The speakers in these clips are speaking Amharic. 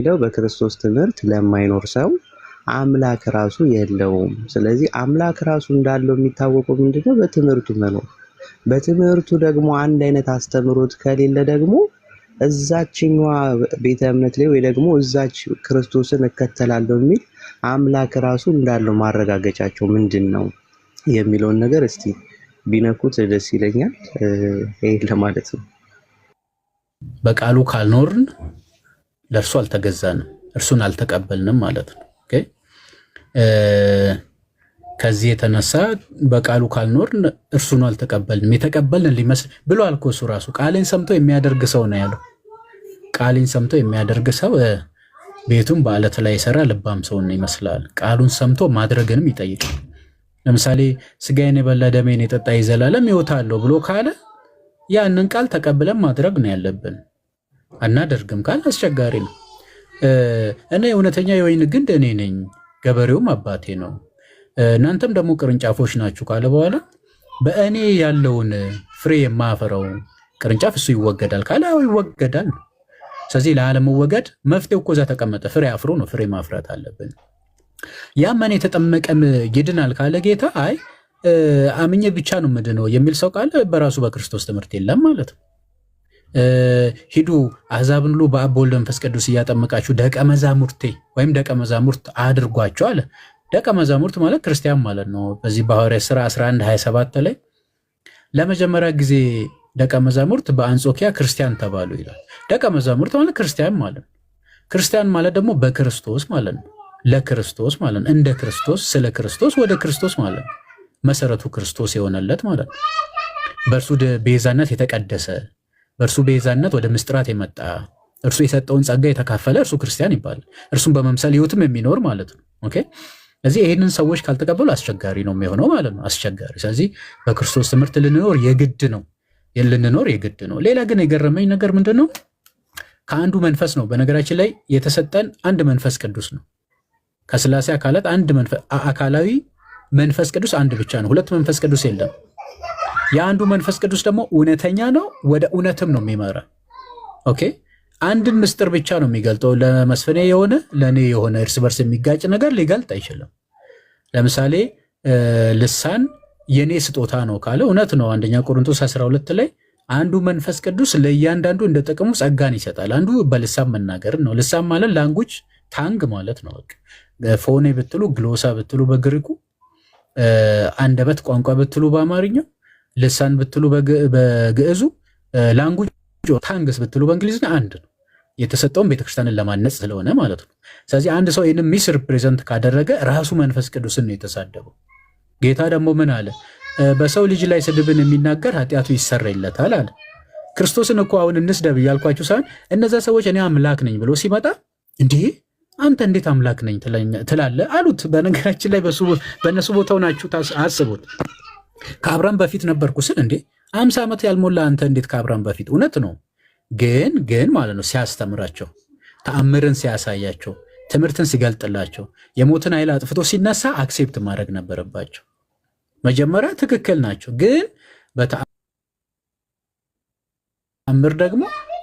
ለው በክርስቶስ ትምህርት ለማይኖር ሰው አምላክ ራሱ የለውም። ስለዚህ አምላክ ራሱ እንዳለው የሚታወቀው ምንድነው? በትምህርቱ መኖር። በትምህርቱ ደግሞ አንድ አይነት አስተምሮት ከሌለ ደግሞ እዛችኛዋ ቤተ እምነት ላይ ወይ ደግሞ እዛች ክርስቶስን እከተላለሁ የሚል አምላክ ራሱ እንዳለው ማረጋገጫቸው ምንድነው የሚለውን ነገር እስቲ ቢነኩት ደስ ይለኛል። ይሄን ለማለት ነው። በቃሉ ካልኖርን ለእርሱ አልተገዛንም፣ እርሱን አልተቀበልንም ማለት ነው። ኦኬ። ከዚህ የተነሳ በቃሉ ካልኖርን እርሱን አልተቀበልንም። የተቀበልን ሊመስል ብሏል እኮ እሱ ራሱ። ቃሌን ሰምቶ የሚያደርግ ሰው ነው ያለው። ቃሌን ሰምቶ የሚያደርግ ሰው ቤቱን በአለት ላይ የሰራ ልባም ሰውን ይመስላል። ቃሉን ሰምቶ ማድረግንም ይጠይቃል። ለምሳሌ ስጋዬን የበላ ደሜን የጠጣ የዘላለም ሕይወት አለው ብሎ ካለ ያንን ቃል ተቀብለን ማድረግ ነው ያለብን። አናደርግም ካል አስቸጋሪ ነው። እኔ እውነተኛ የወይን ግንድ እኔ ነኝ፣ ገበሬውም አባቴ ነው፣ እናንተም ደግሞ ቅርንጫፎች ናችሁ ካለ በኋላ በእኔ ያለውን ፍሬ የማያፈራው ቅርንጫፍ እሱ ይወገዳል ካለ አዎ ይወገዳል። ስለዚህ ለአለመወገድ መፍትሄው እኮ እዛ ተቀመጠ። ፍሬ አፍሮ ነው፣ ፍሬ ማፍራት አለብን። ያመነ የተጠመቀም ይድናል ካለ ጌታ አይ አምኜ ብቻ ነው ምድነው የሚል ሰው ካለ በራሱ በክርስቶስ ትምህርት የለም ማለት ነው። ሂዱ አሕዛብን ሁሉ በአብ በወልድ በመንፈስ ቅዱስ እያጠመቃችሁ ደቀ መዛሙርቴ ወይም ደቀ መዛሙርት አድርጓቸው አለ። ደቀ መዛሙርት ማለት ክርስቲያን ማለት ነው። በዚህ በሐዋርያት ሥራ 11:27 ላይ ለመጀመሪያ ጊዜ ደቀ መዛሙርት በአንጾኪያ ክርስቲያን ተባሉ ይላል። ደቀ መዛሙርት ማለት ክርስቲያን ማለት ነው። ክርስቲያን ማለት ደግሞ በክርስቶስ ማለት ነው። ለክርስቶስ ማለት ነው። እንደ ክርስቶስ፣ ስለ ክርስቶስ፣ ወደ ክርስቶስ ማለት ነው። መሰረቱ ክርስቶስ የሆነለት ማለት ነው። በእርሱ ቤዛነት የተቀደሰ፣ በእርሱ ቤዛነት ወደ ምስጢራት የመጣ፣ እርሱ የሰጠውን ጸጋ የተካፈለ እርሱ ክርስቲያን ይባላል። እርሱን በመምሰል ሕይወትም የሚኖር ማለት ነው። ኦኬ። ስለዚህ ይህንን ሰዎች ካልተቀበሉ አስቸጋሪ ነው የሚሆነው ማለት ነው። አስቸጋሪ። ስለዚህ በክርስቶስ ትምህርት ልንኖር የግድ ነው፣ ልንኖር የግድ ነው። ሌላ ግን የገረመኝ ነገር ምንድን ነው? ከአንዱ መንፈስ ነው በነገራችን ላይ የተሰጠን አንድ መንፈስ ቅዱስ ነው። ከስላሴ አካላት አንድ አካላዊ መንፈስ ቅዱስ አንድ ብቻ ነው። ሁለት መንፈስ ቅዱስ የለም። የአንዱ መንፈስ ቅዱስ ደግሞ እውነተኛ ነው፣ ወደ እውነትም ነው የሚመራ። ኦኬ። አንድን ምስጢር ብቻ ነው የሚገልጠው። ለመስፍኔ የሆነ ለእኔ የሆነ እርስ በርስ የሚጋጭ ነገር ሊገልጥ አይችልም። ለምሳሌ ልሳን የኔ ስጦታ ነው ካለ እውነት ነው። አንደኛ ቆሮንቶስ 12 ላይ አንዱ መንፈስ ቅዱስ ለእያንዳንዱ እንደ ጥቅሙ ጸጋን ይሰጣል። አንዱ በልሳን መናገር ነው። ልሳን ማለት ላንጉጅ ታንግ ማለት ነው። ፎኔ ብትሉ ግሎሳ ብትሉ በግሪኩ፣ አንደበት ቋንቋ ብትሉ በአማርኛው፣ ልሳን ብትሉ በግዕዙ፣ ላንጉጅ ታንግስ ብትሉ በእንግሊዝኛ አንድ ነው። የተሰጠውን ቤተክርስቲያንን ለማነጽ ስለሆነ ማለት ነው። ስለዚህ አንድ ሰው ይህንን ሚስ ሪፕሬዘንት ካደረገ ራሱ መንፈስ ቅዱስን ነው የተሳደበው። ጌታ ደግሞ ምን አለ? በሰው ልጅ ላይ ስድብን የሚናገር ኃጢአቱ ይሰረይለታል አለ። ክርስቶስን እኮ አሁን እንስደብ እያልኳችሁ ሳይሆን እነዛ ሰዎች እኔ አምላክ ነኝ ብሎ ሲመጣ እንዲህ አንተ እንዴት አምላክ ነኝ ትላለህ አሉት። በነገራችን ላይ በእነሱ ቦታው ናችሁ አስቡት። ከአብርሃም በፊት ነበርኩ ስል እንዴ 50 ዓመት ያልሞላ አንተ እንዴት ከአብርሃም በፊት? እውነት ነው። ግን ማለት ነው ሲያስተምራቸው፣ ተአምርን ሲያሳያቸው፣ ትምህርትን ሲገልጥላቸው፣ የሞትን ኃይል አጥፍቶ ሲነሳ አክሴፕት ማድረግ ነበረባቸው። መጀመሪያ ትክክል ናቸው፣ ግን በተአምር ደግሞ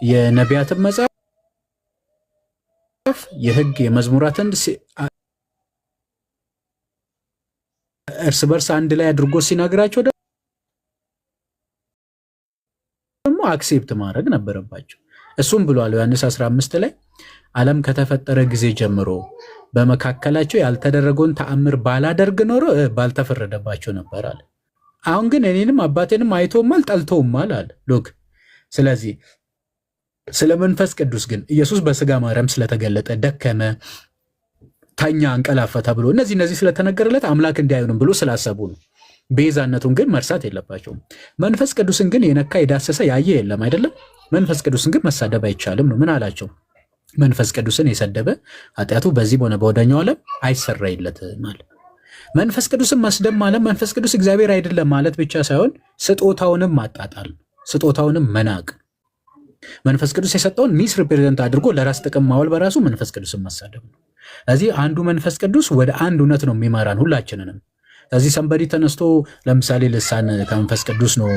የነቢያትን መጽሐፍ የሕግ የመዝሙራትን እርስ በርስ አንድ ላይ አድርጎ ሲነግራቸው ደግሞ አክሴፕት ማድረግ ነበረባቸው። እሱም ብሏል ዮሐንስ 15 ላይ ዓለም ከተፈጠረ ጊዜ ጀምሮ በመካከላቸው ያልተደረገውን ተአምር ባላደርግ ኖሮ ባልተፈረደባቸው ነበር አለ። አሁን ግን እኔንም አባቴንም አይቶማል ጠልቶማል አለ። ሎክ ስለዚህ ስለ መንፈስ ቅዱስ ግን ኢየሱስ በስጋ ማርያም ስለተገለጠ ደከመ፣ ተኛ፣ አንቀላፈ ተብሎ እነዚህ ስለተነገረለት አምላክ እንዲያዩንም ብሎ ስላሰቡ ነው። ቤዛነቱን ግን መርሳት የለባቸውም። መንፈስ ቅዱስን ግን የነካ የዳሰሰ ያየ የለም አይደለም። መንፈስ ቅዱስን ግን መሳደብ አይቻልም ነው። ምን አላቸው? መንፈስ ቅዱስን የሰደበ ኃጢአቱ በዚህ ሆነ በወዳኛው ዓለም አይሰረይለትም አለ። መንፈስ ቅዱስን መስደብ ማለት መንፈስ ቅዱስ እግዚአብሔር አይደለም ማለት ብቻ ሳይሆን ስጦታውንም ማጣጣል፣ ስጦታውንም መናቅ፣ መንፈስ ቅዱስ የሰጠውን ሚስ ሪፕሬዘንት አድርጎ ለራስ ጥቅም ማዋል በራሱ መንፈስ ቅዱስን መሳደብ ነው። ስለዚህ አንዱ መንፈስ ቅዱስ ወደ አንድ እውነት ነው የሚመራን ሁላችንንም። ስለዚህ ሰንበዲ ተነስቶ ለምሳሌ ልሳን ከመንፈስ ቅዱስ ነው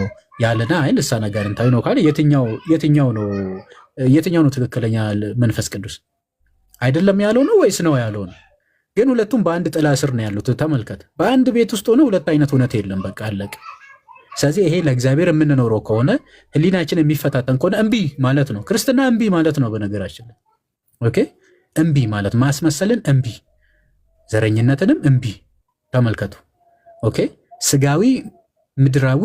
ያለና አይ ልሳን አጋንንታዊ ነው ካለ የትኛው ነው ትክክለኛ መንፈስ ቅዱስ? አይደለም ያለው ነው ወይስ ነው ያለው ነው? ግን ሁለቱም በአንድ ጥላ ስር ነው ያሉት። ተመልከት፣ በአንድ ቤት ውስጥ ሆነ ሁለት አይነት እውነት የለም። በቃ አለቀ። ስለዚህ ይሄ ለእግዚአብሔር የምንኖረው ከሆነ ህሊናችን የሚፈታተን ከሆነ እምቢ ማለት ነው። ክርስትና እምቢ ማለት ነው። በነገራችን ላይ ኦኬ፣ እምቢ ማለት ማስመሰልን እምቢ፣ ዘረኝነትንም እምቢ። ተመልከቱ። ኦኬ፣ ስጋዊ ምድራዊ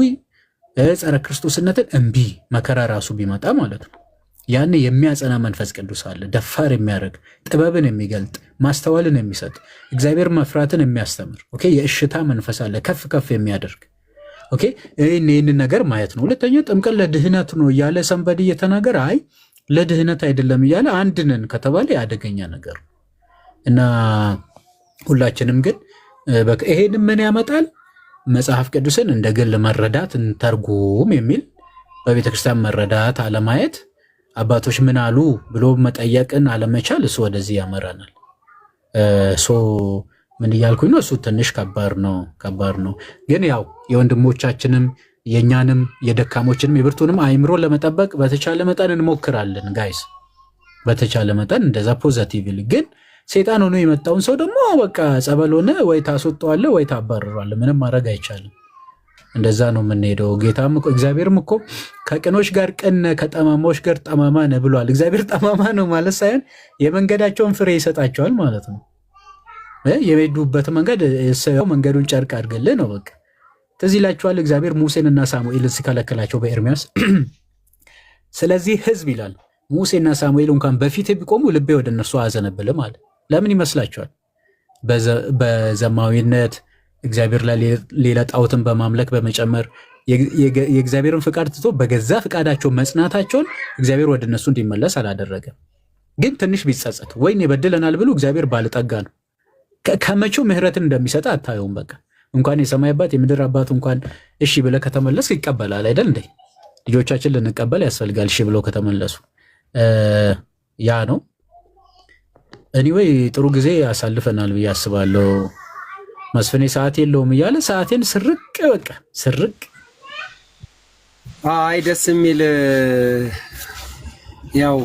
ጸረ ክርስቶስነትን እምቢ፣ መከራ ራሱ ቢመጣ ማለት ነው። ያን የሚያጸና መንፈስ ቅዱስ አለ፣ ደፋር የሚያደርግ ጥበብን የሚገልጥ ማስተዋልን የሚሰጥ እግዚአብሔር መፍራትን የሚያስተምር ኦኬ፣ የእሽታ መንፈስ አለ፣ ከፍ ከፍ የሚያደርግ ኦኬ። ይህንን ነገር ማየት ነው። ሁለተኛ ጥምቀት ለድህነት ነው እያለ ሰንበድ እየተናገረ አይ ለድህነት አይደለም እያለ አንድነን ከተባለ አደገኛ ነገር እና ሁላችንም ግን ይሄን ምን ያመጣል? መጽሐፍ ቅዱስን እንደ ግል መረዳት እንተርጉም የሚል በቤተክርስቲያን መረዳት አለማየት፣ አባቶች ምን አሉ ብሎ መጠየቅን አለመቻል፣ እሱ ወደዚህ ያመራናል። ምን እያልኩኝ ነው? እሱ ትንሽ ከባድ ነው። ግን ያው የወንድሞቻችንም የእኛንም የደካሞችንም የብርቱንም አይምሮ ለመጠበቅ በተቻለ መጠን እንሞክራለን ጋይስ፣ በተቻለ መጠን እንደዛ ፖዘቲቭሊ። ግን ሴጣን ሆኖ የመጣውን ሰው ደግሞ በቃ ጸበል ሆነ ወይ ታስወጣዋለህ ወይ ታባርራለህ። ምንም ማድረግ አይቻልም። እንደዛ ነው የምንሄደው። ጌታም እግዚአብሔርም እኮ ከቅኖች ጋር ቅን ከጠማማዎች ጋር ጠማማ ነህ ብሏል። እግዚአብሔር ጠማማ ነው ማለት ሳይሆን የመንገዳቸውን ፍሬ ይሰጣቸዋል ማለት ነው። የሄዱበት መንገድ መንገዱን ጨርቅ አድርገልህ ነው። በቃ ትዝ ይላችኋል እግዚአብሔር ሙሴንና ሳሙኤልን ሲከለክላቸው በኤርሚያስ ስለዚህ ህዝብ ይላል ሙሴና ሳሙኤል እንኳን በፊት ቢቆሙ ልቤ ወደ እነርሱ አዘነብልም አለ። ለምን ይመስላችኋል? በዘማዊነት እግዚአብሔር ላይ ሌላ ጣዖትን በማምለክ በመጨመር የእግዚአብሔርን ፍቃድ ትቶ በገዛ ፍቃዳቸው መጽናታቸውን እግዚአብሔር ወደ እነሱ እንዲመለስ አላደረገም። ግን ትንሽ ቢጸጸት ወይን ይበድለናል ብሎ እግዚአብሔር ባለጠጋ ነው። ከመቼው ምህረትን እንደሚሰጥ አታየውም። በቃ እንኳን የሰማይ አባት የምድር አባት እንኳን እሺ ብለህ ከተመለስ ይቀበላል አይደል እንዴ? ልጆቻችን ልንቀበል ያስፈልጋል እሺ ብለው ከተመለሱ። ያ ነው። ኤኒዌይ ጥሩ ጊዜ አሳልፈናል ብዬ አስባለሁ። መስፍኔ ሰዓት የለውም እያለ ሰዓቴን ስርቅ በቃ ስርቅ። አይ ደስ የሚል ያው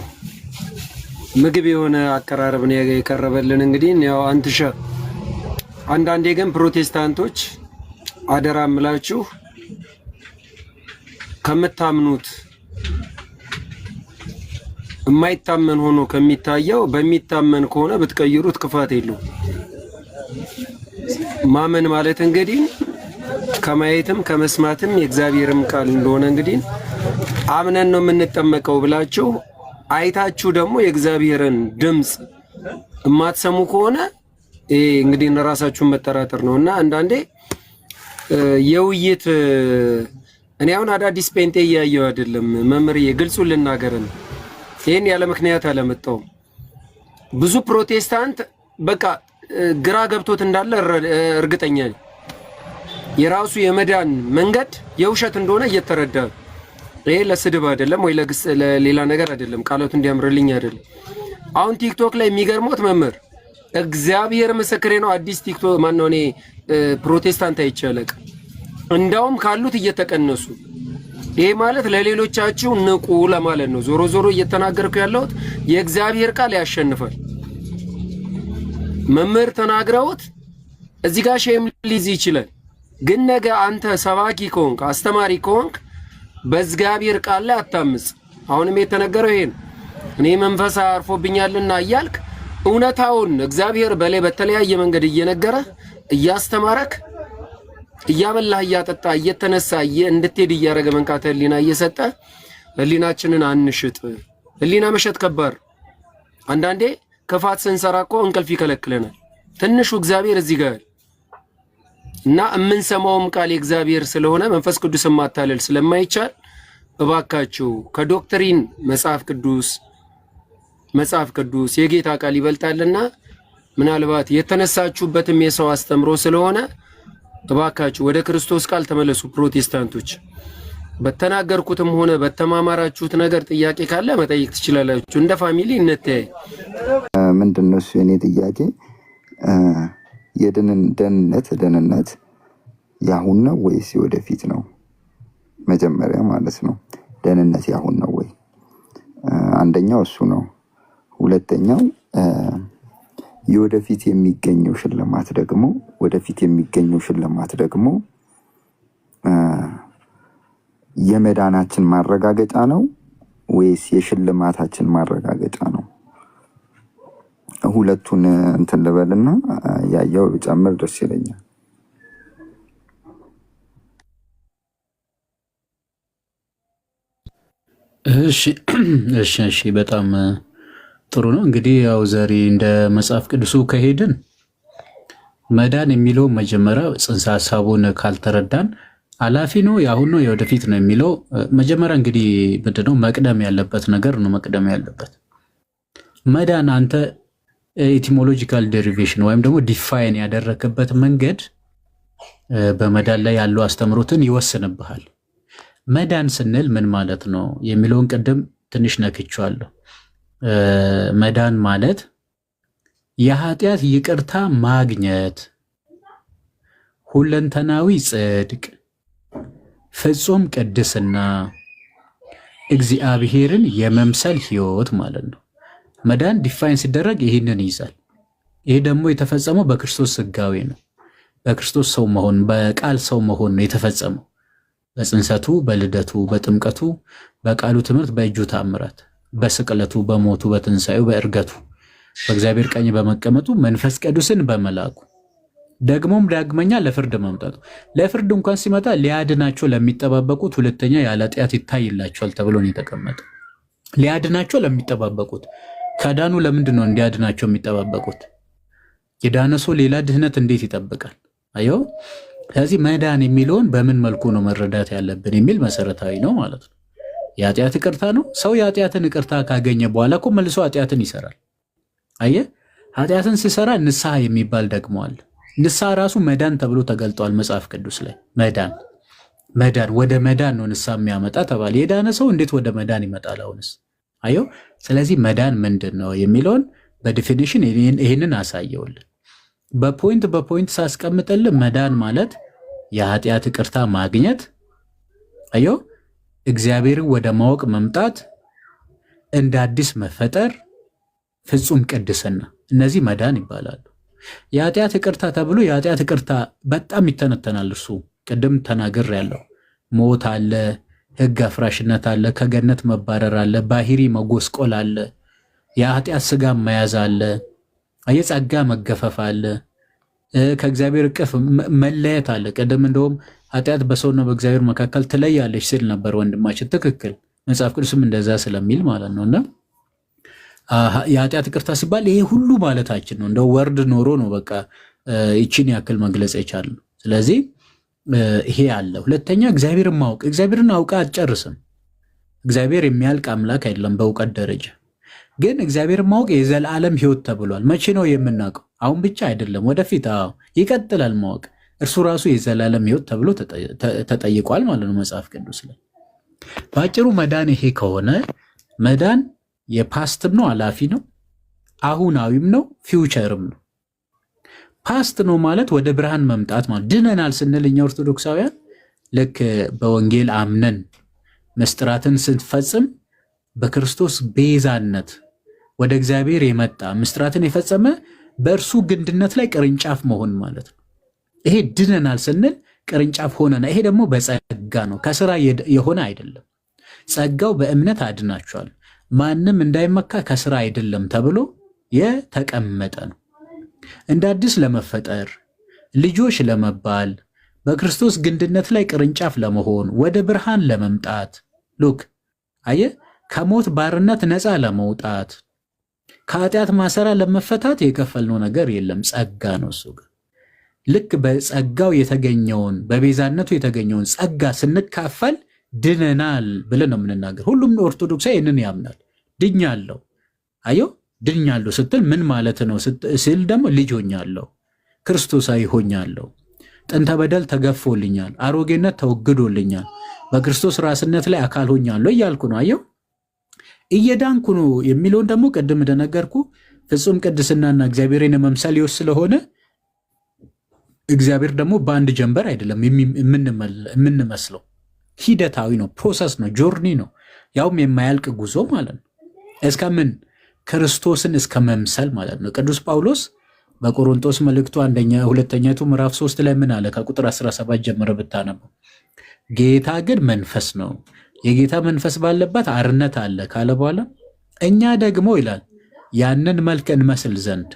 ምግብ የሆነ አቀራረብ ነው የቀረበልን። እንግዲህ ያው አንትሸ አንዳንዴ ግን ፕሮቴስታንቶች አደራ እምላችሁ ከምታምኑት የማይታመን ሆኖ ከሚታየው በሚታመን ከሆነ ብትቀይሩት ክፋት የለውም። ማመን ማለት እንግዲህ ከማየትም ከመስማትም የእግዚአብሔርም ቃል እንደሆነ እንግዲህ አምነን ነው የምንጠመቀው ብላችሁ አይታችሁ ደግሞ የእግዚአብሔርን ድምጽ የማትሰሙ ከሆነ እንግዲህ ራሳችሁን መጠራጠር ነውና አንዳንዴ የውይይት እኔ አሁን አዳዲስ ጴንጤ እያየሁ አይደለም መምህርዬ፣ ግልጹን ልናገር ነው። ይሄን ያለ ምክንያት አለመጣውም። ብዙ ፕሮቴስታንት በቃ ግራ ገብቶት እንዳለ እርግጠኛ ነኝ። የራሱ የመዳን መንገድ የውሸት እንደሆነ እየተረዳ ነው። ይሄ ለስድብ አይደለም ወይ ለሌላ ነገር አይደለም፣ ቃላቱ እንዲያምርልኝ አይደለም። አሁን ቲክቶክ ላይ የሚገርሞት መምህር እግዚአብሔር ምስክሬ ነው፣ አዲስ ቲክቶክ ማነው እኔ ፕሮቴስታንት አይቻለቅ እንዳውም ካሉት እየተቀነሱ። ይሄ ማለት ለሌሎቻችሁ ንቁ ለማለት ነው። ዞሮ ዞሮ እየተናገርኩ ያለሁት የእግዚአብሔር ቃል ያሸንፋል። መምህር ተናግረውት እዚህ ጋር ሼም ሊይዝ ይችላል። ግን ነገ አንተ ሰባኪ ከሆንክ አስተማሪ ከሆንክ በእግዚአብሔር ቃል ላይ አታምጽ። አሁንም የተነገረው ይሄን እኔ መንፈስ አርፎብኛልና እያልክ እውነታውን እግዚአብሔር በላይ በተለያየ መንገድ እየነገረ እያስተማረክ እያበላህ እያጠጣ እየተነሳ እንድትሄድ እያደረገ መንቃተ ህሊና እየሰጠ ህሊናችንን አንሽጥ። ህሊና መሸጥ ከባድ። አንዳንዴ ክፋት ስንሰራ እኮ እንቅልፍ ይከለክለናል። ትንሹ እግዚአብሔር እዚህ ጋር እና የምንሰማውም ቃል የእግዚአብሔር ስለሆነ መንፈስ ቅዱስን ማታለል ስለማይቻል እባካችሁ ከዶክትሪን መጽሐፍ ቅዱስ የጌታ ቃል ይበልጣልና ምናልባት የተነሳችሁበትም የሰው አስተምሮ ስለሆነ እባካችሁ ወደ ክርስቶስ ቃል ተመለሱ። ፕሮቴስታንቶች በተናገርኩትም ሆነ በተማማራችሁት ነገር ጥያቄ ካለ መጠየቅ ትችላላችሁ። እንደ ፋሚሊ እንተያይ። ምንድነው እሱ የኔ ጥያቄ? ደህንነት ያሁን ነው ወይስ ወደፊት ነው? መጀመሪያ ማለት ነው ደህንነት ያሁን ነው ወይ? አንደኛው እሱ ነው። ሁለተኛው የወደፊት የሚገኘው ሽልማት ደግሞ የመዳናችን ማረጋገጫ ነው ወይስ የሽልማታችን ማረጋገጫ ነው? ሁለቱን እንትን ልበልና ያያው ብጨምር ደስ ይለኛል። እሺ በጣም ጥሩ ነው። እንግዲህ ያው ዛሬ እንደ መጽሐፍ ቅዱሱ ከሄድን መዳን የሚለው መጀመሪያ ጽንሰ ሐሳቡን ካልተረዳን አላፊ ነው፣ የአሁን ነው፣ የወደፊት ነው የሚለው መጀመሪያ እንግዲህ ምንድነው መቅደም ያለበት ነገር ነው። መቅደም ያለበት መዳን አንተ ኢቲሞሎጂካል ዴሪቬሽን ወይም ደግሞ ዲፋይን ያደረክበት መንገድ በመዳን ላይ ያለው አስተምሮትን ይወስንብሃል። መዳን ስንል ምን ማለት ነው የሚለውን ቅድም ትንሽ ነክቼዋለሁ። መዳን ማለት የኃጢአት ይቅርታ ማግኘት፣ ሁለንተናዊ ጽድቅ፣ ፍጹም ቅድስና፣ እግዚአብሔርን የመምሰል ህይወት ማለት ነው። መዳን ዲፋይን ሲደረግ ይህንን ይይዛል። ይሄ ደግሞ የተፈጸመው በክርስቶስ ስጋዌ ነው። በክርስቶስ ሰው መሆን፣ በቃል ሰው መሆን ነው የተፈጸመው። በጽንሰቱ፣ በልደቱ፣ በጥምቀቱ፣ በቃሉ ትምህርት፣ በእጁ ታምራት፣ በስቅለቱ፣ በሞቱ፣ በትንሣኤው፣ በእርገቱ፣ በእግዚአብሔር ቀኝ በመቀመጡ፣ መንፈስ ቅዱስን በመላኩ፣ ደግሞም ዳግመኛ ለፍርድ መምጣቱ። ለፍርድ እንኳን ሲመጣ ሊያድናቸው ለሚጠባበቁት ሁለተኛ ያለ ኃጢአት ይታይላቸዋል ተብሎ ነው የተቀመጠው። ሊያድናቸው ለሚጠባበቁት ከዳኑ ለምንድን ነው እንዲያድናቸው የሚጠባበቁት? የዳነ ሰው ሌላ ድህነት እንዴት ይጠብቃል? አዮ ስለዚህ መዳን የሚለውን በምን መልኩ ነው መረዳት ያለብን የሚል መሰረታዊ ነው ማለት ነው። የኃጢአት ይቅርታ ነው። ሰው የኃጢአትን ይቅርታ ካገኘ በኋላ እኮ መልሶ ኃጢአትን ይሰራል። አየ ኃጢአትን ሲሰራ ንስሐ የሚባል ደግሞ አለ። ንስሐ ራሱ መዳን ተብሎ ተገልጧል መጽሐፍ ቅዱስ ላይ። መዳን ወደ መዳን ነው ንስሐ የሚያመጣ ተባለ። የዳነ ሰው እንዴት ወደ መዳን ይመጣል? አሁንስ አየው። ስለዚህ መዳን ምንድን ነው የሚለውን በዲፊኒሽን ይህንን አሳየውልን። በፖይንት ሳስቀምጥልን መዳን ማለት የኃጢአት ይቅርታ ማግኘት፣ አየው፣ እግዚአብሔርን ወደ ማወቅ መምጣት፣ እንደ አዲስ መፈጠር፣ ፍጹም ቅድስና፣ እነዚህ መዳን ይባላሉ። የኃጢአት ይቅርታ ተብሎ የኃጢአት ይቅርታ በጣም ይተነተናል። እሱ ቅድም ተናግር ያለው ሞት አለ፣ ህግ አፍራሽነት አለ፣ ከገነት መባረር አለ፣ ባህሪ መጎስቆል አለ፣ የኃጢአት ስጋ መያዝ አለ፣ የጸጋ መገፈፍ አለ፣ ከእግዚአብሔር እቅፍ መለየት አለ። ቅድም እንደውም ኃጢአት በሰውና በእግዚአብሔር መካከል ትለያለች ሲል ነበር ወንድማችን። ትክክል፣ መጽሐፍ ቅዱስም እንደዛ ስለሚል ማለት ነው። እና የኃጢአት ይቅርታ ሲባል ይሄ ሁሉ ማለታችን ነው። እንደ ወርድ ኖሮ ነው በቃ ይችን ያክል መግለጽ የቻልነው። ስለዚህ ይሄ አለ። ሁለተኛ እግዚአብሔርን ማወቅ። እግዚአብሔርን አውቃ አትጨርስም። እግዚአብሔር የሚያልቅ አምላክ አይደለም በእውቀት ደረጃ። ግን እግዚአብሔርን ማወቅ የዘላለም ህይወት ተብሏል። መቼ ነው የምናውቀው? አሁን ብቻ አይደለም፣ ወደፊት ይቀጥላል ማወቅ። እርሱ ራሱ የዘላለም ህይወት ተብሎ ተጠይቋል ማለት ነው መጽሐፍ ቅዱስ ላይ። በአጭሩ መዳን ይሄ ከሆነ መዳን የፓስትም ነው አላፊ ነው፣ አሁናዊም ነው ፊውቸርም ነው። ፓስት ነው ማለት ወደ ብርሃን መምጣት ማለት። ድነናል ስንል እኛ ኦርቶዶክሳውያን ልክ በወንጌል አምነን ምስጢራትን ስንፈጽም በክርስቶስ ቤዛነት ወደ እግዚአብሔር የመጣ ምስጢራትን የፈጸመ በእርሱ ግንድነት ላይ ቅርንጫፍ መሆን ማለት ነው። ይሄ ድነናል ስንል ቅርንጫፍ ሆነና፣ ይሄ ደግሞ በጸጋ ነው፣ ከስራ የሆነ አይደለም። ጸጋው በእምነት አድናቸዋል፣ ማንም እንዳይመካ ከስራ አይደለም ተብሎ የተቀመጠ ነው። እንደ አዲስ ለመፈጠር ልጆች ለመባል በክርስቶስ ግንድነት ላይ ቅርንጫፍ ለመሆን ወደ ብርሃን ለመምጣት ሉክ አየ ከሞት ባርነት ነፃ ለመውጣት ከኃጢአት ማሰሪያ ለመፈታት የከፈልነው ነገር የለም፣ ጸጋ ነው እሱ ጋር። ልክ በጸጋው የተገኘውን በቤዛነቱ የተገኘውን ጸጋ ስንካፈል ድነናል ብለን ነው የምንናገር። ሁሉም ኦርቶዶክሳዊ ይህንን ያምናል። ድኛለሁ አየው ድኛለሁ ስትል ምን ማለት ነው ሲል ደግሞ ልጅ ሆኛለሁ፣ ክርስቶሳዊ ሆኛለሁ፣ ጥንተ በደል ተገፎልኛል፣ አሮጌነት ተወግዶልኛል፣ በክርስቶስ ራስነት ላይ አካል ሆኛለሁ እያልኩ ነው። አየው እየዳንኩ ነው የሚለውን ደግሞ ቅድም እንደነገርኩ ፍጹም ቅድስናና እግዚአብሔርን መምሰል ይወስ ስለሆነ እግዚአብሔር ደግሞ በአንድ ጀንበር አይደለም የምንመስለው፣ ሂደታዊ ነው፣ ፕሮሰስ ነው፣ ጆርኒ ነው፣ ያውም የማያልቅ ጉዞ ማለት ነው። እስከምን ክርስቶስን እስከ መምሰል ማለት ነው። ቅዱስ ጳውሎስ በቆሮንቶስ መልእክቱ ሁለተኛቱ ምዕራፍ 3 ላይ ምን አለ? ከቁጥር 17 ጀምረ ብታነበው ጌታ ግን መንፈስ ነው፣ የጌታ መንፈስ ባለበት አርነት አለ ካለ በኋላ እኛ ደግሞ ይላል ያንን መልክ እንመስል ዘንድ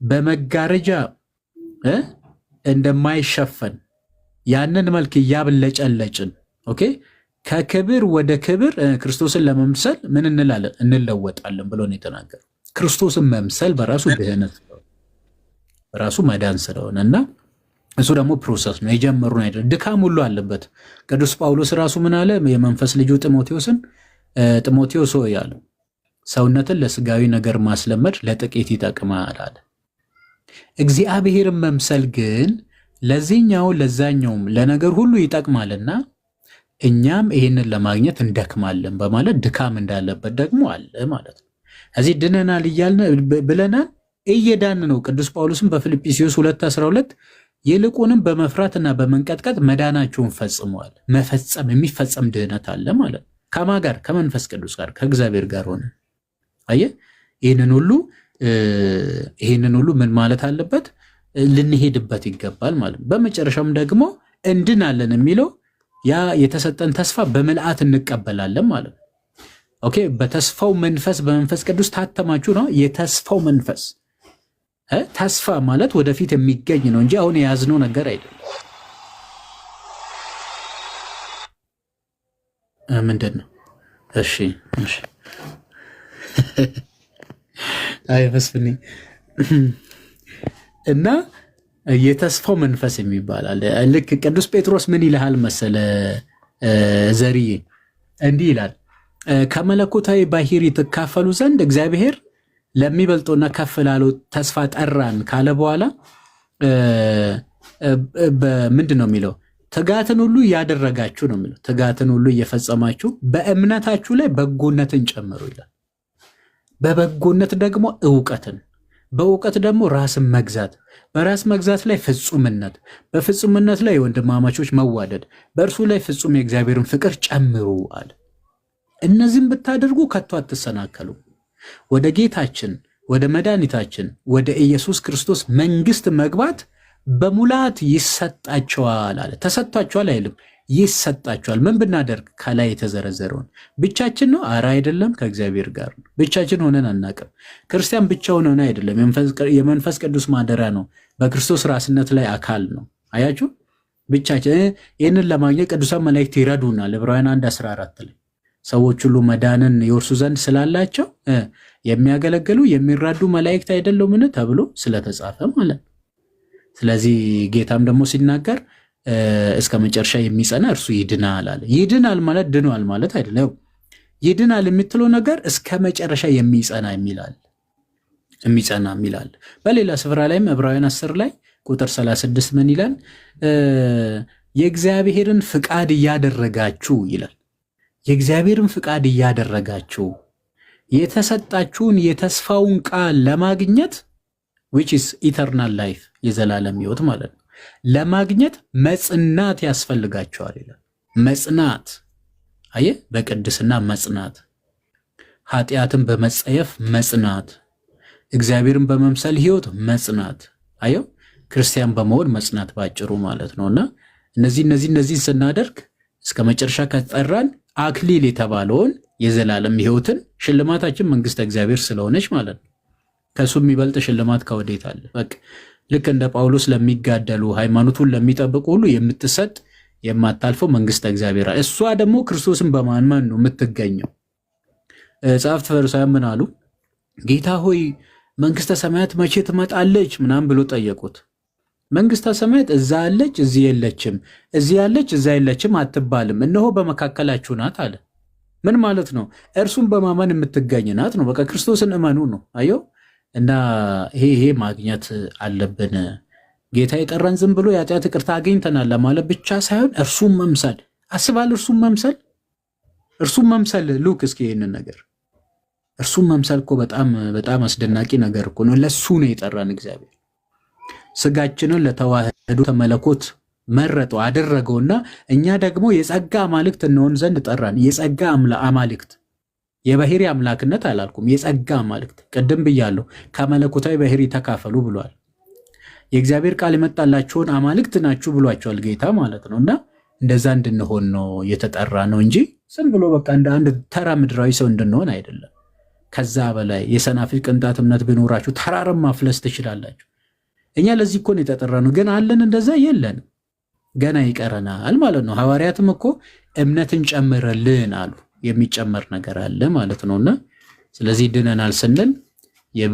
በመጋረጃ እንደማይሸፈን ያንን መልክ እያብለጨለጭን ከክብር ወደ ክብር ክርስቶስን ለመምሰል ምን እንላለን? እንለወጣለን ብሎ ነው የተናገረው። ክርስቶስን መምሰል በራሱ ድህነት በራሱ መዳን ስለሆነ እና እሱ ደግሞ ፕሮሰስ ነው፣ የጀመሩን አይደለም፣ ድካም ሁሉ አለበት። ቅዱስ ጳውሎስ ራሱ ምን አለ? የመንፈስ ልጁ ጢሞቴዎስ ሆይ አለ ሰውነትን ለስጋዊ ነገር ማስለመድ ለጥቂት ይጠቅማል አለ። እግዚአብሔርን መምሰል ግን ለዚህኛው ለዛኛውም ለነገር ሁሉ ይጠቅማልና እኛም ይህንን ለማግኘት እንደክማለን በማለት ድካም እንዳለበት ደግሞ አለ ማለት ነው። እዚህ ድነናል እያልን ብለናል፣ እየዳን ነው። ቅዱስ ጳውሎስም በፊልጵስዩስ 2:12 ይልቁንም በመፍራትና በመንቀጥቀጥ መዳናቸውን ፈጽመዋል። መፈጸም የሚፈጸም ድህነት አለ ማለት ነው። ከማ ጋር? ከመንፈስ ቅዱስ ጋር ከእግዚአብሔር ጋር ሆነ። አየህ፣ ይህንን ሁሉ ምን ማለት አለበት? ልንሄድበት ይገባል ማለት ነው። በመጨረሻም ደግሞ እንድናለን የሚለው ያ የተሰጠን ተስፋ በምልአት እንቀበላለን ማለት ነው። በተስፋው መንፈስ በመንፈስ ቅዱስ ታተማችሁ ነው። የተስፋው መንፈስ ተስፋ ማለት ወደፊት የሚገኝ ነው እንጂ አሁን የያዝነው ነገር አይደለም። ምንድን ነው? እሺ አይ መስፍኔ እና የተስፋው መንፈስ የሚባል አለ። ልክ ቅዱስ ጴጥሮስ ምን ይልሃል መሰለ ዘርዬ? እንዲህ ይላል ከመለኮታዊ ባህሪ ትካፈሉ ዘንድ እግዚአብሔር ለሚበልጠውና ከፍ ላለው ተስፋ ጠራን ካለ በኋላ ምንድን ነው የሚለው? ትጋትን ሁሉ እያደረጋችሁ ነው የሚለው። ትጋትን ሁሉ እየፈጸማችሁ በእምነታችሁ ላይ በጎነትን ጨምሩ ይላል። በበጎነት ደግሞ እውቀትን፣ በእውቀት ደግሞ ራስን መግዛት፣ በራስ መግዛት ላይ ፍጹምነት፣ በፍጹምነት ላይ የወንድማማቾች መዋደድ፣ በእርሱ ላይ ፍጹም የእግዚአብሔርን ፍቅር ጨምሩ አለ። እነዚህም ብታደርጉ ከቶ አትሰናከሉ። ወደ ጌታችን ወደ መድኃኒታችን ወደ ኢየሱስ ክርስቶስ መንግስት መግባት በሙላት ይሰጣቸዋል አለ። ተሰጥቷቸዋል አይልም፣ ይሰጣቸዋል። ምን ብናደርግ? ከላይ የተዘረዘረውን። ብቻችን ነው? ኧረ አይደለም፣ ከእግዚአብሔር ጋር ነው። ብቻችን ሆነን አናቅም። ክርስቲያን ብቻውን ሆነ አይደለም፣ የመንፈስ ቅዱስ ማደሪያ ነው። በክርስቶስ ራስነት ላይ አካል ነው። አያችሁ፣ ብቻችን። ይህንን ለማግኘት ቅዱሳን መላእክት ይረዱናል። ዕብራውያን 1:14 ላይ ሰዎች ሁሉ መዳንን ይወርሱ ዘንድ ስላላቸው የሚያገለግሉ የሚራዱ መላእክት አይደሉምን ተብሎ ስለተጻፈ ማለት ነው። ስለዚህ ጌታም ደግሞ ሲናገር እስከ መጨረሻ የሚጸና እርሱ ይድናል አለ። ይድናል ማለት ድኗል ማለት አይደለም። ይድናል የምትለው ነገር እስከ መጨረሻ የሚጸና የሚላል። በሌላ ስፍራ ላይም ዕብራውያን 10 ላይ ቁጥር 36 ምን ይላል? የእግዚአብሔርን ፍቃድ እያደረጋችሁ ይላል። የእግዚአብሔርን ፍቃድ እያደረጋችሁ የተሰጣችሁን የተስፋውን ቃል ለማግኘት which is eternal life የዘላለም ሕይወት ማለት ነው ለማግኘት መጽናት ያስፈልጋቸዋል ይላል። መጽናት አየህ፣ በቅድስና መጽናት፣ ኃጢአትን በመጸየፍ መጽናት፣ እግዚአብሔርን በመምሰል ሕይወት መጽናት፣ አየው ክርስቲያን በመሆን መጽናት ባጭሩ ማለት ነውና እነዚህን ስናደርግ እስከ መጨረሻ ከተጠራን አክሊል የተባለውን የዘላለም ሕይወትን ሽልማታችን መንግስተ እግዚአብሔር ስለሆነች ማለት ነው። ከሱ የሚበልጥ ሽልማት ከወዴት አለ? በቃ ልክ እንደ ጳውሎስ ለሚጋደሉ ሃይማኖቱን ለሚጠብቁ ሁሉ የምትሰጥ የማታልፈው መንግስተ እግዚአብሔር፣ እሷ ደግሞ ክርስቶስን በማመን ነው የምትገኘው። ጸሐፍት ፈሪሳውያን ምን አሉ? ጌታ ሆይ መንግስተ ሰማያት መቼ ትመጣለች ምናምን ብሎ ጠየቁት። መንግስተ ሰማያት እዛ አለች እዚህ የለችም፣ እዚህ ያለች እዛ የለችም አትባልም፣ እነሆ በመካከላችሁ ናት አለ። ምን ማለት ነው? እርሱን በማመን የምትገኝ ናት ነው። በቃ ክርስቶስን እመኑ ነው። አየው እና ይሄ ማግኘት አለብን። ጌታ የጠራን ዝም ብሎ የኃጢአት ይቅርታ አግኝተናል ለማለት ብቻ ሳይሆን እርሱን መምሰል አስባል። እርሱን መምሰል ሉክ እስኪ ይህንን ነገር እርሱን መምሰል እኮ በጣም አስደናቂ ነገር እኮ ነው። ለሱ ነው የጠራን እግዚአብሔር። ስጋችንን ለተዋህዶ መለኮት መረጠው አደረገውና እኛ ደግሞ የጸጋ አማልክት እንሆን ዘንድ ጠራን። የጸጋ አማልክት የባህሪ አምላክነት አላልኩም፣ የጸጋ አማልክት። ቅድም ብያለሁ፣ ከመለኮታዊ ባህሪ ተካፈሉ ብሏል። የእግዚአብሔር ቃል የመጣላቸውን አማልክት ናችሁ ብሏቸዋል ጌታ ማለት ነው። እና እንደዛ እንድንሆን ነው የተጠራ ነው እንጂ ዝም ብሎ በቃ እንደ አንድ ተራ ምድራዊ ሰው እንድንሆን አይደለም። ከዛ በላይ የሰናፍጭ ቅንጣት እምነት ቢኖራችሁ ተራራም ማፍለስ ትችላላችሁ። እኛ ለዚህ እኮ ነው የተጠራ ነው። ግን አለን? እንደዛ የለንም፣ ገና ይቀረናል ማለት ነው። ሐዋርያትም እኮ እምነትን ጨምረልን አሉ። የሚጨመር ነገር አለ ማለት ነውና ስለዚህ ድነናል ስንል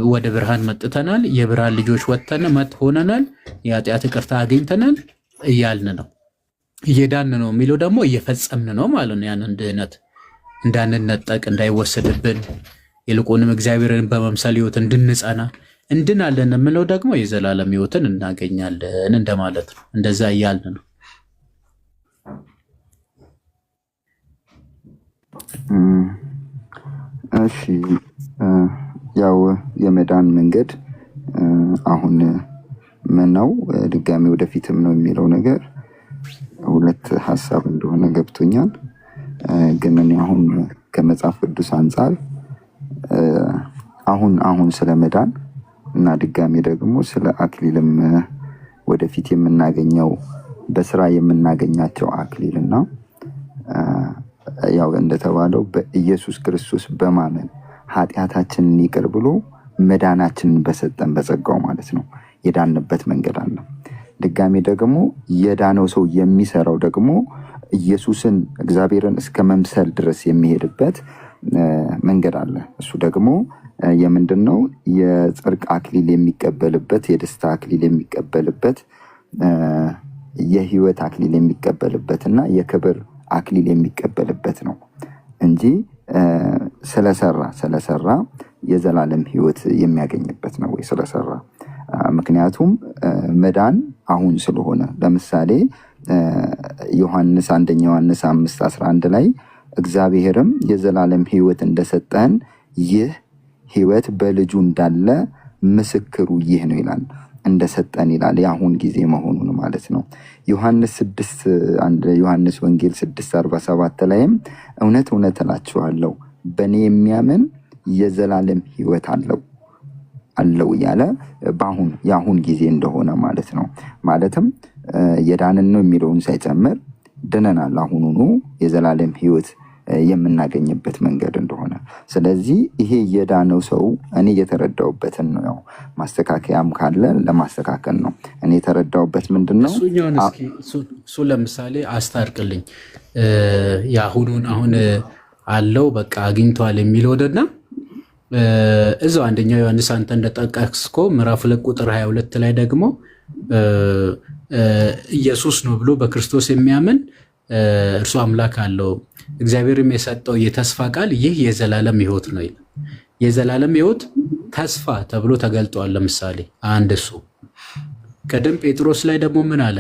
ወደ ብርሃን መጥተናል፣ የብርሃን ልጆች ሆነናል፣ የኃጢአት ይቅርታ አግኝተናል እያልን ነው። እየዳን ነው የሚለው ደግሞ እየፈጸምን ነው ማለት ነው። ያንን ድህነት እንዳንነጠቅ እንዳይወሰድብን፣ ይልቁንም እግዚአብሔርን በመምሰል ሕይወት እንድንጸና እንድናለን የምለው ደግሞ የዘላለም ሕይወትን እናገኛለን እንደማለት ነው። እንደዛ እያልን ነው። እሺ ያው የመዳን መንገድ አሁን ምን ነው ድጋሚ ወደፊትም ነው የሚለው ነገር ሁለት ሀሳብ እንደሆነ ገብቶኛል። ግን እኔ አሁን ከመጽሐፍ ቅዱስ አንጻር አሁን ስለ መዳን እና ድጋሚ ደግሞ ስለ አክሊልም ወደፊት የምናገኘው በስራ የምናገኛቸው አክሊልና ያው እንደተባለው በኢየሱስ ክርስቶስ በማመን ኃጢአታችንን ይቅር ብሎ መዳናችንን በሰጠን በጸጋው ማለት ነው የዳንበት መንገድ አለ። ድጋሚ ደግሞ የዳነው ሰው የሚሰራው ደግሞ ኢየሱስን እግዚአብሔርን እስከ መምሰል ድረስ የሚሄድበት መንገድ አለ። እሱ ደግሞ የምንድነው? የጽድቅ አክሊል የሚቀበልበት፣ የደስታ አክሊል የሚቀበልበት፣ የህይወት አክሊል የሚቀበልበት እና የክብር አክሊል የሚቀበልበት ነው እንጂ ስለሰራ የዘላለም ህይወት የሚያገኝበት ነው ወይ ስለሰራ። ምክንያቱም መዳን አሁን ስለሆነ ለምሳሌ አንደኛ ዮሐንስ 5:11 ላይ እግዚአብሔርም የዘላለም ህይወት እንደሰጠን ይህ ህይወት በልጁ እንዳለ ምስክሩ ይህ ነው ይላል። እንደሰጠን ይላል፣ የአሁን ጊዜ መሆኑን ማለት ነው። ዮሐንስ ወንጌል 6:47 ላይም እውነት እውነት እላችኋለሁ በእኔ የሚያምን የዘላለም ህይወት አለው እያለ የአሁን ጊዜ እንደሆነ ማለት ነው። ማለትም የዳንን ነው የሚለውን ሳይጨምር ድነናል፣ አሁኑኑ የዘላለም ህይወት የምናገኝበት መንገድ እንደሆነ። ስለዚህ ይሄ የዳነው ሰው እኔ የተረዳውበትን ነው። ማስተካከያም ካለ ለማስተካከል ነው። እኔ የተረዳውበት ምንድነው? እሱ ለምሳሌ አስታርቅልኝ። የአሁኑን አሁን አለው በቃ አግኝቷል የሚለው ወደና እዛው አንደኛ ዮሐንስ አንተ እንደጠቀስኮ ምዕራፍ 2 ቁጥር 22 ላይ ደግሞ ኢየሱስ ነው ብሎ በክርስቶስ የሚያምን እርሱ አምላክ አለው፣ እግዚአብሔርም የሰጠው የተስፋ ቃል ይህ የዘላለም ህይወት ነው ይላል። የዘላለም ህይወት ተስፋ ተብሎ ተገልጧል። ለምሳሌ እሱ ቀደም ጴጥሮስ ላይ ደግሞ ምን አለ?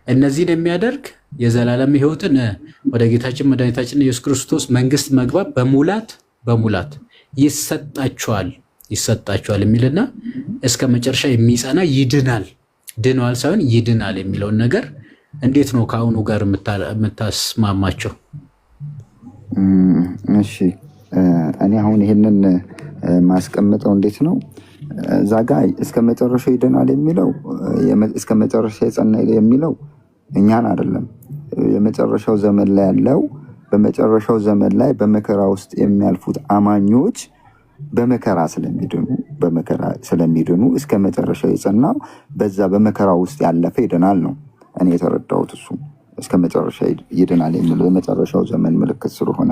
እነዚህን የሚያደርግ የዘላለም ህይወትን ወደ ጌታችን መድኃኒታችን ኢየሱስ ክርስቶስ መንግስት መግባት በሙላት ይሰጣቸዋል የሚልና እስከ መጨረሻ የሚጸና ይድናል። ድነዋል ሳይሆን ይድናል የሚለውን ነገር እንዴት ነው ከአሁኑ ጋር የምታስማማቸው? እሺ እኔ አሁን ይሄንን ማስቀምጠው እንዴት ነው? እዛ ጋ እስከ መጨረሻው ይድናል የሚለው እስከ መጨረሻ የጸና የሚለው እኛን አይደለም። የመጨረሻው ዘመን ላይ ያለው በመጨረሻው ዘመን ላይ በመከራ ውስጥ የሚያልፉት አማኞች በመከራ ስለሚድኑ እስከ መጨረሻው የጸናው በዛ በመከራ ውስጥ ያለፈ ይድናል ነው እኔ የተረዳሁት። እሱ እስከ መጨረሻ ይድናል የሚለው የመጨረሻው ዘመን ምልክት ስለሆነ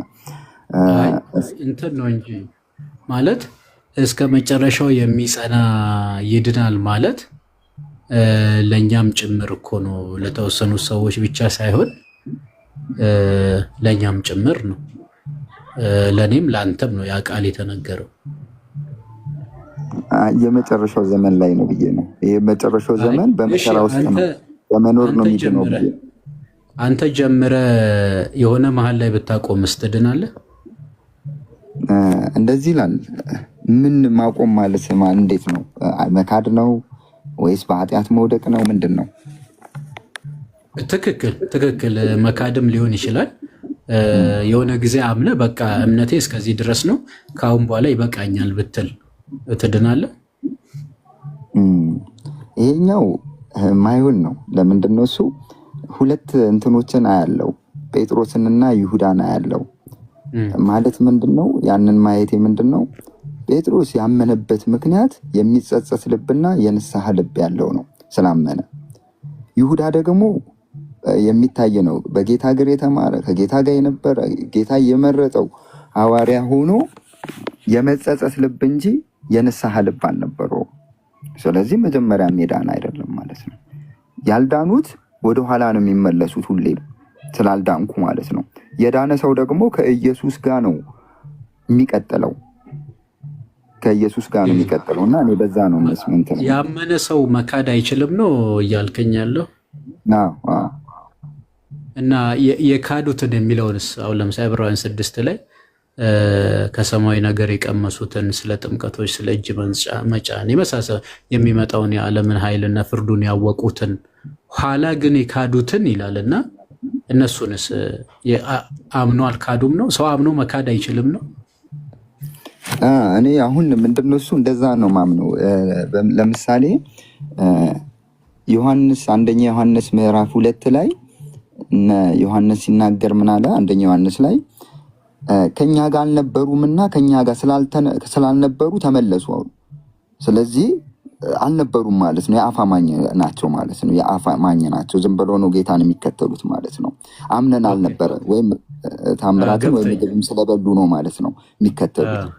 እንትን ነው እንጂ ማለት እስከ መጨረሻው የሚጸና ይድናል ማለት ለኛም ጭምር እኮ ነው። ለተወሰኑ ሰዎች ብቻ ሳይሆን ለኛም ጭምር ነው። ለኔም ለአንተም ነው ያ ቃል የተነገረው። የመጨረሻው ዘመን ላይ ነው ብዬ ነው። ይሄ መጨረሻው ዘመን በመከራ ውስጥ ነው በመኖር ነው የሚድነው ብዬ። አንተ ጀምረ የሆነ መሀል ላይ ብታቆምስ ትድናለህ? እንደዚህ ይላል። ምን ማቆም ማለት እንዴት ነው? መካድ ነው ወይስ በኃጢአት መውደቅ ነው? ምንድን ነው? ትክክል መካድም ሊሆን ይችላል። የሆነ ጊዜ አምነ በቃ እምነቴ እስከዚህ ድረስ ነው ከአሁን በኋላ ይበቃኛል ብትል ትድናለህ? ይሄኛው ማይሆን ነው። ለምንድን ነው እሱ? ሁለት እንትኖችን አያለው፣ ጴጥሮስንና ይሁዳን አያለው። ማለት ምንድን ነው? ያንን ማየቴ ምንድን ነው? ጴጥሮስ ያመነበት ምክንያት የሚጸጸት ልብና የንስሐ ልብ ያለው ነው ስላመነ። ይሁዳ ደግሞ የሚታይ ነው፣ በጌታ እግር የተማረ ከጌታ ጋር የነበረ ጌታ የመረጠው ሐዋርያ ሆኖ የመጸጸት ልብ እንጂ የንስሐ ልብ አልነበረው። ስለዚህ መጀመሪያ ሜዳን አይደለም ማለት ነው። ያልዳኑት ወደኋላ ነው የሚመለሱት ሁሌ ስላልዳንኩ ማለት ነው። የዳነ ሰው ደግሞ ከኢየሱስ ጋር ነው የሚቀጥለው፣ ከኢየሱስ ጋር ነው የሚቀጥለው እና እኔ በዛ ነው መስመንት ነው። ያመነ ሰው መካድ አይችልም ነው እያልከኝ ያለው እና የካዱትን የሚለውንስ አሁን ለምሳሌ ዕብራውያን 6 ላይ ከሰማያዊ ነገር የቀመሱትን ስለ ጥምቀቶች፣ ስለ እጅ መጫን የመሳሰል የሚመጣውን የዓለምን ኃይልና ፍርዱን ያወቁትን ኋላ ግን የካዱትን ይላልና እነሱንስ አምኖ አልካዱም ነው? ሰው አምኖ መካድ አይችልም ነው? እኔ አሁን ምንድነው እሱ እንደዛ ነው ማምነው። ለምሳሌ ዮሐንስ አንደኛ ዮሐንስ ምዕራፍ 2 ላይ ዮሐንስ ሲናገር ምን አለ? አንደኛ ዮሐንስ ላይ ከኛ ጋር አልነበሩምና ከኛ ጋር ስላልነበሩ ተመለሱ አሉ። ስለዚህ አልነበሩም ማለት ነው፣ የአፍ አማኝ ናቸው ማለት ነው። የአፍ አማኝ ናቸው፣ ዝም ብለው ነው ጌታን የሚከተሉት ማለት ነው። አምነን አልነበረ ወይም ታምራትን ወይም ምግብም ስለበሉ ነው ማለት ነው የሚከተሉት።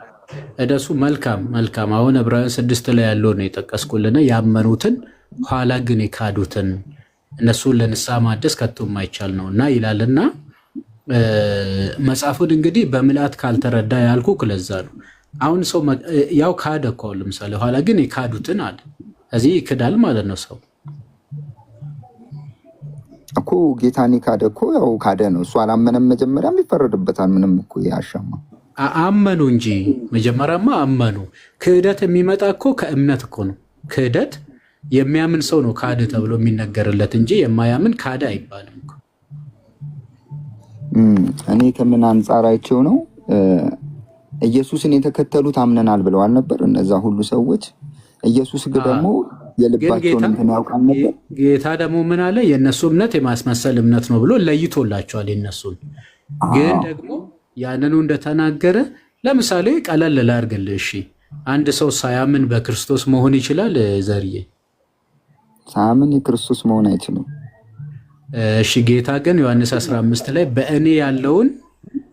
እደሱ መልካም። አሁን ዕብራውያን 6 ላይ ያለው ነው የጠቀስኩልና ያመኑትን ኋላ ግን የካዱትን እነሱን ለንስሐ ማደስ ከቶ የማይቻል ነውና ይላልና መጽሐፉን እንግዲህ በምልአት ካልተረዳ ያልኩ ለዛ ነው። አሁን ሰው ያው ካደ እኮ ለምሳሌ ኋላ ግን የካዱትን አለ እዚህ ይክዳል ማለት ነው። ሰው እኮ ጌታን ካደ እኮ ያው ካደ ነው። እሱ አላመነም፣ መጀመሪያም ይፈረድበታል። ምንም እኮ ያሻማ አመኑ እንጂ መጀመሪያማ አመኑ። ክህደት የሚመጣ እኮ ከእምነት እኮ ነው። ክህደት የሚያምን ሰው ነው ካደ ተብሎ የሚነገርለት እንጂ የማያምን ካደ አይባልም። እኔ ከምን አንጻራቸው ነው ኢየሱስን የተከተሉት አምነናል ብለዋል ነበር እነዛ ሁሉ ሰዎች። ኢየሱስ ደግሞ የልባቸውን እንትን ያውቃል ነበር። ጌታ ደግሞ ምን አለ? የእነሱ እምነት የማስመሰል እምነት ነው ብሎ ለይቶላቸዋል። የእነሱን ግን ደግሞ ያንኑ እንደተናገረ ለምሳሌ ቀለል ላድርግልህ። እሺ አንድ ሰው ሳያምን በክርስቶስ መሆን ይችላል? ዘርዬ ሳያምን የክርስቶስ መሆን አይችልም። እሺ ጌታ ግን ዮሐንስ 15 ላይ በእኔ ያለውን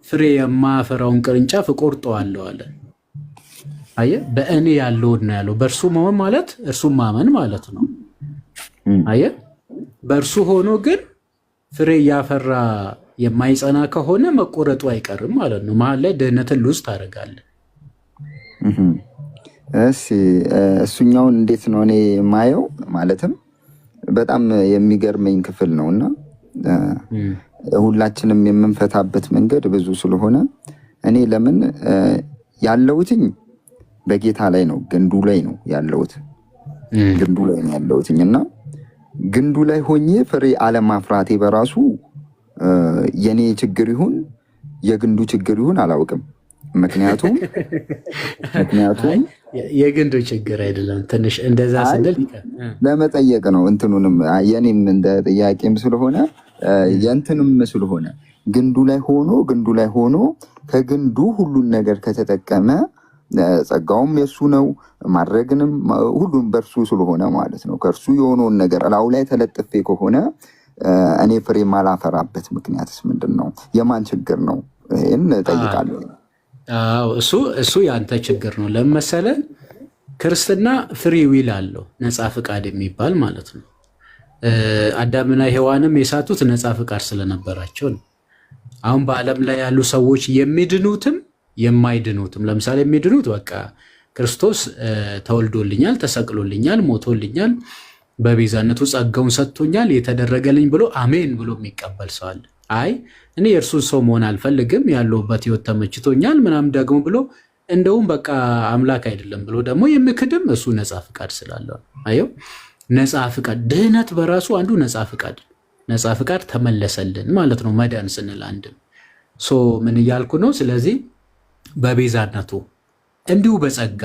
ፍሬ የማያፈራውን ቅርንጫፍ እቆርጠዋለሁ አለ። አየህ፣ በእኔ ያለውን ነው ያለው። በእርሱ መሆን ማለት እርሱን ማመን ማለት ነው። አየህ፣ በእርሱ ሆኖ ግን ፍሬ እያፈራ የማይጸና ከሆነ መቆረጡ አይቀርም ማለት ነው። መሀል ላይ ድህነትን ሉዝ ታደርጋለህ። እሺ እሱኛውን እንዴት ነው እኔ የማየው? ማለትም በጣም የሚገርመኝ ክፍል ነው እና ሁላችንም የምንፈታበት መንገድ ብዙ ስለሆነ እኔ ለምን ያለሁትኝ በጌታ ላይ ነው፣ ግንዱ ላይ ነው ያለሁት፣ ግንዱ ላይ ነው ያለሁትኝ እና ግንዱ ላይ ሆኜ ፍሬ አለማፍራቴ በራሱ የኔ ችግር ይሁን የግንዱ ችግር ይሁን አላውቅም። ምክንያቱም የግንዱ ችግር አይደለም። ትንሽ እንደዛ ስንል ለመጠየቅ ነው እንትኑንም የኔም እንደ ጥያቄም ስለሆነ የእንትንም ስለሆነ ግንዱ ላይ ሆኖ ከግንዱ ሁሉን ነገር ከተጠቀመ ጸጋውም የሱ ነው፣ ማድረግንም ሁሉም በእርሱ ስለሆነ ማለት ነው። ከእርሱ የሆነውን ነገር እላው ላይ ተለጥፌ ከሆነ እኔ ፍሬ ማላፈራበት ምክንያትስ ምንድን ነው? የማን ችግር ነው? ይህን እጠይቃለሁ። እሱ ያንተ ችግር ነው። ለምን መሰለህ? ክርስትና ፍሪ ዊል አለው፣ ነፃ ፍቃድ የሚባል ማለት ነው። አዳምና ሔዋንም የሳቱት ነፃ ፍቃድ ስለነበራቸው ነው። አሁን በዓለም ላይ ያሉ ሰዎች የሚድኑትም የማይድኑትም፣ ለምሳሌ የሚድኑት በቃ ክርስቶስ ተወልዶልኛል፣ ተሰቅሎልኛል፣ ሞቶልኛል፣ በቤዛነቱ ጸጋውን ሰጥቶኛል፣ የተደረገልኝ ብሎ አሜን ብሎ የሚቀበል ሰው አለ። አይ እኔ የእርሱን ሰው መሆን አልፈልግም፣ ያለሁበት ህይወት ተመችቶኛል ምናምን ደግሞ ብሎ እንደውም በቃ አምላክ አይደለም ብሎ ደግሞ የሚክድም እሱ ነፃ ፍቃድ ስላለው። አየው፣ ነፃ ፍቃድ ድህነት በራሱ አንዱ ነፃ ፍቃድ ተመለሰልን ማለት ነው። መዳን ስንል አንድም ምን እያልኩ ነው? ስለዚህ በቤዛነቱ እንዲሁ በጸጋ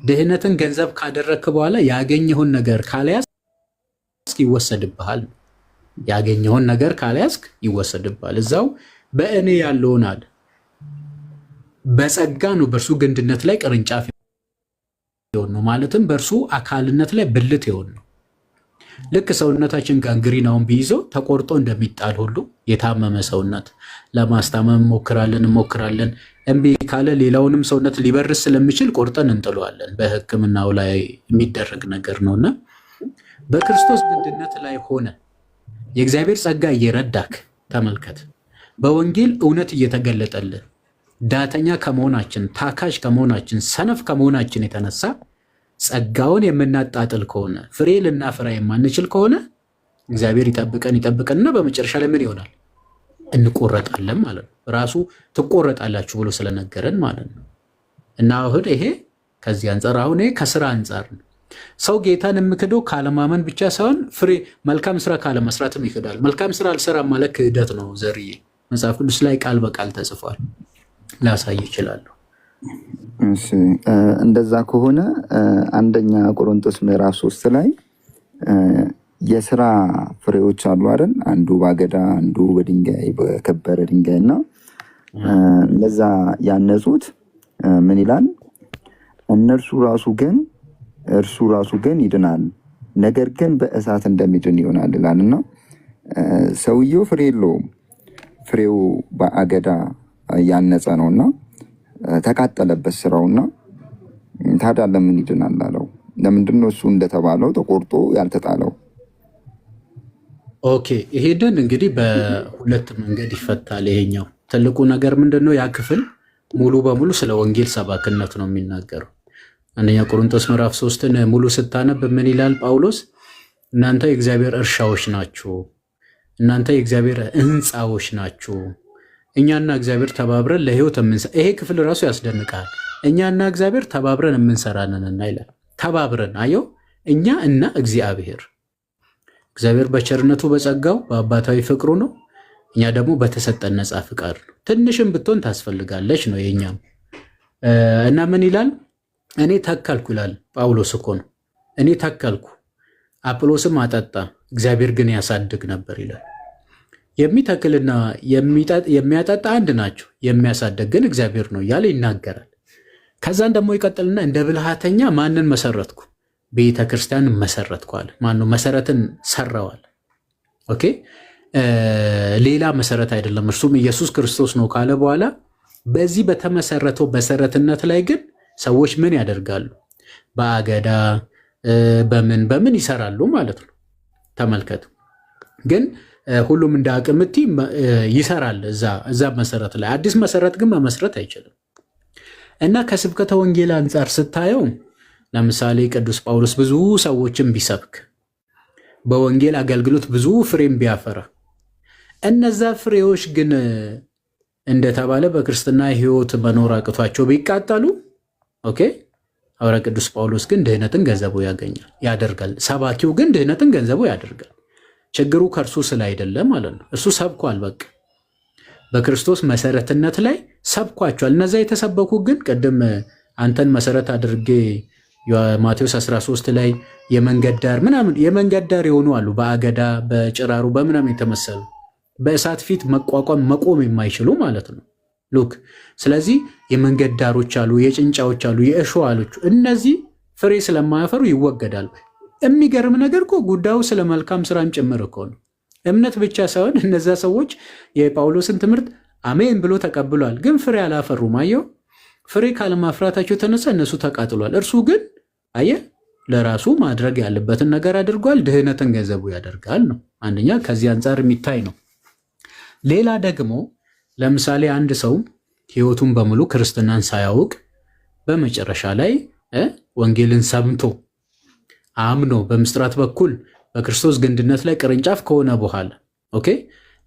ድህነትን ገንዘብ ካደረግክ በኋላ ያገኘውን ነገር ካልያዝክ ይወሰድብሃል። ያገኘውን ነገር ካልያዝክ ይወሰድብሃል። እዛው በእኔ ያለውን አለ በጸጋ ነው በእርሱ ግንድነት ላይ ቅርንጫፍ የሆን ነው፣ ማለትም በእርሱ አካልነት ላይ ብልት የሆን ነው። ልክ ሰውነታችን ጋንግሪናውን ቢይዘው ተቆርጦ እንደሚጣል ሁሉ የታመመ ሰውነት ለማስታመም እንሞክራለን። እምቢ ካለ ሌላውንም ሰውነት ሊበርስ ስለሚችል ቆርጠን እንጥለዋለን። በሕክምናው ላይ የሚደረግ ነገር ነውና በክርስቶስ ግንድነት ላይ ሆነ የእግዚአብሔር ጸጋ እየረዳክ ተመልከት። በወንጌል እውነት እየተገለጠልን ዳተኛ ከመሆናችን፣ ታካሽ ከመሆናችን፣ ሰነፍ ከመሆናችን የተነሳ ጸጋውን የምናጣጥል ከሆነ ፍሬ ልናፈራ የማንችል ከሆነ እግዚአብሔር ይጠብቀንና በመጨረሻ ላይ ምን ይሆናል? እንቆረጣለን ማለት ነው። ራሱ ትቆረጣላችሁ ብሎ ስለነገረን ማለት ነው። እና አሁን ይሄ ከዚህ አንጻር አሁን ይሄ ከስራ አንጻር ነው። ሰው ጌታን የምክደው ካለማመን ብቻ ሳይሆን መልካም ስራ ካለመስራትም ይክዳል። መልካም ስራ አልሰራም ማለት ክህደት ነው። ዘርዬ መጽሐፍ ቅዱስ ላይ ቃል በቃል ተጽፏል። ላሳይ ይችላለሁ። እንደዛ ከሆነ አንደኛ ቆሮንቶስ ምዕራፍ 3 ላይ የስራ ፍሬዎች አሉ አይደል? አንዱ በአገዳ አንዱ በድንጋይ በከበረ ድንጋይ እና እነዛ ያነጹት ምን ይላል? እርሱ ራሱ ግን ይድናል፣ ነገር ግን በእሳት እንደሚድን ይሆናል ይላል። እና ሰውየው ፍሬ የለውም፣ ፍሬው በአገዳ ያነጸ ነውና ተቃጠለበት ስራውና ታዲያ ለምን ይድናል አለው። ለምንድነው እሱ እንደተባለው ተቆርጦ ያልተጣለው? ኦኬ፣ ይሄንን እንግዲህ በሁለት መንገድ ይፈታል። ይሄኛው ትልቁ ነገር ምንድነው? ያ ክፍል ሙሉ በሙሉ ስለ ወንጌል ሰባክነት ነው የሚናገረው። አንደኛ ቆሮንቶስ ምዕራፍ 3ን ሙሉ ስታነብ ምን ይላል ጳውሎስ? እናንተ የእግዚአብሔር እርሻዎች ናችሁ፣ እናንተ የእግዚአብሔር ሕንፃዎች ናችሁ፣ እኛና እግዚአብሔር ተባብረን ለህይወት ይሄ ክፍል ራሱ ያስደንቃል። እኛና እግዚአብሔር ተባብረን የምንሰራንንና ይላል። ተባብረን አየው፣ እኛ እና እግዚአብሔር በቸርነቱ በጸጋው በአባታዊ ፍቅሩ ነው። እኛ ደግሞ በተሰጠን ነፃ ፍቃድ ነው። ትንሽም ብትሆን ታስፈልጋለች ነው የኛም። እና ምን ይላል? እኔ ተከልኩ ይላል ጳውሎስ እኮ ነው። እኔ ተከልኩ፣ አጵሎስም አጠጣ፣ እግዚአብሔር ግን ያሳድግ ነበር ይላል። የሚተክልና የሚያጠጣ አንድ ናቸው፣ የሚያሳድግ ግን እግዚአብሔር ነው እያለ ይናገራል። ከዛን ደግሞ ይቀጥልና እንደ ብልሃተኛ ማንን መሰረትኩ? ቤተ ክርስቲያን መሰረትኩ አለ። ማነው መሰረትን ሰራዋል? ኦኬ፣ ሌላ መሰረት አይደለም፣ እርሱም ኢየሱስ ክርስቶስ ነው ካለ በኋላ በዚህ በተመሰረተው መሰረትነት ላይ ግን ሰዎች ምን ያደርጋሉ? በአገዳ በምን ይሰራሉ ማለት ነው። ተመልከቱ። ግን ሁሉም እንደ አቅምቲ ይሰራል እዛ መሰረት ላይ። አዲስ መሰረት ግን መመስረት አይችልም። እና ከስብከተ ወንጌል አንጻር ስታየው ለምሳሌ ቅዱስ ጳውሎስ ብዙ ሰዎችን ቢሰብክ በወንጌል አገልግሎት ብዙ ፍሬም ቢያፈራ እነዛ ፍሬዎች ግን እንደተባለ በክርስትና ሕይወት መኖር አቅቷቸው ቢቃጠሉ ኦኬ፣ ሐዋርያ ቅዱስ ጳውሎስ ግን ድህነትን ገንዘቡ ያደርጋል። ሰባኪው ግን ድህነትን ገንዘቡ ያደርጋል። ችግሩ ከእርሱ ስላይደለ ማለት ነው። እሱ ሰብኳል። በቃ በክርስቶስ መሰረትነት ላይ ሰብኳቸዋል። እነዛ የተሰበኩ ግን ቅድም አንተን መሰረት አድርጌ ማቴዎስ 13 ላይ የመንገድ ዳር ምናምን የመንገድ ዳር የሆኑ አሉ፣ በአገዳ በጭራሩ በምናምን የተመሰሉ በእሳት ፊት መቆም የማይችሉ ማለት ነው። ሉክ ስለዚህ የመንገድ ዳሮች አሉ፣ የጭንጫዎች አሉ፣ የእሾህ አሎች። እነዚህ ፍሬ ስለማያፈሩ ይወገዳሉ። የሚገርም ነገር እኮ ጉዳዩ ስለ መልካም ስራም ጭምር እኮ ነው። እምነት ብቻ ሳይሆን እነዛ ሰዎች የጳውሎስን ትምህርት አሜን ብሎ ተቀብሏል፣ ግን ፍሬ አላፈሩም። አየው፣ ፍሬ ካለማፍራታቸው የተነሳ እነሱ ተቃጥሏል። እርሱ ግን አየ ለራሱ ማድረግ ያለበትን ነገር አድርጓል። ድህነትን ገንዘቡ ያደርጋል ነው። አንደኛ ከዚህ አንጻር የሚታይ ነው። ሌላ ደግሞ ለምሳሌ አንድ ሰው ህይወቱን በሙሉ ክርስትናን ሳያውቅ በመጨረሻ ላይ ወንጌልን ሰምቶ አምኖ በምስጢራት በኩል በክርስቶስ ግንድነት ላይ ቅርንጫፍ ከሆነ በኋላ ኦኬ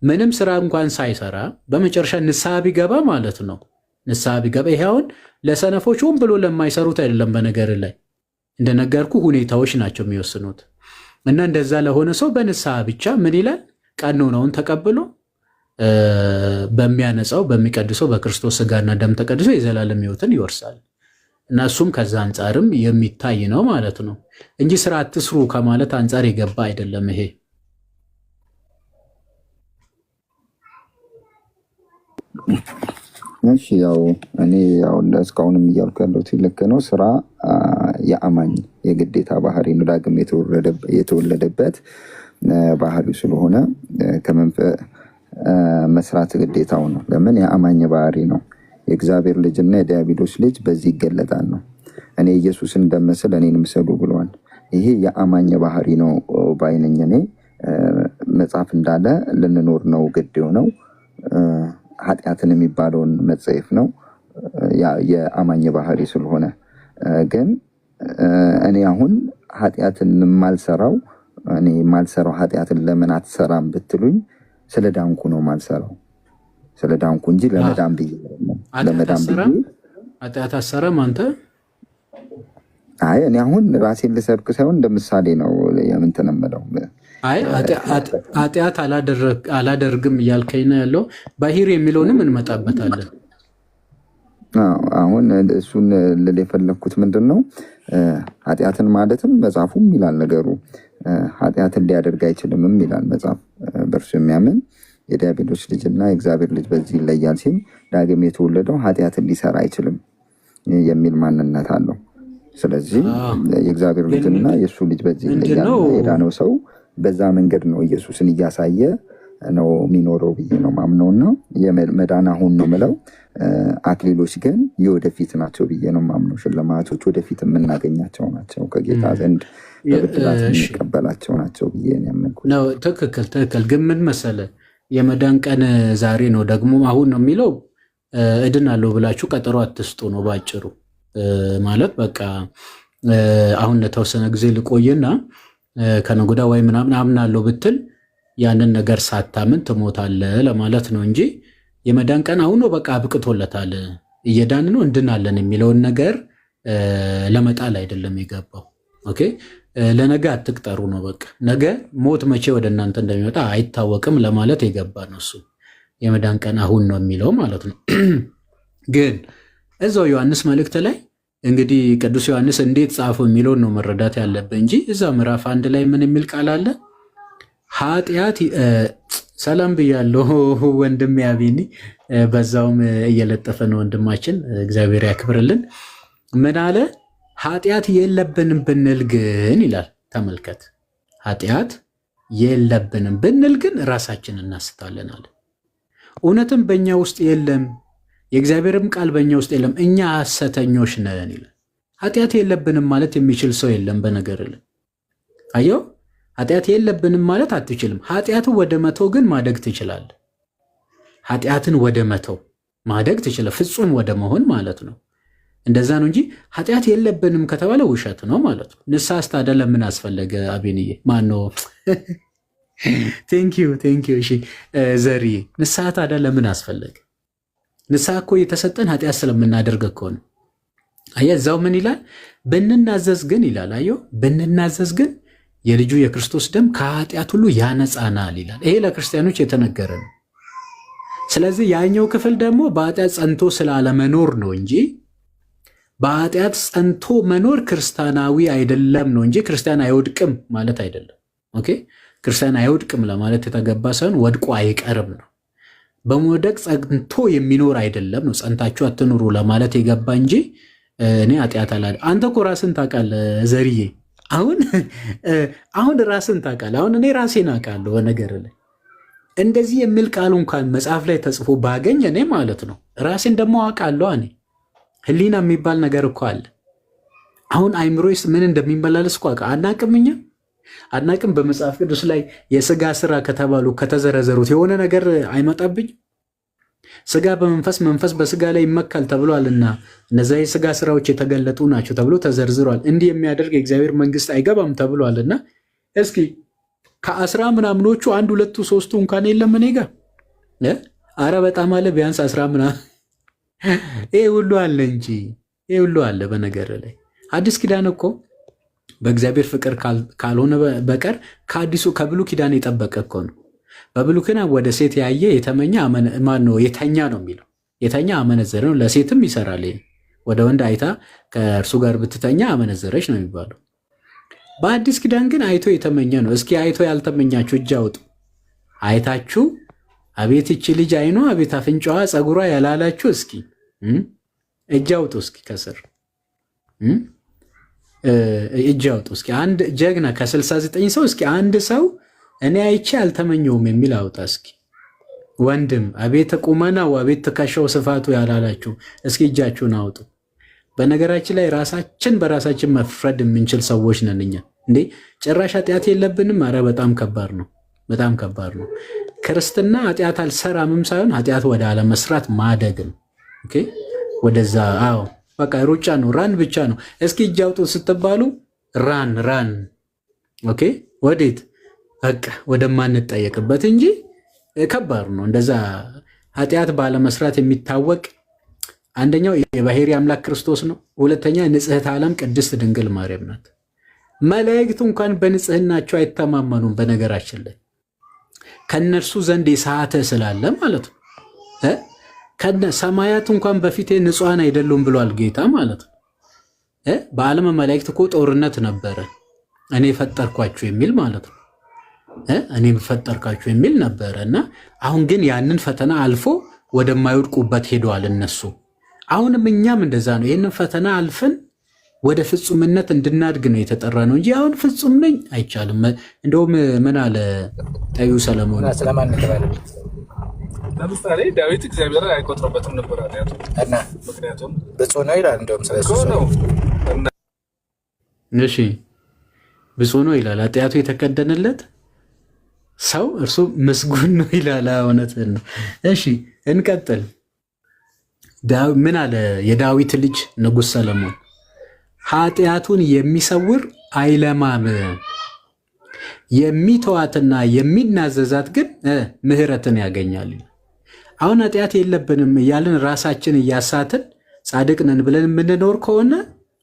ምንም ስራ እንኳን ሳይሰራ በመጨረሻ ንስሐ ቢገባ ማለት ነው። ንስሐ ቢገባ ይሄ አሁን ለሰነፎች ሆን ብሎ ለማይሰሩት አይደለም። በነገር ላይ እንደነገርኩ ሁኔታዎች ናቸው የሚወስኑት። እና እንደዛ ለሆነ ሰው በንስሐ ብቻ ምን ይላል? ቀኖናውን ተቀብሎ በሚያነጻው በሚቀድሰው በክርስቶስ ስጋና ደም ተቀድሶ የዘላለም ሕይወትን ይወርሳል እና እሱም ከዛ አንጻርም የሚታይ ነው ማለት ነው እንጂ ስራ አትስሩ ከማለት አንጻር የገባ አይደለም ይሄ። እሺ ያው እኔ ያው እስካሁንም እያልኩ ያለሁት ልክ ነው። ስራ የአማኝ የግዴታ ባህሪ ነው። ዳግም የተወለደበት ባህሪው ስለሆነ መስራት ግዴታው ነው። ለምን? የአማኝ ባህሪ ነው። የእግዚአብሔር ልጅና የዲያብሎስ ልጅ በዚህ ይገለጣል ነው። እኔ ኢየሱስን እንደመስል እኔን ምሰሉ ብለዋል። ይሄ የአማኝ ባህሪ ነው ባይነኝ። እኔ መጽሐፍ እንዳለ ልንኖር ነው ግድ ነው። ኃጢአትን የሚባለውን መጸየፍ ነው የአማኝ ባህሪ ስለሆነ። ግን እኔ አሁን ኃጢአትን ማልሰራው ኃጢአትን ለምን አትሰራም ብትሉኝ ስለ ዳንኩ ነው ማልሰራው። ስለ ዳንኩ እንጂ ለመዳን ብዬ ኃጢአት አሰረም አንተ። አይ እኔ አሁን ራሴን ልሰብክ ሳይሆን እንደ ምሳሌ ነው የምንትን የምለው። አይ ኃጢአት አላደርግም እያልከኝ ነው ያለው። ባህሪ የሚለውንም እንመጣበታለን። አሁን እሱን ልል የፈለግኩት ምንድን ነው፣ ኃጢአትን ማለትም መጽሐፉም ይላል ነገሩ ኃጢአትን ሊያደርግ አይችልምም ይላል መጽሐፍ። በእርሱ የሚያምን የዲያብሎስ ልጅና የእግዚአብሔር ልጅ በዚህ ይለያል ሲል ዳግም የተወለደው ኃጢአትን ሊሰራ አይችልም የሚል ማንነት አለው። ስለዚህ የእግዚአብሔር ልጅና የእሱ ልጅ በዚህ ይለያል። የዳነው ሰው በዛ መንገድ ነው ኢየሱስን እያሳየ ነው የሚኖረው ብዬ ነው ማምነውና የመዳን አሁን ነው ምለው። አክሊሎች ግን የወደፊት ናቸው ብዬ ነው ማምነው። ሽልማቶች ወደፊት የምናገኛቸው ናቸው፣ ከጌታ ዘንድ በብድራት የምንቀበላቸው ናቸው ብዬ ነው ያመንኩት። ትክክል። ግን ምን መሰለህ፣ የመዳን ቀን ዛሬ ነው ደግሞ አሁን ነው የሚለው። እድናለሁ ብላችሁ ቀጠሮ አትስጡ ነው ባጭሩ። ማለት በቃ አሁን ለተወሰነ ጊዜ ልቆይና ከነገ ወዲያ ወይ ምናምን አምናለሁ ብትል ያንን ነገር ሳታምን ትሞታለህ ለማለት ነው እንጂ የመዳን ቀን አሁን ነው በቃ አብቅቶለታል፣ እየዳን ነው እንድናለን የሚለውን ነገር ለመጣል አይደለም የገባው። ኦኬ ለነገ አትቅጠሩ ነው በቃ። ነገ ሞት መቼ ወደ እናንተ እንደሚመጣ አይታወቅም ለማለት የገባ ነው እሱ። የመዳን ቀን አሁን ነው የሚለው ማለት ነው። ግን እዛው ዮሐንስ መልእክት ላይ እንግዲህ ቅዱስ ዮሐንስ እንዴት ጻፈው የሚለውን ነው መረዳት ያለብን እንጂ እዛ ምዕራፍ 1 ላይ ምን የሚል ቃል አለ? ኃጢአት ሰላም ብያለሁ ወንድም ያቢኒ፣ በዛውም እየለጠፈ ነው ወንድማችን፣ እግዚአብሔር ያክብርልን። ምን አለ? ኃጢአት የለብንም ብንል ግን ይላል። ተመልከት፣ ኃጢአት የለብንም ብንል ግን ራሳችን እናስታለን አለ። እውነትም በእኛ ውስጥ የለም፣ የእግዚአብሔርም ቃል በእኛ ውስጥ የለም፣ እኛ ሐሰተኞች ነን ይላል። ኃጢአት የለብንም ማለት የሚችል ሰው የለም። በነገር ላይ አየው፣ ኃጢአት የለብንም ማለት አትችልም። ኃጢአትን ወደ መተው ግን ማደግ ትችላለህ። ኃጢአትን ወደ መተው ማደግ ትችላለህ፣ ፍጹም ወደ መሆን ማለት ነው። እንደዛ ነው እንጂ ኃጢአት የለብንም ከተባለ ውሸት ነው ማለት ነው። ንስሐ ታዲያ ለምን አስፈለገ? አቤንዬ ማነው? ቴንኪዩ። እሺ ዘርዬ፣ ንስሐ ታዲያ ለምን አስፈለገ? ንስሐ እኮ የተሰጠን ኃጢአት ስለምናደርግ እኮ ነው። አየህ እዛው ምን ይላል? ብንናዘዝ ግን ይላል። አየው ብንናዘዝ ግን የልጁ የክርስቶስ ደም ከኃጢአት ሁሉ ያነጻናል ይላል። ይሄ ለክርስቲያኖች የተነገረ ነው። ስለዚህ ያኛው ክፍል ደግሞ በኃጢአት ጸንቶ ስላለመኖር ነው እንጂ በኃጢአት ጸንቶ መኖር ክርስቲያናዊ አይደለም ነው እንጂ ክርስቲያን አይወድቅም ማለት አይደለም። ኦኬ ክርስቲያን አይወድቅም ለማለት የተገባ ሳይሆን ወድቆ አይቀርም ነው። በመውደቅ ጸንቶ የሚኖር አይደለም ነው። ጸንታችሁ አትኑሩ ለማለት የገባ እንጂ እኔ ኃጢአት አላለ። አንተ እኮ ራስን ታውቃለህ ዘርዬ። አሁን ራስን ታውቃለህ። አሁን እኔ ራሴን አውቃለሁ። በነገር ላይ እንደዚህ የሚል ቃሉ እንኳን መጽሐፍ ላይ ተጽፎ ባገኝ እኔ ማለት ነው ራሴን ደግሞ አውቃለሁ። እኔ ህሊና የሚባል ነገር እኮ አለ። አሁን አይምሮስ ምን እንደሚመላለስ እኮ አናቅም። በመጽሐፍ ቅዱስ ላይ የስጋ ስራ ከተባሉ ከተዘረዘሩት የሆነ ነገር አይመጣብኝ። ስጋ በመንፈስ መንፈስ በስጋ ላይ ይመካል ተብሏልና እነዚያ የስጋ ስራዎች የተገለጡ ናቸው ተብሎ ተዘርዝሯል። እንዲህ የሚያደርግ የእግዚአብሔር መንግስት አይገባም ተብሏልና እስኪ ከ10 ምናምኖቹ 1 2 3 እንኳን የለም እኔ ጋር። አረ በጣም አለ፣ ቢያንስ 10 ምናምን ይሄ ሁሉ አለ እንጂ ይሄ ሁሉ አለ። በነገር ላይ አዲስ ኪዳን እኮ በእግዚአብሔር ፍቅር ካልሆነ በቀር ከብሉ ኪዳን የጠበቀ እኮ ነው። በብሉይ ኪዳን ወደ ሴት ያየ የተመኘ ማን ነው? የተኛ ነው የሚለው። የተኛ አመነዘረ ነው። ለሴትም ይሰራል። ወደ ወንድ አይታ ከእርሱ ጋር ብትተኛ አመነዘረች ነው የሚባለው። በአዲስ ኪዳን ግን አይቶ የተመኘ ነው። እስኪ አይቶ ያልተመኛችሁ እጅ አውጡ። አይታችሁ አቤት ይቺ ልጅ አይኗ፣ አቤት አፍንጫዋ፣ ፀጉሯ ያላላችሁ እስኪ እጅ አውጡ። እስኪ ከስር እጅ አውጡ። እስኪ አንድ ጀግና ከ69 ሰው እስኪ አንድ ሰው እኔ አይቼ አልተመኘውም የሚል አውጣ እስኪ። ወንድም አቤት ቁመናው፣ አቤት ትከሻው ስፋቱ ያላላችሁ እስኪ እጃችሁን አውጡ። በነገራችን ላይ ራሳችን በራሳችን መፍረድ የምንችል ሰዎች ነን እኛ። እንዴ ጭራሽ ኃጢአት የለብንም? አረ በጣም ከባድ ነው፣ በጣም ከባድ ነው። ክርስትና ኃጢአት አልሰራምም ሳይሆን ኃጢአት ወደ አለመስራት ማደግ ነው። ኦኬ ወደዛ። አዎ በቃ ሩጫ ነው፣ ራን ብቻ ነው። እስኪ እጅ አውጡ ስትባሉ ራን። ኦኬ ወዴት? በቃ ወደማንጠየቅበት እንጂ ከባድ ነው። እንደዛ ኃጢአት ባለመስራት የሚታወቅ አንደኛው የባሕርይ አምላክ ክርስቶስ ነው። ሁለተኛ ንጽሕት ዓለም ቅድስት ድንግል ማርያም ናት። መላእክቱ እንኳን በንጽህናቸው አይተማመኑም። በነገራችን ላይ ከነርሱ ዘንድ የሳተ ስላለ ማለት ነው። ከነ ሰማያት እንኳን በፊቴ ንጹሐን አይደሉም ብሏል ጌታ ማለት ነው። በዓለም መላእክት እኮ ጦርነት ነበረ። እኔ ፈጠርኳችሁ የሚል ማለት ነው። እኔ ፈጠርኳችሁ የሚል ነበረ እና አሁን ግን ያንን ፈተና አልፎ ወደማይወድቁበት ሄደዋል እነሱ። አሁንም እኛም እንደዛ ነው። ይህንን ፈተና አልፈን ወደ ፍጹምነት እንድናድግ ነው የተጠራ ነው እንጂ አሁን ፍጹም ነኝ አይቻልም። እንደውም ምን አለ ጠቢቡ ሰለሞን ለምሳሌ ዳዊት እግዚአብሔርን አይቆጥረበትም ነበር ኃጢአቱ እና ምክንያቱም ብፁዕ ነው ይላል። እንደውም ስለሱ ነው። እሺ ብፁዕ ነው ይላል። ኃጢአቱ የተከደነለት ሰው እርሱ ምስጉን ነው ይላል። እውነትህን ነው። እሺ እንቀጥል። ምን አለ የዳዊት ልጅ ንጉሥ ሰለሞን? ኃጢአቱን የሚሰውር አይለማም፣ የሚተዋትና የሚናዘዛት ግን ምሕረትን ያገኛል። አሁን ኃጢአት የለብንም እያልን ራሳችን እያሳትን ጻድቅ ነን ብለን የምንኖር ከሆነ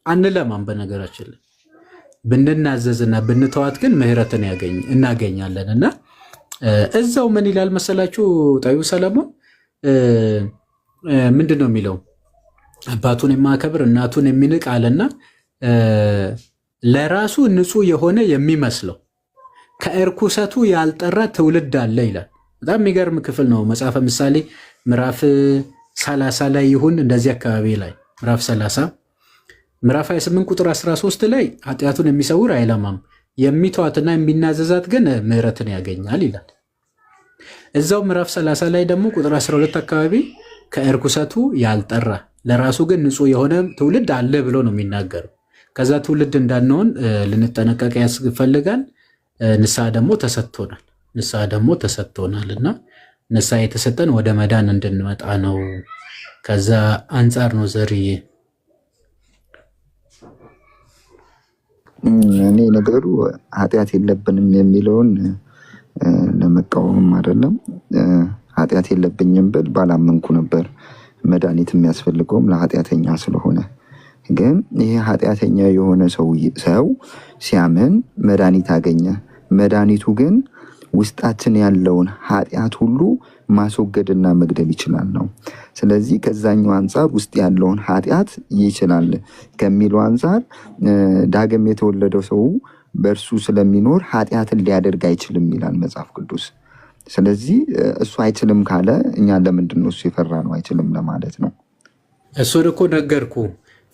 አንለማም። በነገራችን ላይ ብንናዘዝና ብንተዋት ግን ምሕረትን እናገኛለን። እና እዛው ምን ይላል መሰላችሁ ጠቢቡ ሰለሞን ምንድን ነው የሚለው? አባቱን የማከብር እናቱን የሚንቅ አለና ለራሱ ንጹሕ የሆነ የሚመስለው ከእርኩሰቱ ያልጠራ ትውልድ አለ ይላል። በጣም የሚገርም ክፍል ነው። መጽሐፈ ምሳሌ ምዕራፍ 30 ላይ ይሁን እንደዚህ አካባቢ ላይ ምዕራፍ 30 ምዕራፍ 28 ቁጥር 13 ላይ ኃጢአቱን የሚሰውር አይለማም፣ የሚተዋትና የሚናዘዛት ግን ምሕረትን ያገኛል ይላል። እዛው ምዕራፍ 30 ላይ ደግሞ ቁጥር 12 አካባቢ ከእርኩሰቱ ያልጠራ ለራሱ ግን ንጹሕ የሆነ ትውልድ አለ ብሎ ነው የሚናገረው። ከዛ ትውልድ እንዳንሆን ልንጠነቀቅ ያስፈልጋል። ንስሐ ደግሞ ተሰጥቶናል እና ንስሐ የተሰጠን ወደ መዳን እንድንመጣ ነው። ከዛ አንጻር ነው ዘርዬ እኔ ነገሩ ኃጢአት የለብንም የሚለውን ለመቃወም አይደለም። ኃጢአት የለብኝም ብል ባላመንኩ ነበር። መድኃኒት የሚያስፈልገውም ለኃጢአተኛ ስለሆነ፣ ግን ይሄ ኃጢአተኛ የሆነ ሰው ሲያምን መድኃኒት አገኘ። መድኃኒቱ ግን ውስጣችን ያለውን ኃጢአት ሁሉ ማስወገድና መግደል ይችላል ነው። ስለዚህ ከዛኛው አንጻር ውስጥ ያለውን ኃጢአት ይችላል ከሚለው አንጻር ዳግም የተወለደው ሰው በእርሱ ስለሚኖር ኃጢአትን ሊያደርግ አይችልም ይላል መጽሐፍ ቅዱስ። ስለዚህ እሱ አይችልም ካለ እኛ ለምንድን ነው እሱ የፈራ ነው አይችልም ለማለት ነው? እሱን እኮ ነገርኩ።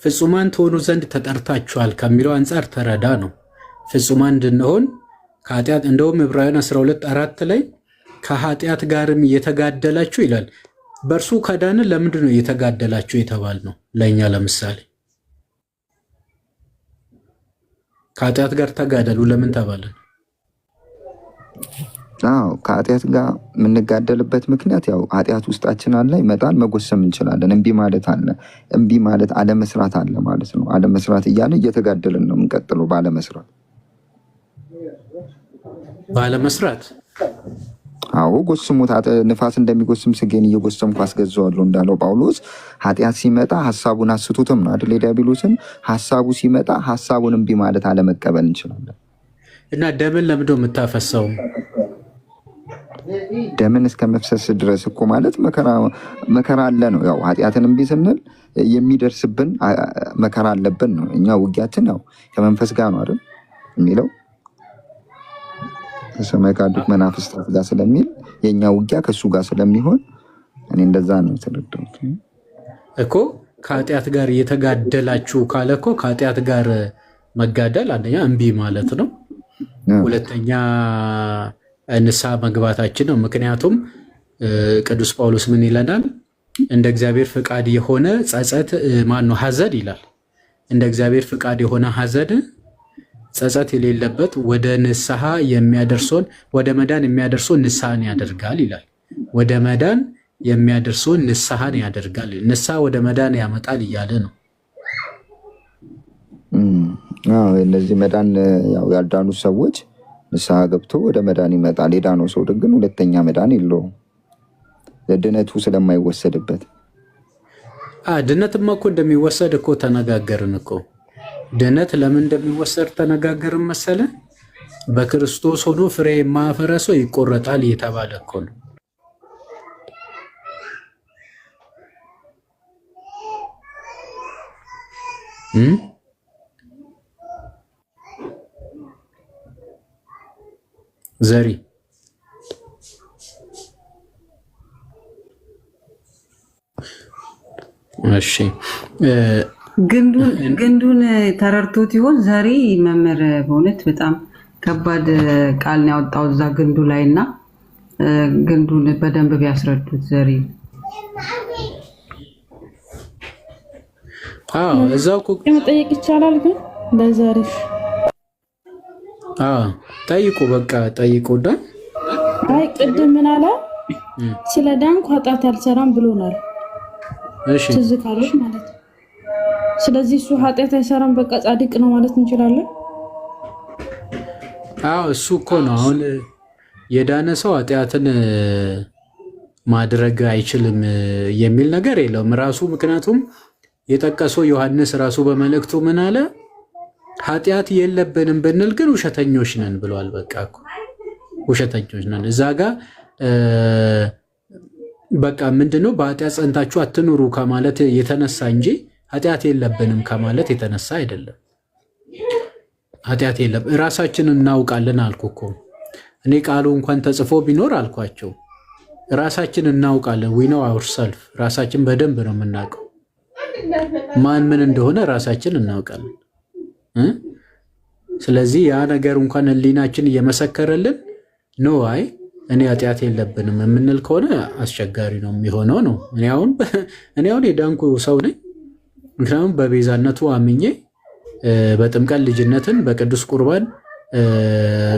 ፍጹማን ትሆኑ ዘንድ ተጠርታችኋል ከሚለው አንጻር ተረዳ ነው። ፍጹማን እንድንሆን ከኃጢአት እንደውም ዕብራውያን 12:4 ላይ ከኃጢአት ጋርም እየተጋደላችሁ ይላል። በእርሱ ከዳንን ለምንድን ነው እየተጋደላችሁ የተባል ነው? ለእኛ ለምሳሌ ከኃጢአት ጋር ተጋደሉ ለምን ተባለን? ከኃጢአት ጋር የምንጋደልበት ምክንያት ያው ኃጢአት ውስጣችን አለ፣ ይመጣል፣ መጎሰም እንችላለን። እምቢ ማለት አለ። እምቢ ማለት አለመስራት አለ ማለት ነው። አለመስራት እያለ እየተጋደልን ነው የምንቀጥለው። ባለመስራት አዎ ጎስሙት። ንፋስ እንደሚጎስም ስጌን እየጎሰምኩ አስገዛዋለሁ እንዳለው ጳውሎስ ኃጢአት ሲመጣ ሀሳቡን አስቱትም ነው አይደል? ዲያብሎስን ሀሳቡ ሲመጣ ሀሳቡን እምቢ ማለት አለመቀበል እንችላለን። እና ደምን ለምንድነው የምታፈሰው? ደምን እስከ መፍሰስ ድረስ እኮ ማለት መከራ አለ ነው። ያው ኃጢአትን እምቢ ስንል የሚደርስብን መከራ አለብን ነው። እኛ ውጊያችን ያው ከመንፈስ ጋር ነው አይደል የሚለው ከሰማይ ካሉት መናፍስታት ጋር ስለሚል የኛ ውጊያ ከሱ ጋር ስለሚሆን እኔ እንደዛ ነው የተረዳሁት እኮ። ከኃጢአት ጋር እየተጋደላችሁ ካለ እኮ ከኃጢአት ጋር መጋደል አንደኛ እምቢ ማለት ነው። ሁለተኛ ንስሐ መግባታችን ነው። ምክንያቱም ቅዱስ ጳውሎስ ምን ይለናል? እንደ እግዚአብሔር ፍቃድ የሆነ ጸጸት ማነው ሐዘን ይላል። እንደ እግዚአብሔር ፍቃድ የሆነ ሐዘን ጸጸት የሌለበት ወደ ንስሐ የሚያደርሰውን ወደ መዳን የሚያደርሰውን ንስሐን ያደርጋል ይላል። ወደ መዳን የሚያደርሰውን ንስሐን ያደርጋል። ንስሐ ወደ መዳን ያመጣል እያለ ነው። እነዚህ መዳን ያልዳኑ ሰዎች ንስሐ ገብቶ ወደ መዳን ይመጣል። የዳነው ሰው ግን ሁለተኛ መዳን የለውም ለድነቱ ስለማይወሰድበት። ድነትማ እኮ እንደሚወሰድ እኮ ተነጋገርን እኮ። ድነት ለምን እንደሚወሰድ ተነጋገርን መሰለ? በክርስቶስ ሆኖ ፍሬ የማያፈራ ሰው ይቆረጣል እየተባለ እኮ ነው። ዘሪ እሺ፣ ግንዱን ተረድቶት ይሆን ዘሪ? መምህር በእውነት በጣም ከባድ ቃል ነው ያወጣው እዛ ግንዱ ላይ እና ግንዱን በደንብ ቢያስረዱት ዘሪ። እዛው እኮ መጠየቅ ይቻላል ግን ለዛሬ ጠይቁ፣ በቃ ጠይቁና። አይ ቅድም ምን አለ? ስለ ዳንኩ ኃጢአት አልሰራም ብሎናል። እሺ ትዝ ካለሽ ማለት ነው። ስለዚህ እሱ ኃጢአት አይሰራም በቃ ጻድቅ ነው ማለት እንችላለን? እሱ እኮ ነው አሁን የዳነ ሰው ኃጢአትን ማድረግ አይችልም የሚል ነገር የለውም ራሱ። ምክንያቱም የጠቀሰው ዮሐንስ ራሱ በመልእክቱ ምን አለ? ኃጢአት የለብንም ብንል ግን ውሸተኞች ነን ብለዋል። በቃ እኮ ውሸተኞች ነን። እዛ ጋር በቃ ምንድነው በኃጢአት ጸንታችሁ አትኑሩ ከማለት የተነሳ እንጂ ኃጢአት የለብንም ከማለት የተነሳ አይደለም። ኃጢአት የለም ራሳችንን እናውቃለን አልኩ እኮ እኔ። ቃሉ እንኳን ተጽፎ ቢኖር አልኳቸው ራሳችንን እናውቃለን። we know ourselves ራሳችን በደንብ ነው የምናውቀው። ማን ምን እንደሆነ ራሳችን እናውቃለን። ስለዚህ ያ ነገር እንኳን ህሊናችን እየመሰከረልን ነው አይ እኔ ኃጢአት የለብንም የምንል ከሆነ አስቸጋሪ ነው የሚሆነው ነው። እኔ አሁን የዳንኩ ሰው ነኝ። ምክንያቱም በቤዛነቱ አምኜ በጥምቀት ልጅነትን በቅዱስ ቁርባን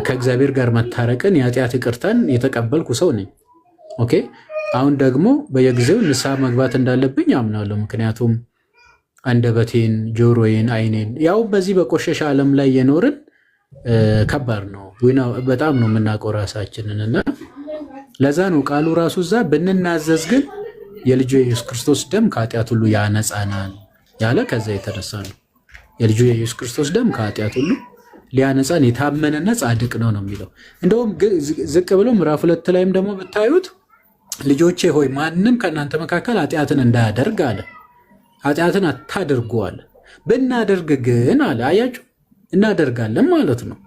ከእግዚአብሔር ጋር መታረቅን የኃጢአት ይቅርታን የተቀበልኩ ሰው ነኝ። ኦኬ አሁን ደግሞ በየጊዜው ንስሐ መግባት እንዳለብኝ አምናለሁ። ምክንያቱም አንደበቴን፣ ጆሮዬን፣ አይኔን ያው በዚህ በቆሸሸ ዓለም ላይ የኖርን ከባድ ነው። በጣም ነው የምናውቀው ራሳችንን እና ለዛ ነው ቃሉ ራሱ እዛ ብንናዘዝ ግን የልጁ የኢየሱስ ክርስቶስ ደም ከኃጢአት ሁሉ ያነጻናል ያለ ከዛ የተነሳ ነው። የልጁ የኢየሱስ ክርስቶስ ደም ከኃጢአት ሁሉ ሊያነጻን የታመነና ጻድቅ ነው ነው የሚለው። እንደውም ዝቅ ብሎ ምዕራፍ 2 ላይም ደግሞ ብታዩት ልጆቼ ሆይ ማንም ከእናንተ መካከል ኃጢአትን እንዳያደርግ አለ። ኃጢአትን አታድርጉ አለ። ብናደርግ ግን አለ አያችሁ እናደርጋለን ማለት ነው።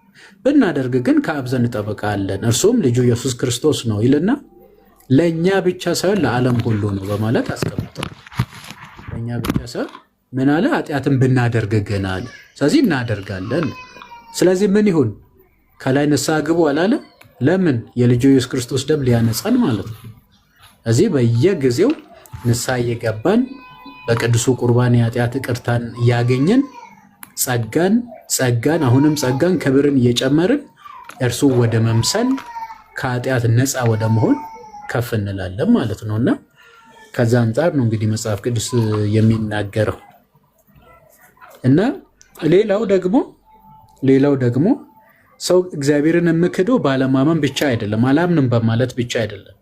ብናደርግ ግን ከአብ ዘንድ ጠበቃ አለን እርሱም ልጁ ኢየሱስ ክርስቶስ ነው ይልና ለእኛ ብቻ ሳይሆን ለዓለም ሁሉ ነው በማለት አስቀምጧል። ለእኛ ብቻ ሳይሆን ምን አለ? ኃጢአትን ብናደርግ ግን አለ። ስለዚህ እናደርጋለን። ስለዚህ ምን ይሁን? ከላይ ንስሐ ግቡ አላለ? ለምን? የልጁ ኢየሱስ ክርስቶስ ደም ሊያነጻን ማለት ነው። እዚህ በየጊዜው ንስሐ እየገባን በቅዱሱ ቁርባን የኃጢአት ይቅርታን እያገኘን ጸጋን አሁንም ጸጋን ክብርን እየጨመርን እርሱ ወደ መምሰል ከኃጢአት ነፃ ወደ መሆን ከፍ እንላለን ማለት ነው። እና ከዛ አንጻር ነው እንግዲህ መጽሐፍ ቅዱስ የሚናገረው። እና ሌላው ደግሞ ሰው እግዚአብሔርን የምክደው ባለማመን ብቻ አይደለም፣ አላምንም በማለት ብቻ አይደለም።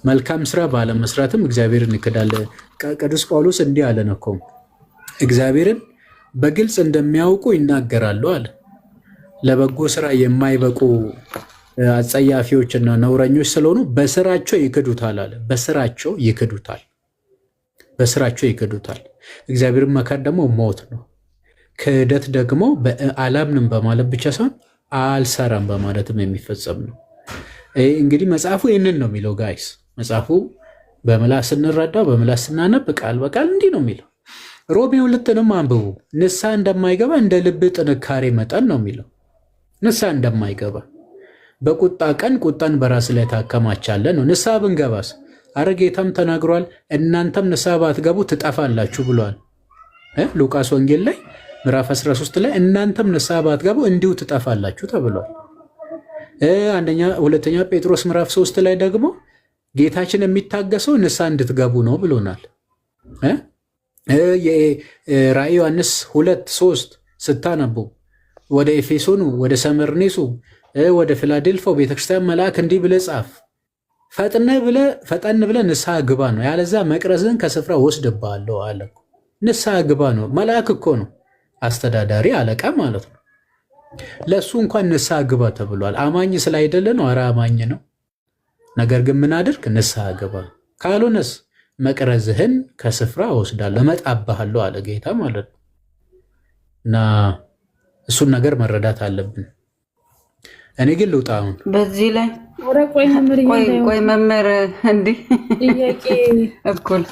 መልካም ስራ ባለመስራትም እግዚአብሔርን ይክዳል። ቅዱስ ጳውሎስ እንዲህ አለን እኮ እግዚአብሔርን በግልጽ እንደሚያውቁ ይናገራሉ አለ። ለበጎ ስራ የማይበቁ አጸያፊዎችና ነውረኞች ስለሆኑ በስራቸው ይክዱታል አለ። በስራቸው ይክዱታል፣ በስራቸው ይክዱታል። እግዚአብሔርን መካድ ደግሞ ሞት ነው። ክህደት ደግሞ አላምንም በማለት ብቻ ሳይሆን አልሰራም በማለትም የሚፈጸም ነው። እንግዲህ መጽሐፉ ይህንን ነው የሚለው ጋይስ። መጽሐፉ በምላስ ስንረዳው በምላስ ስናነብ ቃል በቃል እንዲህ ነው የሚለው። ሮሜ 2ንም አንብቡ። ንስሐ እንደማይገባ እንደ ልብ ጥንካሬ መጠን ነው የሚለው። ንስሐ እንደማይገባ በቁጣ ቀን ቁጣን በራስ ላይ ታከማቻለህ ነው። ንስሐ ብንገባስ? አረ ጌታም ተናግሯል፣ እናንተም ንስሐ ባትገቡ ትጠፋላችሁ ብሏል። ሉቃስ ወንጌል ላይ ምዕራፍ 13 ላይ እናንተም ንስሐ ባትገቡ እንዲሁ ትጠፋላችሁ ተብሏል። ሁለተኛ ጴጥሮስ ምዕራፍ 3 ላይ ደግሞ ጌታችን የሚታገሰው ንስሐ እንድትገቡ ነው ብሎናል። ራእይ ዮሐንስ 2:3 ስታነቡ ወደ ኤፌሶኑ፣ ወደ ሰመርኔሱ፣ ወደ ፊላዴልፎ ቤተክርስቲያን መልአክ እንዲህ ብለህ ጻፍ፣ ፈጠን ብለህ ንስሐ ግባ ነው፣ ያለዛ መቅረዝን ከስፍራ ወስድብሃለሁ አለ። ንስሐ ግባ ነው። መልአክ እኮ ነው፣ አስተዳዳሪ አለቃ ማለት ነው። ለእሱ እንኳን ንስሐ ግባ ተብሏል። አማኝ ስላይደለ ነው። ኧረ አማኝ ነው። ነገር ግን ምን አድርግ? ንስሐ ግባ። ካልሆነስ መቅረዝህን ከስፍራ ወስዳለሁ፣ እመጣብሃለሁ አለ ጌታ ማለት ነው። እና እሱን ነገር መረዳት አለብን። እኔ ግን ልውጣ አሁን በዚህ ላይ ቆይ መምህር እንዲህ እኩል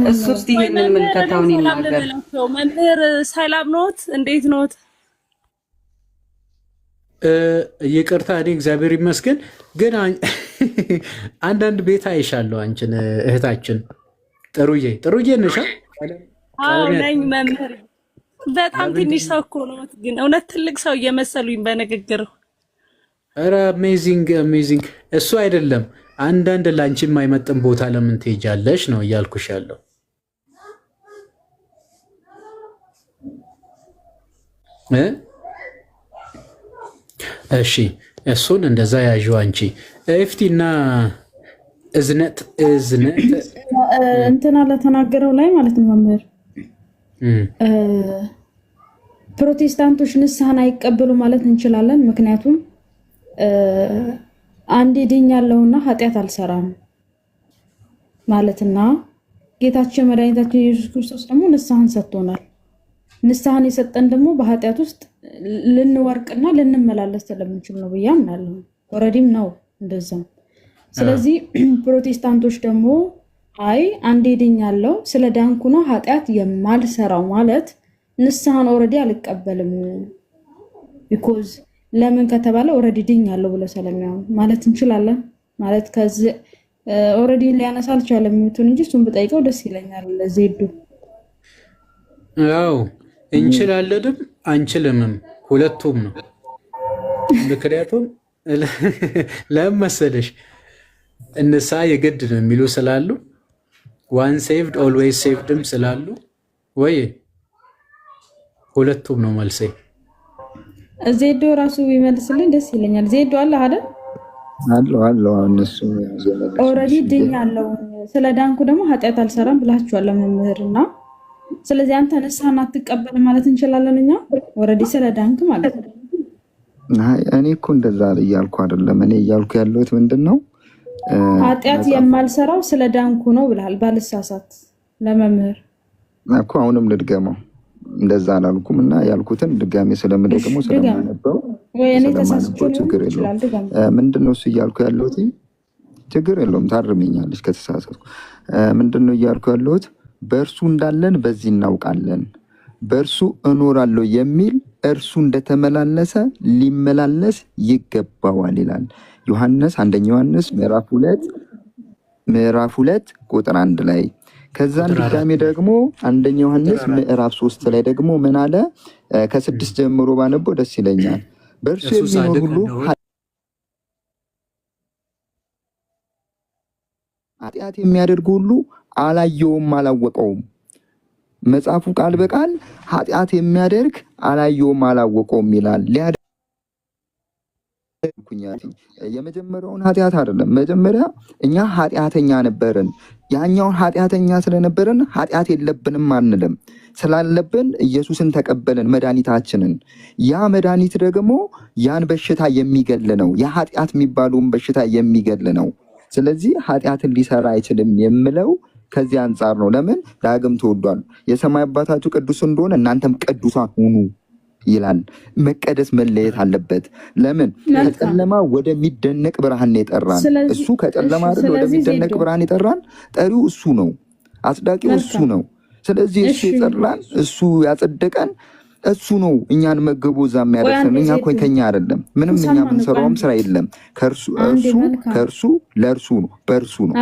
እሱ ውስጥ ይሄንን ምልከታውን ይናገር። መምህር ሰላም ኖት? እንዴት ኖት? ይቅርታ፣ እኔ እግዚአብሔር ይመስገን። ግን አንዳንድ ቤት አይሻለሁ አንቺን እህታችን ጥሩዬ ነሻ? አዎ ነኝ መምህር። በጣም ትንሽ ሰው እኮ ነው፣ ግን እውነት ትልቅ ሰው እየመሰሉኝ በንግግር። ኧረ አሜዚንግ። እሱ አይደለም፣ አንዳንድ ላንቺ የማይመጥን ቦታ ለምን ትሄጃለሽ ነው እያልኩሽ ያለው። እሺ እሱን እንደዛ ያዥው አንቺ እፍቲና እዝነት እንትና ለተናገረው ላይ ማለት ነው መምህር። ፕሮቴስታንቶች ንስሐን አይቀበሉ ማለት እንችላለን። ምክንያቱም አንዴ ድኛለሁና ኃጢአት አልሰራም ማለትና ጌታችን መድኃኒታችን ኢየሱስ ክርስቶስ ደግሞ ንስሐን ሰጥቶናል። ንስሐን የሰጠን ደግሞ በኃጢአት ውስጥ ልንወርቅና ልንመላለስ ስለምንችል ነው ብዬ አምናለሁ። ኦልሬዲም ነው እንደዛ። ስለዚህ ፕሮቴስታንቶች ደግሞ አይ አንዴ ድኛለሁ ስለ ዳንኩ ነው ኃጢአት የማልሰራው ማለት ንስሐን ኦልሬዲ አልቀበልም ቢኮዝ ለምን ከተባለ ኦልሬዲ ድኛለሁ ብለው ስለሚያምኑ ማለት እንችላለን። ማለት ከዚህ ኦልሬዲ ሊያነሳ አልቻለም የሚሉትን እንጂ እሱን ብጠይቀው ደስ ይለኛል። ዜዱ አዎ እንችላለንም አንችልምም ሁለቱም ነው። ምክንያቱም ለምን መሰለሽ ንስሐ የግድ ነው የሚሉ ስላሉ ዋን ሴቭድ ኦልዌይስ ሴቭድም ስላሉ ወይ ሁለቱም ነው መልሴ። ዜዶ ራሱ ቢመልስልኝ ደስ ይለኛል። ዜዶ አለ አይደል? አለው እነሱ ኦልሬዲ ድኛለሁ ስለ ዳንኩ ደግሞ ኃጢአት አልሰራም ብላችኋል መምህርና ስለዚህ አንተ ንስሐን አትቀበልም ማለት እንችላለን እኛ ኦልሬዲ ስለ ዳንክ ማለት ነው። እኔ እኮ እንደዛ እያልኩ አይደለም። እኔ እያልኩ ያለሁት ምንድነው ኃጢአት የማልሰራው ስለ ዳንኩ ነው ብለሃል ባልሳሳት ለመምህር እኮ። አሁንም ልድገመው እንደዛ አላልኩም እና ያልኩትን ድጋሜ ስለምደግመው ስለማነበው ወይ እኔ ተሳስቼ ችግር የለውም። ምንድነው እሱ እያልኩ ያለሁት? ችግር የለውም ታርመኛለች ከተሳሳትኩ። ምንድነው እያልኩ ያለሁት? በእርሱ እንዳለን በዚህ እናውቃለን፣ በእርሱ እኖራለሁ የሚል እርሱ እንደተመላለሰ ሊመላለስ ይገባዋል ይላል ዮሐንስ 1 ዮሐንስ ምዕራፍ 2 ቁጥር 1 ላይ። ከዛን ድጋሜ ደግሞ 1 ዮሐንስ ምዕራፍ 3 ላይ ደግሞ ምን አለ? ከ6 ጀምሮ ባነበው ደስ ይለኛል። በእርሱ የሚኖር ሁሉ ኃጢአት የሚያደርግ ሁሉ አላየውም አላወቀውም። መጽሐፉ ቃል በቃል ኃጢአት የሚያደርግ አላየውም አላወቀውም ይላል። ስሙኝ። የመጀመሪያውን ኃጢአት አይደለም። መጀመሪያ እኛ ኃጢአተኛ ነበርን። ያኛውን ኃጢአተኛ ስለነበርን ኃጢአት የለብንም አንልም። ስላለብን ኢየሱስን ተቀበልን መድኃኒታችንን። ያ መድኃኒት ደግሞ ያን በሽታ የሚገል ነው። የኃጢአት የሚባለውን በሽታ የሚገል ነው። ስለዚህ ኃጢአትን ሊሰራ አይችልም የምለው ከዚህ አንጻር ነው። ለምን ዳግም ተወልዷል። የሰማይ አባታችሁ ቅዱስ እንደሆነ እናንተም ቅዱሳን ሁኑ ይላል። መቀደስ መለየት አለበት። ለምን ከጨለማ ወደሚደነቅ ብርሃን የጠራን እሱ ከጨለማ አይደል ወደሚደነቅ ብርሃን የጠራን። ጠሪው እሱ ነው፣ አጽዳቂው እሱ ነው። ስለዚህ እሱ የጠራን እሱ ያጸደቀን እሱ ነው። እኛን መገቦ እዛ የሚያደርሰን እኛ እኮ ከኛ አይደለም። ምንም እኛ የምንሰራውም ስራ የለም። ከእርሱ ለእርሱ ነው፣ በእርሱ ነው።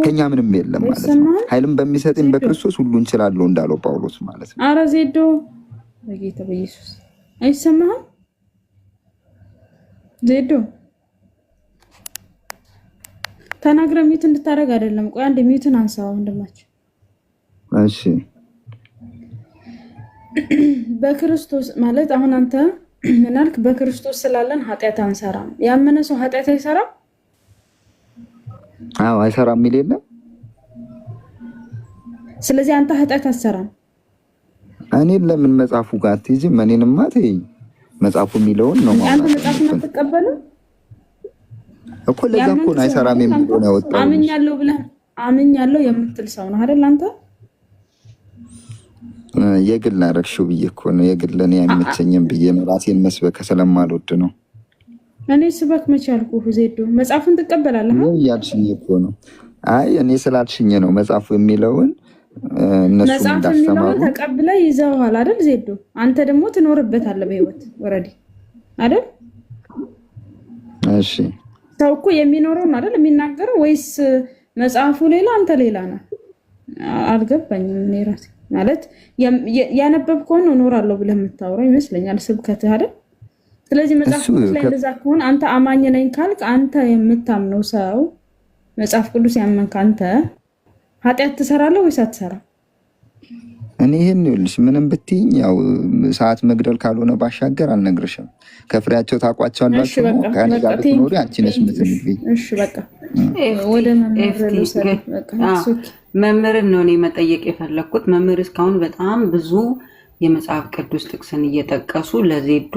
ከኛ ምንም የለም ማለት ነው። ኃይልም በሚሰጥን በክርስቶስ ሁሉ እንችላለሁ እንዳለው ጳውሎስ ማለት ነው። አረ ዜዶ በጌታ በኢየሱስ አይሰማህም? ዜዶ ተናግረ ሚዩት እንድታረግ አይደለም። ቆይ አንድ ሚዩትን አንሳው ወንድማችን። እሺ በክርስቶስ ማለት አሁን አንተ ምን አልክ? በክርስቶስ ስላለን ኃጢአት አንሰራም። ያመነ ሰው ኃጢአት አይሰራም? አዎ አይሰራም የሚል የለም። ስለዚህ አንተ ኃጢአት አትሰራም። እኔን ለምን መጽሐፉ ጋር አትይዝም? እኔንማ ተይኝ። መጽሐፉ የሚለውን ነው ማለት አንተ መጽሐፉን አትቀበልም እኮ። ለዛ እኮ ነው አይሰራም የሚለው ነው ያወጣው። አምኛለሁ ብለህ አምኛለሁ የምትል ሰው ነው አይደል አንተ? የግል አረግሽው ብዬ እኮ ነው። የግል እኔ አይመቸኝም ብዬ ነው። ራሴን መስበክ ስለማልወድ ነው። እኔ ስበክ መቼ አልኩህ? ዜዶ መጽሐፉን ትቀበላለህ ነው ያልሽኝ እኮ ነው። አይ እኔ ስላልሽኝ ነው መጽሐፉ የሚለውን እነሱ እንዳስተማሩ ተቀብለ ይዘዋል አይደል ዜዶ? አንተ ደግሞ ትኖርበታለህ በህይወት ወረዲ አይደል? እሺ ሰው እኮ የሚኖረው አይደል የሚናገረው? ወይስ መጽሐፉ ሌላ አንተ ሌላ ነህ? አልገባኝም። እኔ ራሴ ማለት ያነበብከውን ነው እኖራለሁ ብለህ የምታወራው ይመስለኛል ስብከትህ አይደል? ስለዚህ መጽሐፍ ቅዱስ ላይ እንደዛ ከሆነ አንተ አማኝ ነኝ ካልክ አንተ የምታምነው ሰው መጽሐፍ ቅዱስ ያመንክ አንተ ኃጢአት ትሰራለህ ወይስ አትሰራም? እኔ ይሄን ይኸውልሽ ምንም ብትይኝ ያው ሰዓት መግደል ካልሆነ ባሻገር አልነግርሽም። ከፍሬያቸው ታውቋቸዋላችሁ ነው። ከእኔ ጋር ብትኖሪ አንቺ ነሽ የምትነግሪኝ። እሺ በቃ ወደ መምህርን ነው እኔ መጠየቅ የፈለኩት። መምህር እስካሁን በጣም ብዙ የመጽሐፍ ቅዱስ ጥቅስን እየጠቀሱ ለዜዶ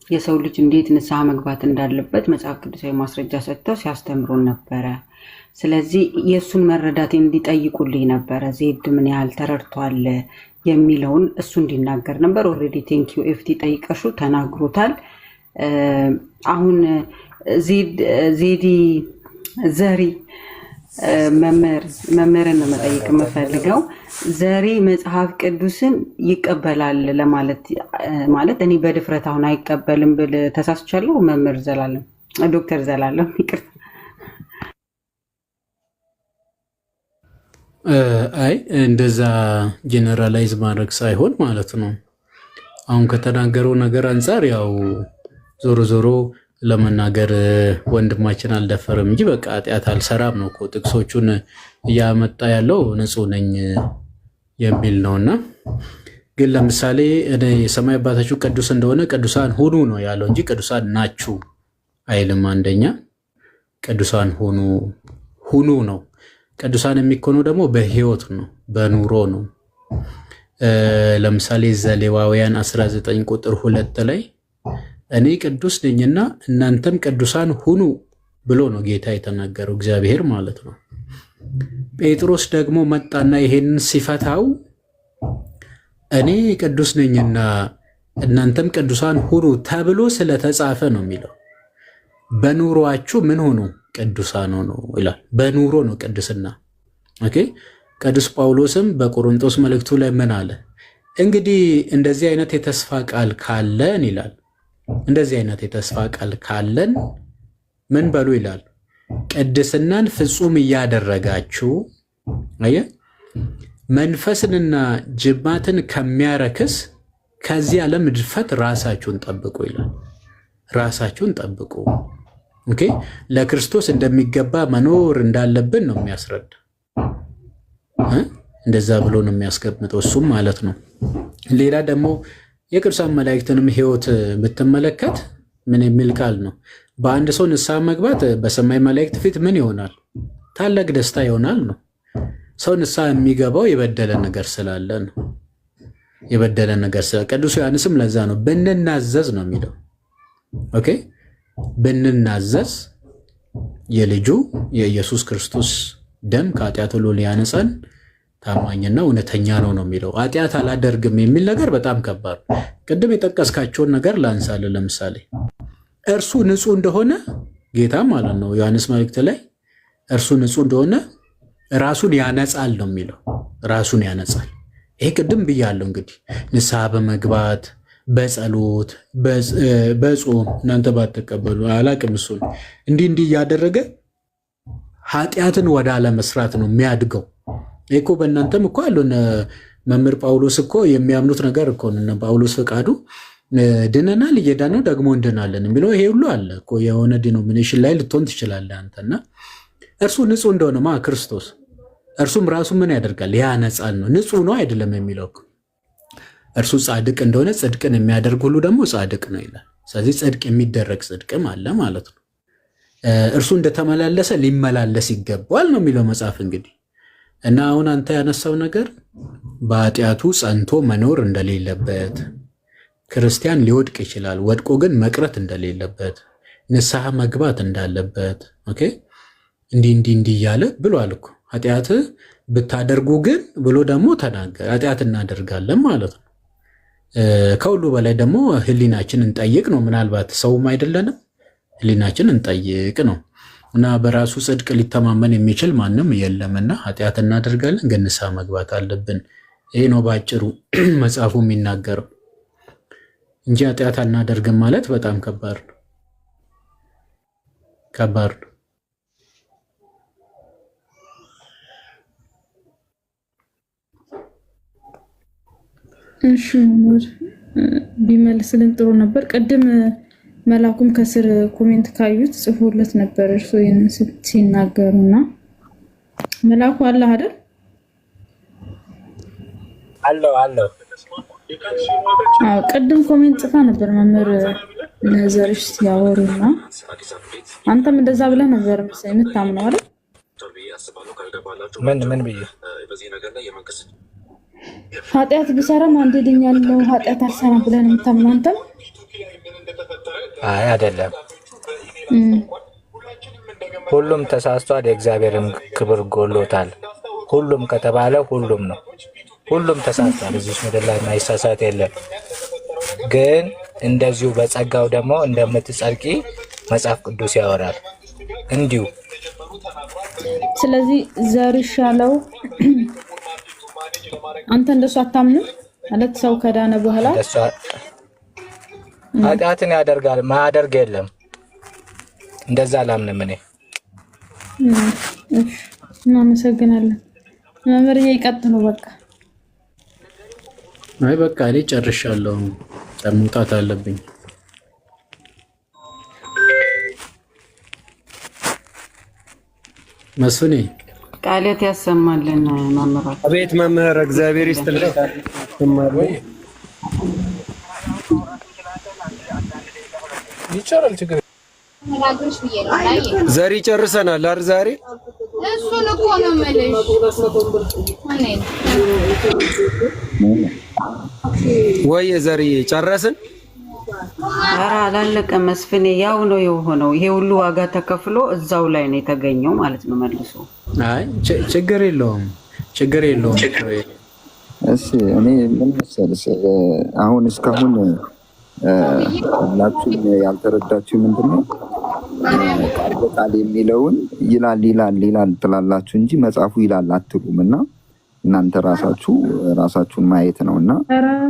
የሰው ልጅ እንዴት ንስሐ መግባት እንዳለበት መጽሐፍ ቅዱሳዊ ማስረጃ ሰጥተው ሲያስተምሩን ነበረ። ስለዚህ የእሱን መረዳት እንዲጠይቁልኝ ነበረ። ዜድ ምን ያህል ተረድቷል የሚለውን እሱ እንዲናገር ነበር። ኦልሬዲ ቴንኪዩ ኤፍቲ ጠይቀሹ ተናግሮታል። አሁን ዜዲ ዘሪ መምህርን ነው መጠየቅ የምፈልገው። ዘሪ መጽሐፍ ቅዱስን ይቀበላል ለማለት ማለት እኔ በድፍረት አሁን አይቀበልም ብል ተሳስቻለሁ? መምህር ዘላለም ዶክተር ዘላለም ይቅርታ። አይ እንደዛ ጄኔራላይዝ ማድረግ ሳይሆን ማለት ነው። አሁን ከተናገረው ነገር አንጻር ያው ዞሮ ዞሮ ለመናገር ወንድማችን አልደፈረም እንጂ በቃ ኃጢአት አልሰራም ነው እኮ ጥቅሶቹን እያመጣ ያለው ንጹሕ ነኝ የሚል ነውና፣ ግን ለምሳሌ እኔ የሰማይ አባታችሁ ቅዱስ እንደሆነ ቅዱሳን ሁኑ ነው ያለው እንጂ ቅዱሳን ናችሁ አይልም። አንደኛ ቅዱሳን ሁኑ ነው። ቅዱሳን የሚኮነው ደግሞ በህይወት ነው፣ በኑሮ ነው። ለምሳሌ ዘሌዋውያን 19 ቁጥር 2 ላይ እኔ ቅዱስ ነኝና እናንተም ቅዱሳን ሁኑ ብሎ ነው ጌታ የተናገረው፣ እግዚአብሔር ማለት ነው። ጴጥሮስ ደግሞ መጣና ይሄንን ሲፈታው እኔ ቅዱስ ነኝና እናንተም ቅዱሳን ሁኑ ተብሎ ስለተጻፈ ነው የሚለው። በኑሯችሁ ምን ሆኑ? ቅዱሳን ሆኑ ይላል። በኑሮ ነው ቅድስና። ኦኬ። ቅዱስ ጳውሎስም በቆሮንቶስ መልእክቱ ላይ ምን አለ? እንግዲህ እንደዚህ አይነት የተስፋ ቃል ካለን ይላል፣ እንደዚህ አይነት የተስፋ ቃል ካለን ምን በሉ ይላል፣ ቅድስናን ፍጹም እያደረጋችሁ መንፈስንና ጅማትን ከሚያረክስ ከዚህ ዓለም እድፈት ራሳችሁን ጠብቁ ይላል። ራሳችሁን ጠብቁ። ኦኬ። ለክርስቶስ እንደሚገባ መኖር እንዳለብን ነው የሚያስረዳ። እንደዛ ብሎ ነው የሚያስቀምጠው እሱም ማለት ነው። ሌላ ደግሞ የቅዱሳን መላእክትንም ሕይወት ብትመለከት ምን የሚል ቃል ነው? በአንድ ሰው ንስሐ መግባት በሰማይ መላእክት ፊት ምን ይሆናል? ታላቅ ደስታ ይሆናል ነው። ሰው ንስሐ የሚገባው የበደለ ነገር ስላለ ነው። የበደለ ነገር ስላለ ቅዱስ ዮሐንስም ለዛ ነው ብንናዘዝ ነው የሚለው። ኦኬ ብንናዘዝ የልጁ የኢየሱስ ክርስቶስ ደም ከኃጢአት ሁሉ ሊያነጻን ታማኝና እውነተኛ ነው የሚለው። ኃጢአት አላደርግም የሚል ነገር በጣም ከባድ። ቅድም የጠቀስካቸውን ነገር ላንሳለ። ለምሳሌ እርሱ ንጹህ እንደሆነ ጌታ ማለት ነው ዮሐንስ መልእክት ላይ እርሱ ንጹህ እንደሆነ ራሱን ያነጻል ነው የሚለው። ራሱን ያነጻል። ይሄ ቅድም ብያለሁ። እንግዲህ ንስሐ በመግባት በጸሎት በጾም እናንተ ባትቀበሉ አላቅም እሱን እንዲህ እያደረገ ኃጢአትን ወደ አለመስራት ነው የሚያድገው። ይሄ እኮ በእናንተም እኮ አሉን። መምህር ጳውሎስ እኮ የሚያምኑት ነገር እኮ ነው። ጳውሎስ ፈቃዱ ድነናል እየዳነው ደግሞ እንድናለን የሚለው ይሄ ሁሉ አለ እኮ። የሆነ ዲኖሚኔሽን ላይ ልትሆን ትችላለህ አንተና እርሱ ንጹህ እንደሆነማ ክርስቶስ እርሱም ራሱ ምን ያደርጋል? ያነጻል ነው። ንጹህ ነው አይደለም የሚለው እርሱ ጻድቅ እንደሆነ ጽድቅን የሚያደርግ ሁሉ ደግሞ ጻድቅ ነው ይላል። ስለዚህ ጽድቅ የሚደረግ ጽድቅም አለ ማለት ነው። እርሱ እንደተመላለሰ ሊመላለስ ይገባል ነው የሚለው መጽሐፍ እንግዲህ። እና አሁን አንተ ያነሳው ነገር በኃጢአቱ ጸንቶ መኖር እንደሌለበት፣ ክርስቲያን ሊወድቅ ይችላል፣ ወድቆ ግን መቅረት እንደሌለበት፣ ንስሐ መግባት እንዳለበት ኦኬ እንዲህ እያለ ብሏል እኮ። ኃጢአት ብታደርጉ ግን ብሎ ደግሞ ተናገር። ኃጢአት እናደርጋለን ማለት ነው። ከሁሉ በላይ ደግሞ ህሊናችን እንጠይቅ ነው። ምናልባት ሰውም አይደለንም፣ ህሊናችን እንጠይቅ ነው። እና በራሱ ጽድቅ ሊተማመን የሚችል ማንም የለምና ኃጢአት እናደርጋለን ግን ንስሐ መግባት አለብን። ይህ ነው በአጭሩ መጽሐፉ የሚናገረው እንጂ ኃጢአት አናደርግም ማለት በጣም ከባድ ነው። ከባድ ነው። እሺ መምህር ቢመልስልን ጥሩ ነበር። ቅድም መላኩም ከስር ኮሜንት ካዩት ጽፎለት ነበር እርሱ ይህን ሲናገሩና መላኩ አለ አይደል? አለው ቅድም ኮሜንት ጽፋ ነበር መምህር ለዘርሽ ሲያወሩና አንተም እንደዛ ብለህ ነበር የምታምነው አይደል? ምን ብዬ ኃጢአት ብሰራም አንድ ድኛለሁ ኃጢአት አልሰራም ብለህ ነው የምታምነው አንተም? አይ አይደለም። ሁሉም ተሳስቷል፣ የእግዚአብሔርም ክብር ጎሎታል። ሁሉም ከተባለ ሁሉም ነው። ሁሉም ተሳስቷል። እዚህ ምድር ላይ ማይሳሳት የለም። ግን እንደዚሁ በጸጋው ደግሞ እንደምትጸድቂ መጽሐፍ ቅዱስ ያወራል እንዲሁ። ስለዚህ ዘርሽ ያለው አንተ እንደሱ አታምንም ማለት ሰው ከዳነ በኋላ ኃጢአትን ያደርጋል ማያደርግ የለም። እንደዛ አላምንም እኔ። እናመሰግናለን መምህር። ይቀጥሉ በቃ። አይ በቃ እኔ ጨርሻለሁ፣ መውጣት አለብኝ። መስፍኔ ቃልት ያሰማልን መምህር። አቤት መምህር፣ እግዚአብሔር ይስጥልኝ። ይቻላል ችግር ዘሪ ጨርሰናል አይደል? ዛሬ እሱን እኮ ነው የምልሽ። ወይ ዘሪ ጨረስን? ኧረ አላለቀም መስፍኔ። ያው ነው የሆነው። ይሄ ሁሉ ዋጋ ተከፍሎ እዛው ላይ ነው የተገኘው ማለት ነው መልሶ። አይ ችግር የለውም። እሺ እኔ ምን መሰለሽ አሁን እስካሁን ሁላችሁም ያልተረዳችሁ ምንድነው ቃል በቃል የሚለውን ይላል ትላላችሁ እንጂ መጽሐፉ ይላል አትሉም። እና እናንተ ራሳችሁን ማየት ነውና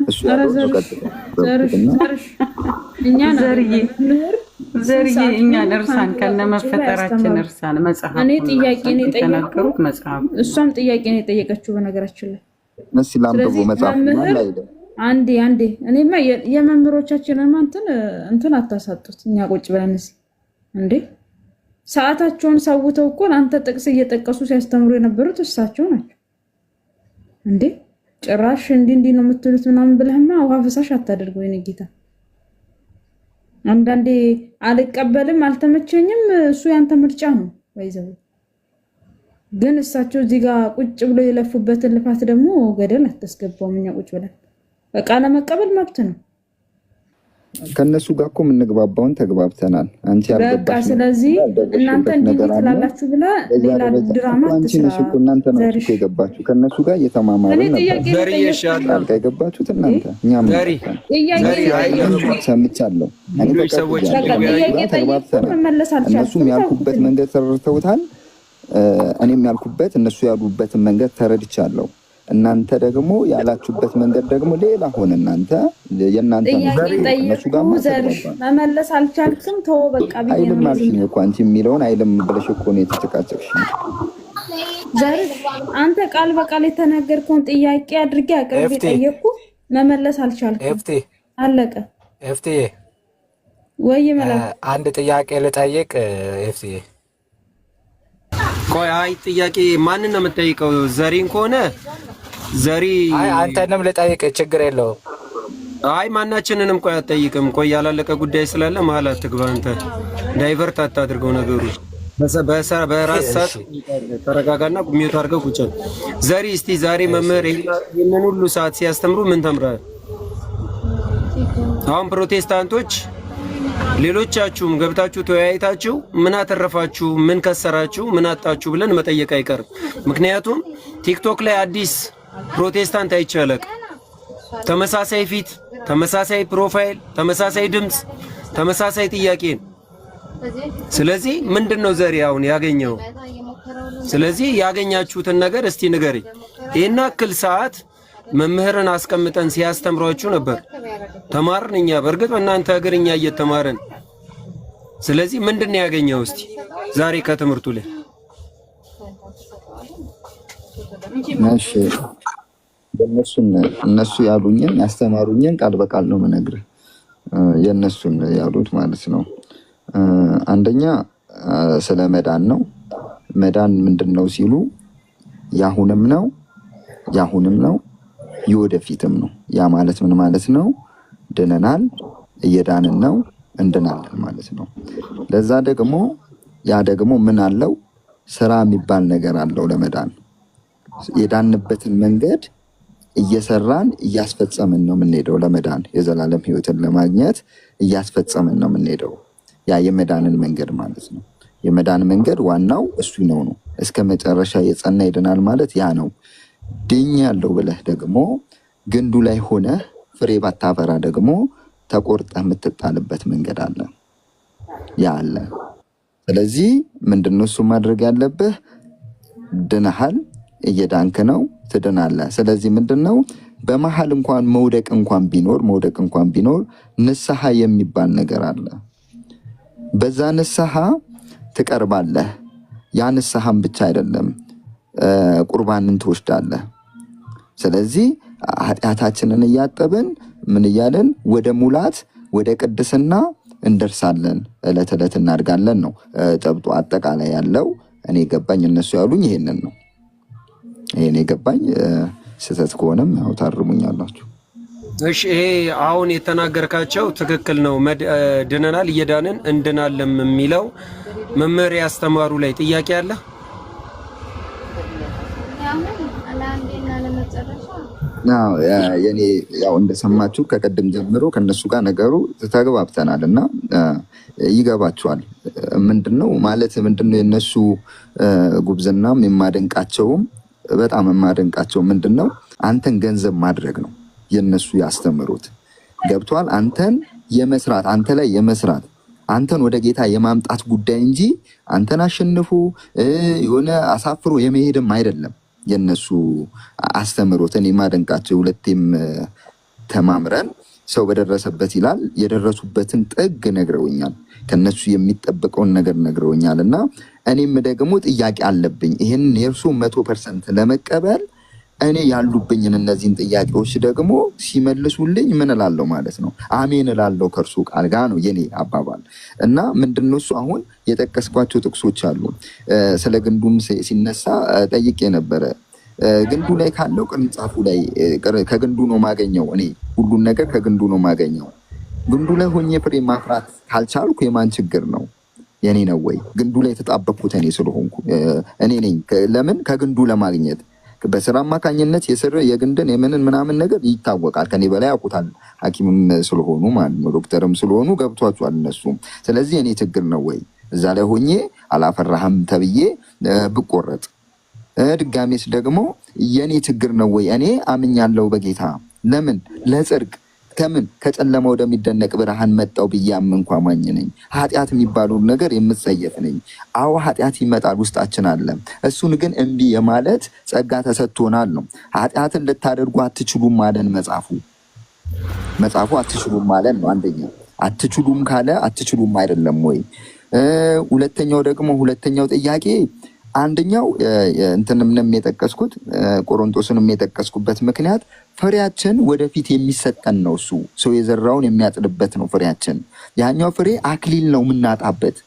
እሱ ዘርዬ እኛን እርሳን ከነመፈጠራችን እርሳን መጽሐፍ እኔ ጥያቄ ነው የተናገሩት መጽሐፍ። እሷም ጥያቄ ነው የጠየቀችው በነገራችን ላይ መስላ አንብቦ መጽሐፍ ማለት አይደለም። አንዴ እኔማ የመምህሮቻችንን እንትን አታሳጡት። እኛ ቁጭ ብለን እንዴ ሰዓታቸውን ሰውተው እኮ አንተ ጥቅስ እየጠቀሱ ሲያስተምሩ የነበሩት እሳቸው ናቸው እንዴ። ጭራሽ እንዲህ ነው የምትሉት ምናምን ብለህማ ውሃ ፈሳሽ አታደርገው የኔ ጌታ። አንዳንዴ አልቀበልም አልተመቸኝም እሱ ያንተ ምርጫ ነው ወይዘው ግን እሳቸው እዚህ ጋር ቁጭ ብሎ የለፉበትን ልፋት ደግሞ ገደል አትስገባው እኛ ቁጭ ብለን በቃ ለመቀበል መብት ነው ከነሱ ጋር እኮ የምንግባባውን ተግባብተናል አንቺ ያልገባሽ በቃ ስለዚህ እናንተ እንዴት ትላላችሁ ብላ ሌላ ድራማ ትስራ እናንተ ነው እኮ የገባችሁ ከነሱ ጋር እየተማማርን ነበር ዘርዬሻለሁ የገባችሁት እናንተ እኛም ሰምቻለሁ እነሱም ያልኩበት መንገድ ተረድተውታል እኔም ያልኩበት እነሱ ያሉበትን መንገድ ተረድቻለሁ እናንተ ደግሞ ያላችሁበት መንገድ ደግሞ ሌላ ሆነ እናንተ የእናንተ እነሱ ጋር መመለስ አልቻልክም ተው በቃ አይልም አልሽኝ እኮ አንቺ የሚለውን አይልም ብለሽ እኮ ነው የተጨቃጨቅሽ ዘር አንተ ቃል በቃል የተናገርከውን ጥያቄ አድርጌ አቅርቤ ጠየቅኩ መመለስ አልቻልክም አለቀ ኤፍቲኤ ወይ መላክ አንድ ጥያቄ ልጠይቅ ኤፍቲኤ ቆይ አይ ጥያቄ ማንን ነው የምትጠይቀው ዘሪን ከሆነ ዘሪ አይ አንተንም ልጠይቅ ችግር የለውም አይ ማናችንንም ቆይ አትጠይቅም ቆይ ያላለቀ ጉዳይ ስላለ መሀል አትግባ አንተ ዳይቨርት አታድርገው ነገሩ በራስ ተረጋጋና ሚውት አድርገው ቁጭ ዘሪ እስቲ ዛሬ መምህር ይሄንን ሁሉ ሰዓት ሲያስተምሩ ምን ተምረሃል አሁን ፕሮቴስታንቶች ሌሎቻችሁም ገብታችሁ ተወያይታችሁ ምን አተረፋችሁ ምን ከሰራችሁ ምን አጣችሁ ብለን መጠየቅ አይቀርም ምክንያቱም ቲክቶክ ላይ አዲስ ፕሮቴስታንት አይቻለቅ ተመሳሳይ ፊት ተመሳሳይ ፕሮፋይል ተመሳሳይ ድምጽ ተመሳሳይ ጥያቄ ስለዚህ ምንድነው ዘሪ አሁን ያገኘው ስለዚህ ያገኛችሁትን ነገር እስቲ ንገሪ ይሄን አክል ሰዓት መምህርን አስቀምጠን ሲያስተምሯችሁ ነበር ተማርን እኛ በርግጥ እናንተ እግርኛ እየተማረን ስለዚህ ምንድነው ያገኘው እስቲ ዛሬ ከትምርቱ ላይ እሺ እነሱ ያሉኝን ያስተማሩኝን ቃል በቃል ነው መነግርህ የነሱን ያሉት ማለት ነው አንደኛ ስለ መዳን ነው መዳን ምንድነው ሲሉ ያሁንም ነው ይወደፊትም ነው ያ ማለት ምን ማለት ነው ድነናል እየዳንን ነው እንድናለን ማለት ነው ለዛ ደግሞ ያ ደግሞ ምን አለው ስራ የሚባል ነገር አለው ለመዳን የዳንበትን መንገድ እየሰራን እያስፈጸምን ነው የምንሄደው ለመዳን የዘላለም ህይወትን ለማግኘት እያስፈጸምን ነው የምንሄደው ያ የመዳንን መንገድ ማለት ነው የመዳን መንገድ ዋናው እሱ ነው እስከ መጨረሻ የጸና ይድናል ማለት ያ ነው ድኝ ያለው ብለህ ደግሞ ግንዱ ላይ ሆነ ፍሬ ባታፈራ ደግሞ ተቆርጠህ የምትጣልበት መንገድ አለ ያ አለ ስለዚህ ምንድነው እሱ ማድረግ ያለብህ ድነሃል እየዳንክ ነው ትድናለህ ስለዚህ ምንድነው በመሃል እንኳን መውደቅ እንኳን ቢኖር ንስሐ የሚባል ነገር አለ በዛ ንስሐ ትቀርባለህ ያ ንስሐም ብቻ አይደለም ቁርባንን ትወስዳለህ ስለዚህ ኃጢአታችንን እያጠብን ምን እያለን ወደ ሙላት ወደ ቅድስና እንደርሳለን እለት እለት እናድጋለን ነው ጨብጦ አጠቃላይ ያለው እኔ ገባኝ እነሱ ያሉኝ ይሄንን ነው እኔ ገባኝ ስህተት ከሆነም ያው ታርሙኛላችሁ እሺ ይሄ አሁን የተናገርካቸው ትክክል ነው ድነናል እየዳንን እንድናለም የሚለው መምህር ያስተማሩ ላይ ጥያቄ አለ የኔ ያው እንደሰማችሁ ከቀደም ጀምሮ ከነሱ ጋር ነገሩ ተግባብተናልና ይገባችኋል ምንድነው ማለት ምንድነው የነሱ ጉብዝናም የማደንቃቸውም በጣም የማደንቃቸው ምንድነው አንተን ገንዘብ ማድረግ ነው የነሱ ያስተምሩት ገብቷል አንተን የመስራት አንተ ላይ የመስራት አንተን ወደ ጌታ የማምጣት ጉዳይ እንጂ አንተን አሸንፉ የሆነ አሳፍሮ የመሄድም አይደለም የነሱ አስተምሮት እኔ ማደንቃቸው ሁለቴም ተማምረን ሰው በደረሰበት ይላል የደረሱበትን ጥግ ነግረውኛል ከነሱ የሚጠበቀውን ነገር ነግረውኛልና እኔም ደግሞ ጥያቄ አለብኝ ይሄን የርሱ 100% ለመቀበል እኔ ያሉብኝን እነዚህን ጥያቄዎች ደግሞ ሲመልሱልኝ ምን እላለሁ ማለት ነው አሜን እላለሁ ከርሱ ቃል ጋር ነው የኔ አባባል እና ምንድነው እሱ አሁን የጠቀስኳቸው ጥቅሶች አሉ ስለ ግንዱም ሲነሳ ጠይቄ ነበር ግንዱ ላይ ካለው ቅርንጫፉ ላይ ከግንዱ ነው ማገኘው እኔ ሁሉን ነገር ከግንዱ ነው ማገኘው ግንዱ ላይ ሆኜ ፍሬ ማፍራት ካልቻልኩ የማን ችግር ነው? የኔ ነው ወይ? ግንዱ ላይ የተጣበቅኩት እኔ ስለሆንኩ እኔ ነኝ። ለምን ከግንዱ ለማግኘት በስራ አማካኝነት የግንድን የምንን ምናምን ነገር ይታወቃል። ከኔ በላይ ያውቁታል። ሐኪምም ስለሆኑ ማለት ነው፣ ዶክተርም ስለሆኑ ገብቷቸዋል እነሱም። ስለዚህ እኔ ችግር ነው ወይ እዛ ላይ ሆኜ አላፈራህም ተብዬ ብቆረጥ? ድጋሜስ ደግሞ የኔ ችግር ነው ወይ? እኔ አምኛለሁ በጌታ ለምን ለጽድቅ ከምን ከጨለማ ወደሚደነቅ ብርሃን መጣው ብዬ አመንኩ አማኝ ነኝ። ኃጢአት የሚባሉ ነገር የምጸየፍ ነኝ። አዎ ኃጢአት ይመጣል፣ ውስጣችን አለ። እሱን ግን እምቢ የማለት ጸጋ ተሰጥቶናል ነው። ኃጢአትን ልታደርጉ አትችሉም ማለን መጽሐፉ አትችሉም ማለት ነው። አንደኛ አትችሉም ካለ አትችሉም አይደለም ወይ? ሁለተኛው ጥያቄ አንደኛው እንትንም የጠቀስኩት ቆሮንቶስንም የጠቀስኩበት ምክንያት ፍሬያችን ወደፊት የሚሰጠን ነው። እሱ ሰው የዘራውን የሚያጭድበት ነው ፍሬያችን። ያኛው ፍሬ አክሊል ነው የምናጣበት።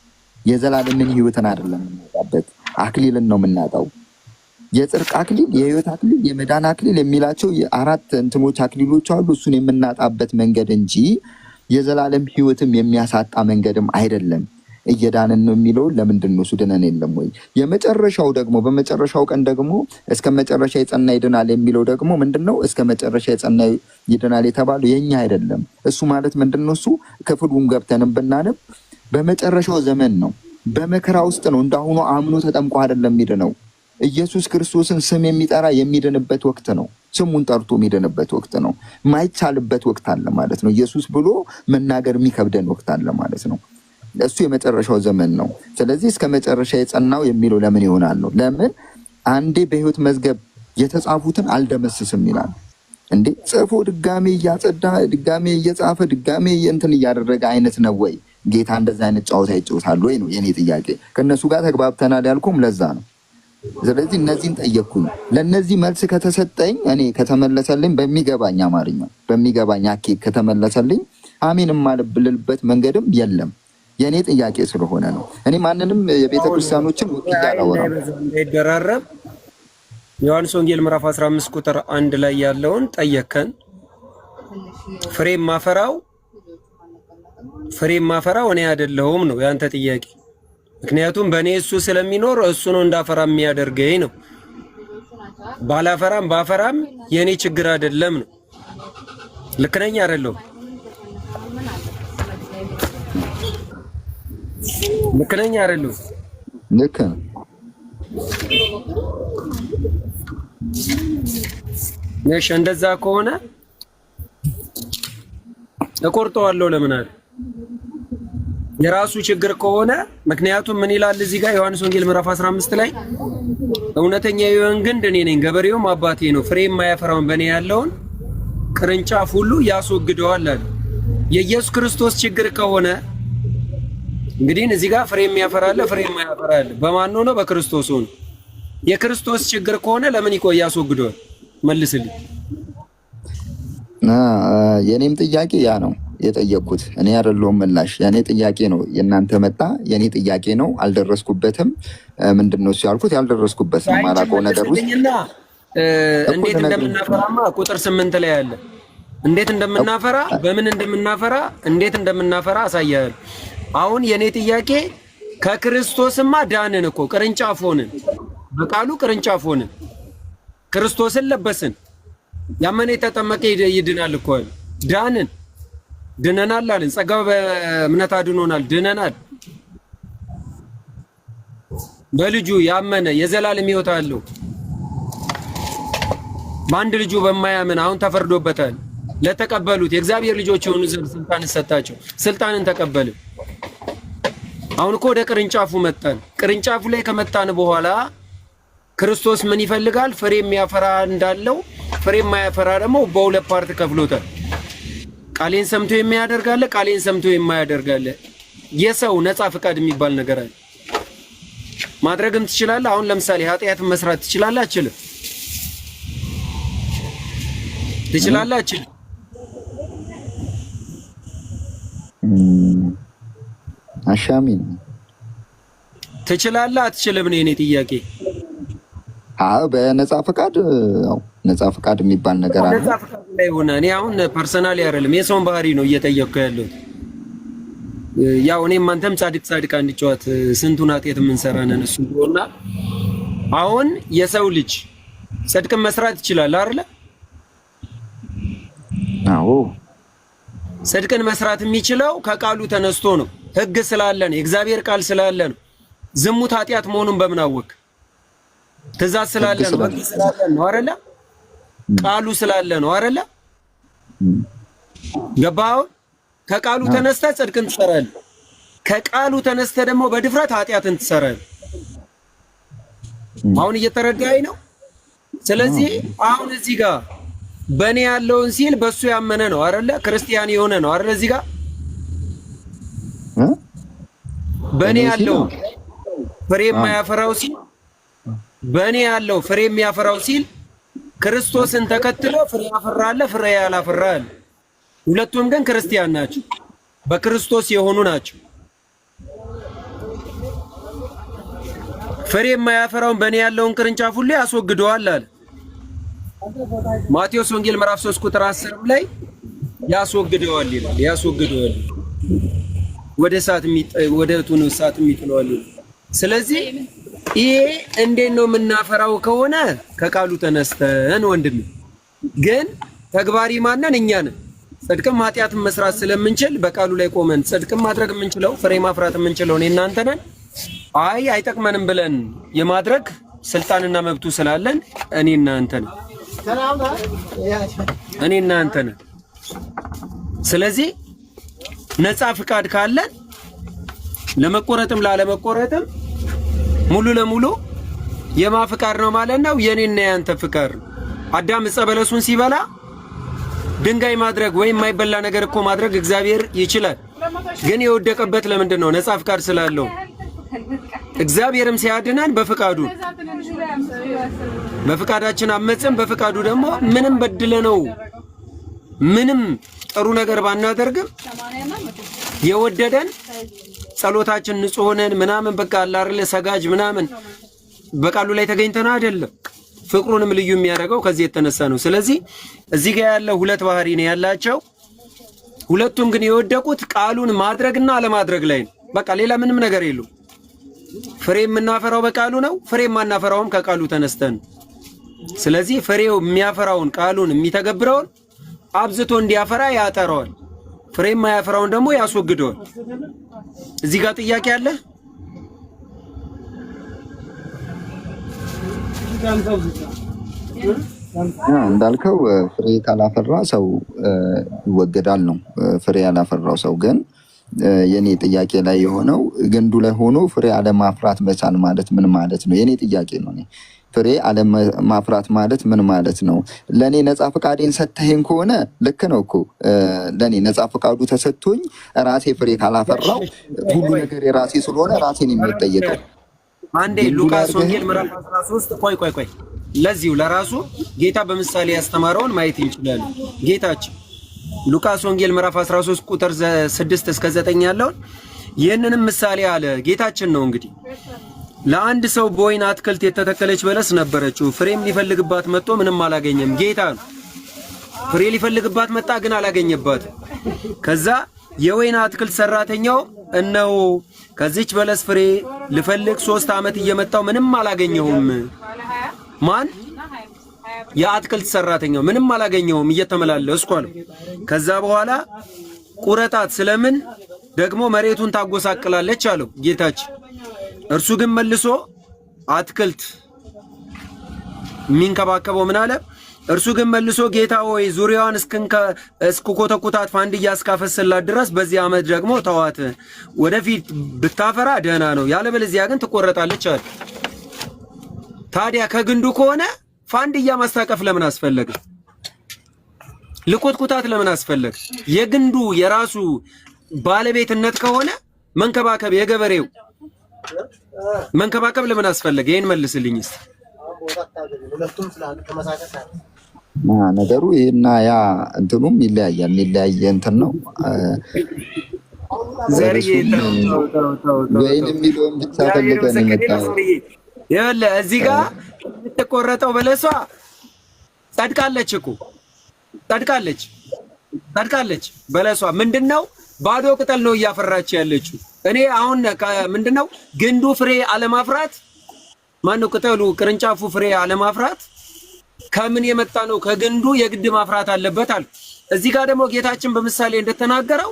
የዘላለምን ሕይወትን አይደለም የምናጣበት፣ አክሊልን ነው የምናጣው። የጽድቅ አክሊል፣ የሕይወት አክሊል፣ የመዳን አክሊል የሚላቸው የአራት እንትኖች አክሊሎች አሉ። እሱን የምናጣበት መንገድ እንጂ የዘላለም ሕይወትም የሚያሳጣ መንገድም አይደለም። እየዳንን ነው የሚለውን ለምንድን ነው እሱ ድነን የለም ወይ? የመጨረሻው ደግሞ በመጨረሻው ቀን ደግሞ እስከ መጨረሻ የጸና ይድናል የሚለው ደግሞ ምንድነው? እስከ መጨረሻ የጸና ይድናል የተባለው የኛ አይደለም። እሱ ማለት ምንድነው? እሱ ክፍሉን ገብተንም ብናነብ በመጨረሻው ዘመን ነው፣ በመከራ ውስጥ ነው። እንዳሁኑ አምኖ ተጠምቆ አይደለም የሚድነው። ኢየሱስ ክርስቶስን ስም የሚጠራ የሚድንበት ወቅት ነው። ስሙን ጠርቶ የሚድንበት ወቅት ነው። ማይቻልበት ወቅት አለ ማለት ነው። ኢየሱስ ብሎ መናገር የሚከብደን ወቅት አለ ማለት ነው። እሱ የመጨረሻው ዘመን ነው። ስለዚህ እስከ መጨረሻ የጸናው የሚለው ለምን ይሆናል ነው? ለምን አንዴ በሕይወት መዝገብ የተጻፉትን አልደመስስም ይላል እንዴ? ጽፎ ድጋሜ እያጸዳ ድጋሜ እየጻፈ ድጋሜ እንትን እያደረገ አይነት ነው ወይ ጌታ? እንደዛ አይነት ጨዋታ ይጫወታል ወይ ነው የኔ ጥያቄ። ከነሱ ጋር ተግባብተናል ያልኩም ለዛ ነው። ስለዚህ እነዚህን ጠየቅኩኝ። ለነዚህ መልስ ከተሰጠኝ እኔ ከተመለሰልኝ በሚገባኝ አማርኛ በሚገባኝ አኬ ከተመለሰልኝ አሜን የማልብልበት መንገድም የለም። የኔ ጥያቄ ስለሆነ ነው። እኔ ማንንም የቤተ ክርስቲያኖችን ወጥያ አላወራም። እንዳይደራረብ ዮሐንስ ወንጌል ምዕራፍ 15 ቁጥር 1 ላይ ያለውን ጠየከን። ፍሬ ማፈራው እኔ አይደለሁም ነው ያንተ ጥያቄ። ምክንያቱም በእኔ እሱ ስለሚኖር እሱ ነው እንዳፈራ የሚያደርገኝ ነው። ባፈራም የኔ ችግር አይደለም ነው። ልክ ነኝ አይደለሁም? ልክ ነኝ አይደለሁም? ልክ ነው። እሺ እንደዛ ከሆነ እቆርጠዋለሁ። ለምን አለ? የራሱ ችግር ከሆነ ምክንያቱም ምን ይላል እዚህ ጋር ዮሐንስ ወንጌል ምዕራፍ 15 ላይ እውነተኛ የወይን ግንድ እኔ ነኝ፣ ገበሬውም አባቴ ነው። ፍሬ የማያፈራውን በእኔ ያለውን ቅርንጫፍ ሁሉ ያስወግደዋል አለ። የኢየሱስ ክርስቶስ ችግር ከሆነ እንግዲህ እዚህ ጋር ፍሬ የሚያፈራለ ፍሬ የማያፈራለ በማን ነው? በክርስቶስ ነው። የክርስቶስ ችግር ከሆነ ለምን ያስወግደዋል? መልስልኝ። የኔም ጥያቄ ያ ነው የጠየቅኩት። እኔ አይደለሁም ምላሽ፣ የኔ ጥያቄ ነው። የእናንተ መጣ የኔ ጥያቄ ነው። አልደረስኩበትም። ምንድነው እሱ ያልኩት? ያልደረስኩበት ነው ማላውቀው ነገር ውስጥ እንዴት እንደምናፈራማ ቁጥር 8 ላይ አለ። እንዴት እንደምናፈራ በምን እንደምናፈራ እንዴት እንደምናፈራ አሳያለሁ። አሁን የኔ ጥያቄ ከክርስቶስማ ዳንን እኮ ቅርንጫፍ ሆንን፣ በቃሉ ቅርንጫፍ ሆንን፣ ክርስቶስን ለበስን። ያመነ የተጠመቀ ይድናል እኮ ዳንን፣ ድነናል አለን። ጸጋው በእምነት አድኖናል፣ ድነናል። በልጁ ያመነ የዘላለም ሕይወት አለው። በአንድ ልጁ በማያምን አሁን ተፈርዶበታል። ለተቀበሉት የእግዚአብሔር ልጆች የሆኑ ዘንድ ስልጣን ሰጣቸው። ስልጣንን ተቀበልን። አሁን እኮ ወደ ቅርንጫፉ መጣን። ቅርንጫፉ ላይ ከመጣን በኋላ ክርስቶስ ምን ይፈልጋል? ፍሬ የሚያፈራ እንዳለው ፍሬ የማያፈራ ደግሞ በሁለት ፓርት ከፍሎታል። ቃሌን ሰምቶ የሚያደርጋለ፣ ቃሌን ሰምቶ የማያደርጋለ። የሰው ነፃ ፍቃድ የሚባል ነገር አለ። ማድረግም ትችላለህ። አሁን ለምሳሌ ኃጢአትን መስራት ትችላለህ? አችልም? ትችላለህ? አችልም? አሻሚ ትችላለህ? አትችልም? ነው የኔ ጥያቄ። አዎ በነፃ ፍቃድ፣ ነፃ ፍቃድ የሚባል ነገር አለ። ነፃ ፍቃድ ይሁን እኔ አሁን ፐርሰናሊ አይደለም የሰውን ባህሪ ነው እየጠየቅኩ ያለው። ያው እኔም አንተም ጻድቅ አንጫወት ስንቱን ኃጢአት የምንሰራ ነን እሱ ነውና አሁን የሰው ልጅ ጽድቅን መስራት ይችላል አይደል? አዎ ጽድቅን መስራት የሚችለው ከቃሉ ተነስቶ ነው። ህግ ስላለ ነው፣ የእግዚአብሔር ቃል ስላለ ነው። ዝሙት ኃጢአት መሆኑን በምን አወቅ? ትእዛዝ ስላለ ነው፣ ህግ ስላለ ነው አይደል? ቃሉ ስላለ ነው አይደል? ገባው? ከቃሉ ተነስተ ጽድቅን ትሰራለህ። ከቃሉ ተነስተ ደግሞ በድፍረት ኃጢአትን ትሰራለህ። አሁን እየተረዳኸኝ ነው? ስለዚህ አሁን እዚህ ጋር በእኔ ያለውን ሲል በሱ ያመነ ነው አይደለ? ክርስቲያን የሆነ ነው አይደለ? እዚህ ጋር በእኔ ያለው ፍሬ የማያፈራው ሲል በእኔ ያለው ፍሬ የሚያፈራው ሲል ክርስቶስን ተከትሎ ፍሬ ያፈራል፣ ፍሬ ያላፈራል። ሁለቱም ግን ክርስቲያን ናቸው፣ በክርስቶስ የሆኑ ናቸው። ፍሬ የማያፈራውን በእኔ ያለውን ቅርንጫፍ ሁሉ ያስወግደዋል አለ ማቴዎስ ወንጌል ምዕራፍ 3 ቁጥር 10 ላይ ያስወግደዋል ይላል። ያስወግደዋል ወደ እሳት የሚጥለዋል። ስለዚህ ይሄ እንዴት ነው የምናፈራው ከሆነ ከቃሉ ተነስተን ወንድም፣ ግን ተግባሪ ማነን? እኛ ነን። ጽድቅም ኃጢአትን መስራት ስለምንችል በቃሉ ላይ ቆመን ጽድቅም ማድረግ የምንችለው ፍሬ ማፍራት የምንችለው እኔ እናንተ ነን። አይ አይጠቅመንም ብለን የማድረግ ስልጣንና መብቱ ስላለን እኔ እናንተ ነን። እኔ እናንተ ነን። ስለዚህ ነፃ ፍቃድ ካለን ለመቆረጥም ላለመቆረጥም ሙሉ ለሙሉ የማ ፍቃድ ነው ማለት ነው? የኔና ያንተ ፍቃድ ነው። አዳም ዕፀ በለሱን ሲበላ ድንጋይ ማድረግ ወይም የማይበላ ነገር እኮ ማድረግ እግዚአብሔር ይችላል። ግን የወደቀበት ለምንድን ነው? ነፃ ፍቃድ ስላለው። እግዚአብሔርም ሲያድነን በፍቃዱ በፍቃዳችን አመጽን፣ በፍቃዱ ደግሞ ምንም በድለነው ምንም ጥሩ ነገር ባናደርግም የወደደን ጸሎታችን ንጹህ ሆነን ምናምን በቃ አላርለ ሰጋጅ ምናምን በቃሉ ላይ ተገኝተን አይደለም። ፍቅሩንም ልዩ የሚያደርገው ከዚህ የተነሳ ነው። ስለዚህ እዚህ ጋር ያለው ሁለት ባህሪ ነው ያላቸው። ሁለቱም ግን የወደቁት ቃሉን ማድረግና አለማድረግ ላይ ነው። በቃ ሌላ ምንም ነገር የለው። ፍሬ የምናፈራው በቃሉ ነው። ፍሬ የማናፈራውም ከቃሉ ተነስተን። ስለዚህ ፍሬው የሚያፈራውን ቃሉን የሚተገብረውን አብዝቶ እንዲያፈራ ያጠራዋል። ፍሬ የማያፈራውን ደግሞ ያስወግደዋል። እዚህ ጋር ጥያቄ አለ? እንዳልከው ፍሬ ካላፈራ ሰው ይወገዳል ነው። ፍሬ ያላፈራው ሰው ግን የኔ ጥያቄ ላይ የሆነው ግንዱ ላይ ሆኖ ፍሬ አለማፍራት መቻል ማለት ምን ማለት ነው? የኔ ጥያቄ ነው። ፍሬ አለማፍራት ማለት ምን ማለት ነው? ለኔ ነፃ ፈቃዴን ሰተኸኝ ከሆነ ልክ ነው እኮ። ለኔ ነፃ ፈቃዱ ተሰጥቶኝ ራሴ ፍሬ ካላፈራው ሁሉ ነገር የራሴ ስለሆነ ራሴን የሚጠየቀው አንዴ ሉቃስ ወንጌል ምዕራፍ 13 ቆይ ለዚሁ ለራሱ ጌታ በምሳሌ ያስተማረውን ማየት እንችላለን። ጌታችን ሉቃስ ወንጌል ምዕራፍ 13 ቁጥር 6 እስከ 9 ያለውን ይህንንም ምሳሌ አለ። ጌታችን ነው እንግዲህ ለአንድ ሰው በወይን አትክልት የተተከለች በለስ ነበረችው። ፍሬም ሊፈልግባት መጥቶ ምንም አላገኘም። ጌታ ነው ፍሬ ሊፈልግባት መጣ፣ ግን አላገኘባት። ከዛ የወይን አትክልት ሰራተኛው እነሆ ከዚች በለስ ፍሬ ልፈልግ 3 ዓመት እየመጣው ምንም አላገኘሁም። ማን? የአትክልት ሰራተኛው ምንም አላገኘሁም እየተመላለስኩ አለው። ከዛ በኋላ ቁረጣት፣ ስለምን ደግሞ መሬቱን ታጎሳቅላለች አለው ጌታችን። እርሱ ግን መልሶ አትክልት የሚንከባከበው ምን አለ? እርሱ ግን መልሶ ጌታ ሆይ ዙሪያዋን እስክኮተኩታት ፋንድያ እስካፈስላት ድረስ በዚህ ዓመት ደግሞ ተዋት፣ ወደፊት ብታፈራ ደህና ነው፣ ያለበለዚያ ግን ትቆረጣለች አለ። ታዲያ ከግንዱ ከሆነ ፋንድያ ማስታቀፍ ለምን አስፈለገ? ልኮትኩታት ለምን አስፈለገ? የግንዱ የራሱ ባለቤትነት ከሆነ መንከባከብ የገበሬው መንከባከብ ለምን አስፈለገ? ይሄን መልስልኝ እስቲ። ነገሩ ይሄና ያ እንትኑም ይለያያል። የሚለያየ እንትን ነው። ዘርዬ ወይን የሚለውን ብቻ ፈልገን የመጣው ይኸውልህ፣ እዚህ ጋር የምትቆረጠው በለሷ ጸድቃለች እኮ ጸድቃለች። በለሷ ምንድነው? ባዶ ቅጠል ነው እያፈራች ያለችው። እኔ አሁን ምንድነው ግንዱ ፍሬ አለማፍራት ማነው ቅጠሉ ቅርንጫፉ ፍሬ አለማፍራት ከምን የመጣ ነው? ከግንዱ የግድ ማፍራት አለበት አለ። እዚህ ጋር ደግሞ ጌታችን በምሳሌ እንደተናገረው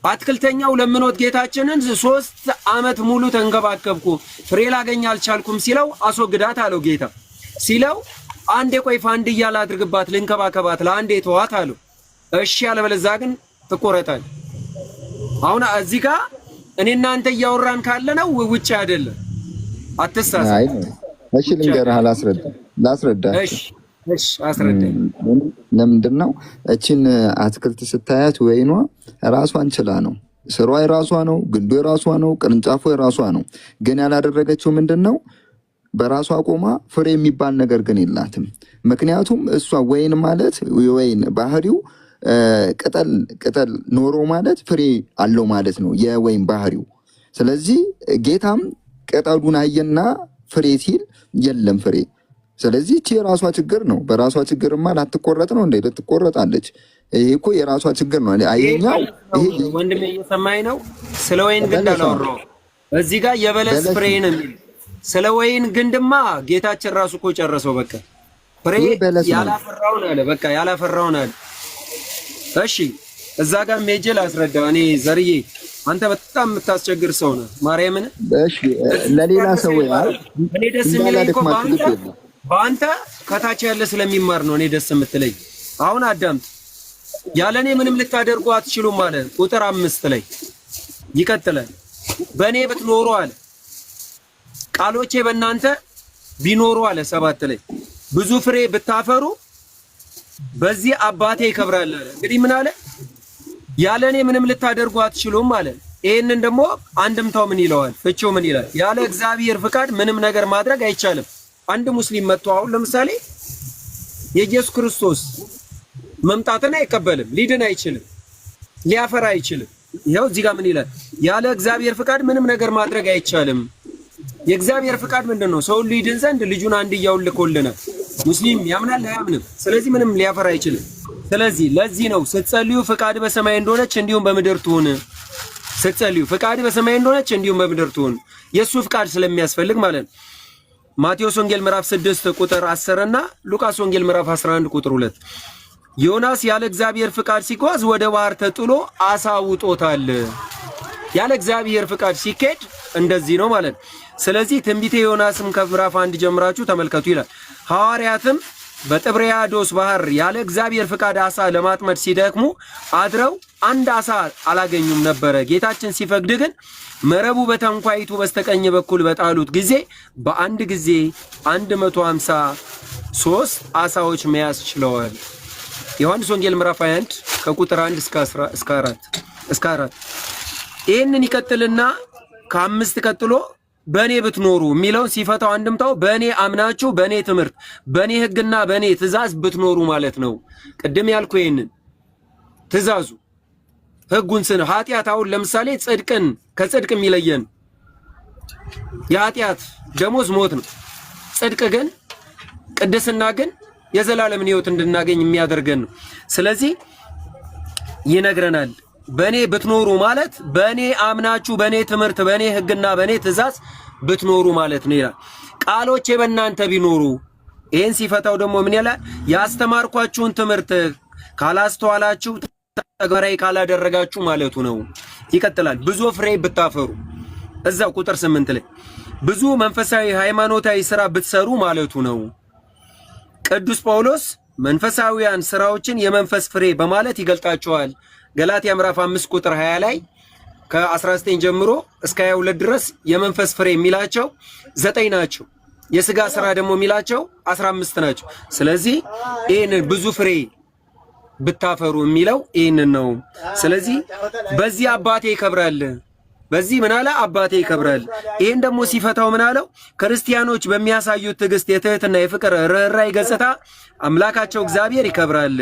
አትክልተኛው ለምኖት ጌታችንን 3 ዓመት ሙሉ ተንከባከብኩ ፍሬ ላገኝ አልቻልኩም ሲለው አስወግዳት አለው ጌታ። ሲለው አንዴ ቆይ ፋንድያ ላድርግባት ልንከባከባት ለአንዴ ተዋት አለው። እሺ ያለበለዚያ ግን ትቆረጣል። አሁን እዚህ ጋር እኔና አንተ እያወራን ካለ ነው ውጪ አይደለም። አትሳሳ። እሺ ልንገርህ ላስረዳ። እሺ አስረዳኝ። ለምንድን ነው እቺን አትክልት ስታያት ወይኗ ራሷን ችላ ነው፣ ስሯ የራሷ ነው፣ ግንዱ የራሷ ነው፣ ቅርንጫፉ የራሷ ነው። ግን ያላደረገችው ምንድን ነው? በራሷ ቆማ ፍሬ የሚባል ነገር ግን የላትም። ምክንያቱም እሷ ወይን ማለት ወይን ባህሪው ቅጠል ኖሮ ማለት ፍሬ አለው ማለት ነው የወይን ባህሪው። ስለዚህ ጌታም ቅጠሉን አየና ፍሬ ሲል የለም ፍሬ። ስለዚህ እቺ የራሷ ችግር ነው። በራሷ ችግርማ ላትቆረጥ ነው እንዴ? ልትቆረጣለች። ይሄ እኮ የራሷ ችግር ነው። አየኛው ይሄ ወንድሜ እየሰማኝ ነው። ስለ ወይን ግንድ አላወራው። እዚህ ጋር የበለስ ፍሬ ነው የሚል ስለ ወይን ግንድማ ጌታችን ራሱ እኮ ጨረሰው። በቃ ፍሬ ያላፈራውን አለ። በቃ ያላፈራውን አለ። እሺ እዛ ጋር ሜጀል አስረዳ። እኔ ዘርዬ አንተ በጣም የምታስቸግር ሰው ነህ። ማርያምን እሺ ለሌላ ሰው እኔ ደስ የሚለኝ እኮ በአንተ ከታች ያለ ስለሚማር ነው እኔ ደስ የምትለኝ። አሁን አዳምጥ። ያለኔ ምንም ልታደርጉ አትችሉም ማለት ቁጥር 5 ላይ ይቀጥላል። በእኔ ብትኖሩ አለ ቃሎቼ በእናንተ ቢኖሩ አለ 7 ላይ ብዙ ፍሬ ብታፈሩ በዚህ አባቴ ይከብራል አለ። እንግዲህ ምን አለ? ያለኔ ምንም ልታደርጉ አትችሉም አለ። ይሄንን ደግሞ አንድምታው ምን ይለዋል? ፍቺው ምን ይላል? ያለ እግዚአብሔር ፍቃድ ምንም ነገር ማድረግ አይቻልም። አንድ ሙስሊም መጥቶ አሁን ለምሳሌ የኢየሱስ ክርስቶስ መምጣትን አይቀበልም፣ ሊድን አይችልም፣ ሊያፈራ አይችልም። ይሄው እዚህ ጋር ምን ይላል? ያለ እግዚአብሔር ፍቃድ ምንም ነገር ማድረግ አይቻልም። የእግዚአብሔር ፍቃድ ምንድነው? ሰው ሊድን ዘንድ ልጁን አንድያውን ልኮልናል። ሙስሊም ያምናል አያምንም? ስለዚህ ምንም ሊያፈራ አይችልም። ስለዚህ ለዚህ ነው ስትጸልዩ ፍቃድ በሰማይ እንደሆነች እንዲሁም በምድር ትሁን። ስትጸልዩ ፍቃድ በሰማይ እንደሆነች እንዲሁም በምድር ትሁን። የሱ ፍቃድ ስለሚያስፈልግ ማለት ነው። ማቴዎስ ወንጌል ምዕራፍ 6 ቁጥር 10 እና ሉቃስ ወንጌል ምዕራፍ 11 ቁጥር 2 ዮናስ ያለ እግዚአብሔር ፍቃድ ሲጓዝ ወደ ባህር ተጥሎ አሳ ውጦታል። ያለ እግዚአብሔር ፍቃድ ሲኬድ እንደዚህ ነው ማለት ነው። ስለዚህ ትንቢተ ዮናስም ከምዕራፍ 1 ጀምራችሁ ተመልከቱ ይላል። ሐዋርያትም በጥብርያዶስ ባህር ያለ እግዚአብሔር ፍቃድ አሳ ለማጥመድ ሲደክሙ አድረው አንድ አሳ አላገኙም ነበረ። ጌታችን ሲፈቅድ ግን መረቡ በታንኳይቱ በስተቀኝ በኩል በጣሉት ጊዜ በአንድ ጊዜ 153 አሳዎች መያዝ ችለዋል። ዮሐንስ ወንጌል ምዕራፍ 21 ከቁጥር 1 እስከ 4 ይህንን ይቀጥልና ከ5 ቀጥሎ በእኔ ብትኖሩ የሚለውን ሲፈታው አንድምታው በእኔ አምናችሁ በእኔ ትምህርት በእኔ ሕግና በእኔ ትእዛዝ ብትኖሩ ማለት ነው። ቅድም ያልኩ ይህንን ትእዛዙ ሕጉን ስን ኃጢአት አሁን ለምሳሌ ጽድቅን ከጽድቅ የሚለየን የኃጢአት ደሞዝ ሞት ነው። ጽድቅ ግን ቅድስና ግን የዘላለምን ሕይወት እንድናገኝ የሚያደርገን ነው። ስለዚህ ይነግረናል። በእኔ ብትኖሩ ማለት በእኔ አምናችሁ በእኔ ትምህርት በእኔ ሕግና በእኔ ትእዛዝ ብትኖሩ ማለት ነው ይላል። ቃሎቼ በእናንተ ቢኖሩ ይህን ሲፈታው ደግሞ ምን ይላል? ያስተማርኳችሁን ትምህርት ካላስተዋላችሁ ተግባራዊ ካላደረጋችሁ ማለቱ ነው። ይቀጥላል። ብዙ ፍሬ ብታፈሩ እዛው ቁጥር 8 ላይ ብዙ መንፈሳዊ ሃይማኖታዊ ስራ ብትሰሩ ማለቱ ነው። ቅዱስ ጳውሎስ መንፈሳዊያን ስራዎችን የመንፈስ ፍሬ በማለት ይገልጣቸዋል። ገላትያ ምዕራፍ 5 ቁጥር 20 ላይ ከ19 ጀምሮ እስከ 22 ድረስ የመንፈስ ፍሬ የሚላቸው 9 ናቸው። የሥጋ ስራ ደግሞ የሚላቸው 15 ናቸው። ስለዚህ ይሄንን ብዙ ፍሬ ብታፈሩ የሚለው ይሄንን ነው። ስለዚህ በዚህ አባቴ ይከብራል። በዚህ ምን አለ? አባቴ ይከብራል። ይሄን ደግሞ ሲፈታው ምን አለው? ክርስቲያኖች በሚያሳዩት ትዕግስት፣ የትህትና፣ የፍቅር ርኅራኄ ገጽታ አምላካቸው እግዚአብሔር ይከብራል።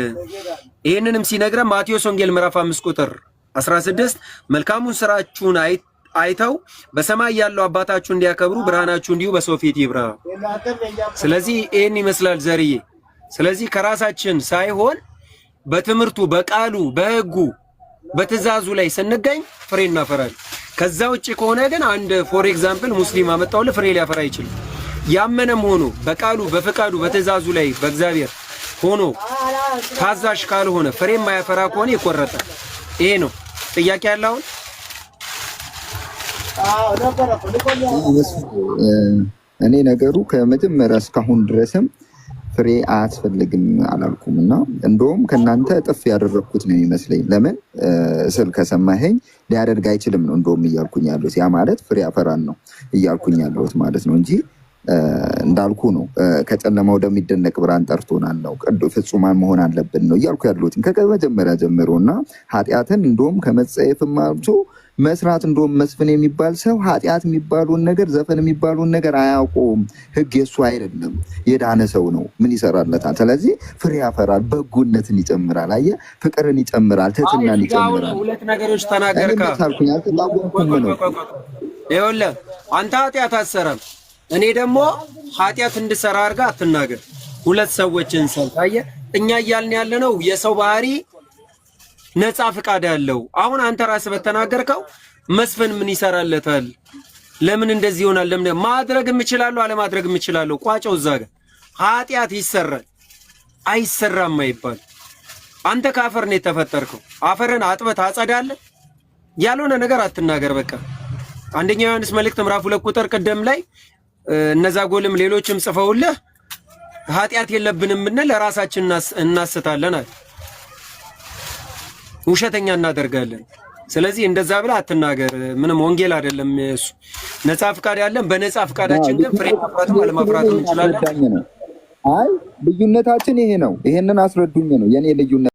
ይሄንንም ሲነግረን ማቴዎስ ወንጌል ምዕራፍ 5 ቁጥር 16 መልካሙን ስራችሁን አይተው በሰማይ ያለው አባታችሁ እንዲያከብሩ ብርሃናችሁ እንዲሁ በሰው ፊት ይብራ። ስለዚህ ይሄን ይመስላል ዘርዬ። ስለዚህ ከራሳችን ሳይሆን በትምህርቱ በቃሉ በህጉ በትእዛዙ ላይ ስንገኝ ፍሬ እናፈራለን። ከዛ ውጪ ከሆነ ግን አንድ ፎር ኤግዛምፕል ሙስሊም አመጣውልህ ፍሬ ሊያፈራ አይችልም። ያመነም ሆኖ በቃሉ በፈቃዱ በትእዛዙ ላይ በእግዚአብሔር ሆኖ ታዛዥ ካልሆነ ፍሬ የማያፈራ ከሆነ ይቆረጣል። ይሄ ነው ጥያቄ ያለው። እኔ ነገሩ ከመጀመሪያ እስካሁን ድረስም ፍሬ አያስፈልግም አላልኩም እና እንደውም ከእናንተ እጥፍ ያደረግኩት ነው የሚመስለኝ። ለምን ስል ከሰማኸኝ ሊያደርግ አይችልም ነው እንደውም እያልኩኝ ያለሁት። ያ ማለት ፍሬ አፈራን ነው እያልኩኝ ያለሁት ማለት ነው እንጂ እንዳልኩ ነው ከጨለማ ወደሚደነቅ ብርሃን ጠርቶናል ነው ፍጹማን መሆን አለብን ነው እያልኩ ያለሁት ከመጀመሪያ ጀምሮ እና ኃጢአትን እንደውም ከመጸየፍም አልፎ መስራት እንደውም መስፍን የሚባል ሰው ኃጢአት የሚባሉን ነገር ዘፈን የሚባሉን ነገር አያውቀውም። ህግ የሱ አይደለም፣ የዳነ ሰው ነው። ምን ይሰራለታል? ስለዚህ ፍሬ ያፈራል፣ በጎነትን ይጨምራል፣ አየህ፣ ፍቅርን ይጨምራል፣ ትህትናን ይጨምራል። ሁለት ነገሮች ተናገርካ። ይኸውልህ አንተ ኃጢአት አትሰራም፣ እኔ ደግሞ ኃጢአት እንድሰራ አድርጋ አትናገር። ሁለት ሰዎችን ሰው አየህ፣ እኛ እያልን ያለነው የሰው ባህሪ ነፃ ፍቃድ ያለው። አሁን አንተ ራስህ በተናገርከው መስፍን ምን ይሰራለታል? ለምን እንደዚህ ይሆናል? ለምን ማድረግም እችላለሁ አለማድረግም እችላለሁ። ቋጨው እዛ ጋር ኃጢአት ይሰራል አይሰራም አይባል። አንተ ከአፈር ነው የተፈጠርከው። አፈርን አጥበህ ታጸዳለህ። ያልሆነ ነገር አትናገር። በቃ አንደኛ ዮሐንስ መልእክት ምዕራፍ 2 ቁጥር ቀደም ላይ እነዛ ጎልም ሌሎችም ጽፈውልህ ኃጢአት የለብንም ብንል ራሳችን እናስታለን አለ። ውሸተኛ እናደርጋለን። ስለዚህ እንደዛ ብለህ አትናገር። ምንም ወንጌል አይደለም እሱ። ነፃ ፍቃድ ያለን በነፃ ፍቃዳችን ግን ፍሬ ማፍራት አለማፍራት እንችላለን። አይ ልዩነታችን ይሄ ነው። ይሄንን አስረዱኝ ነው የኔ ልዩነት።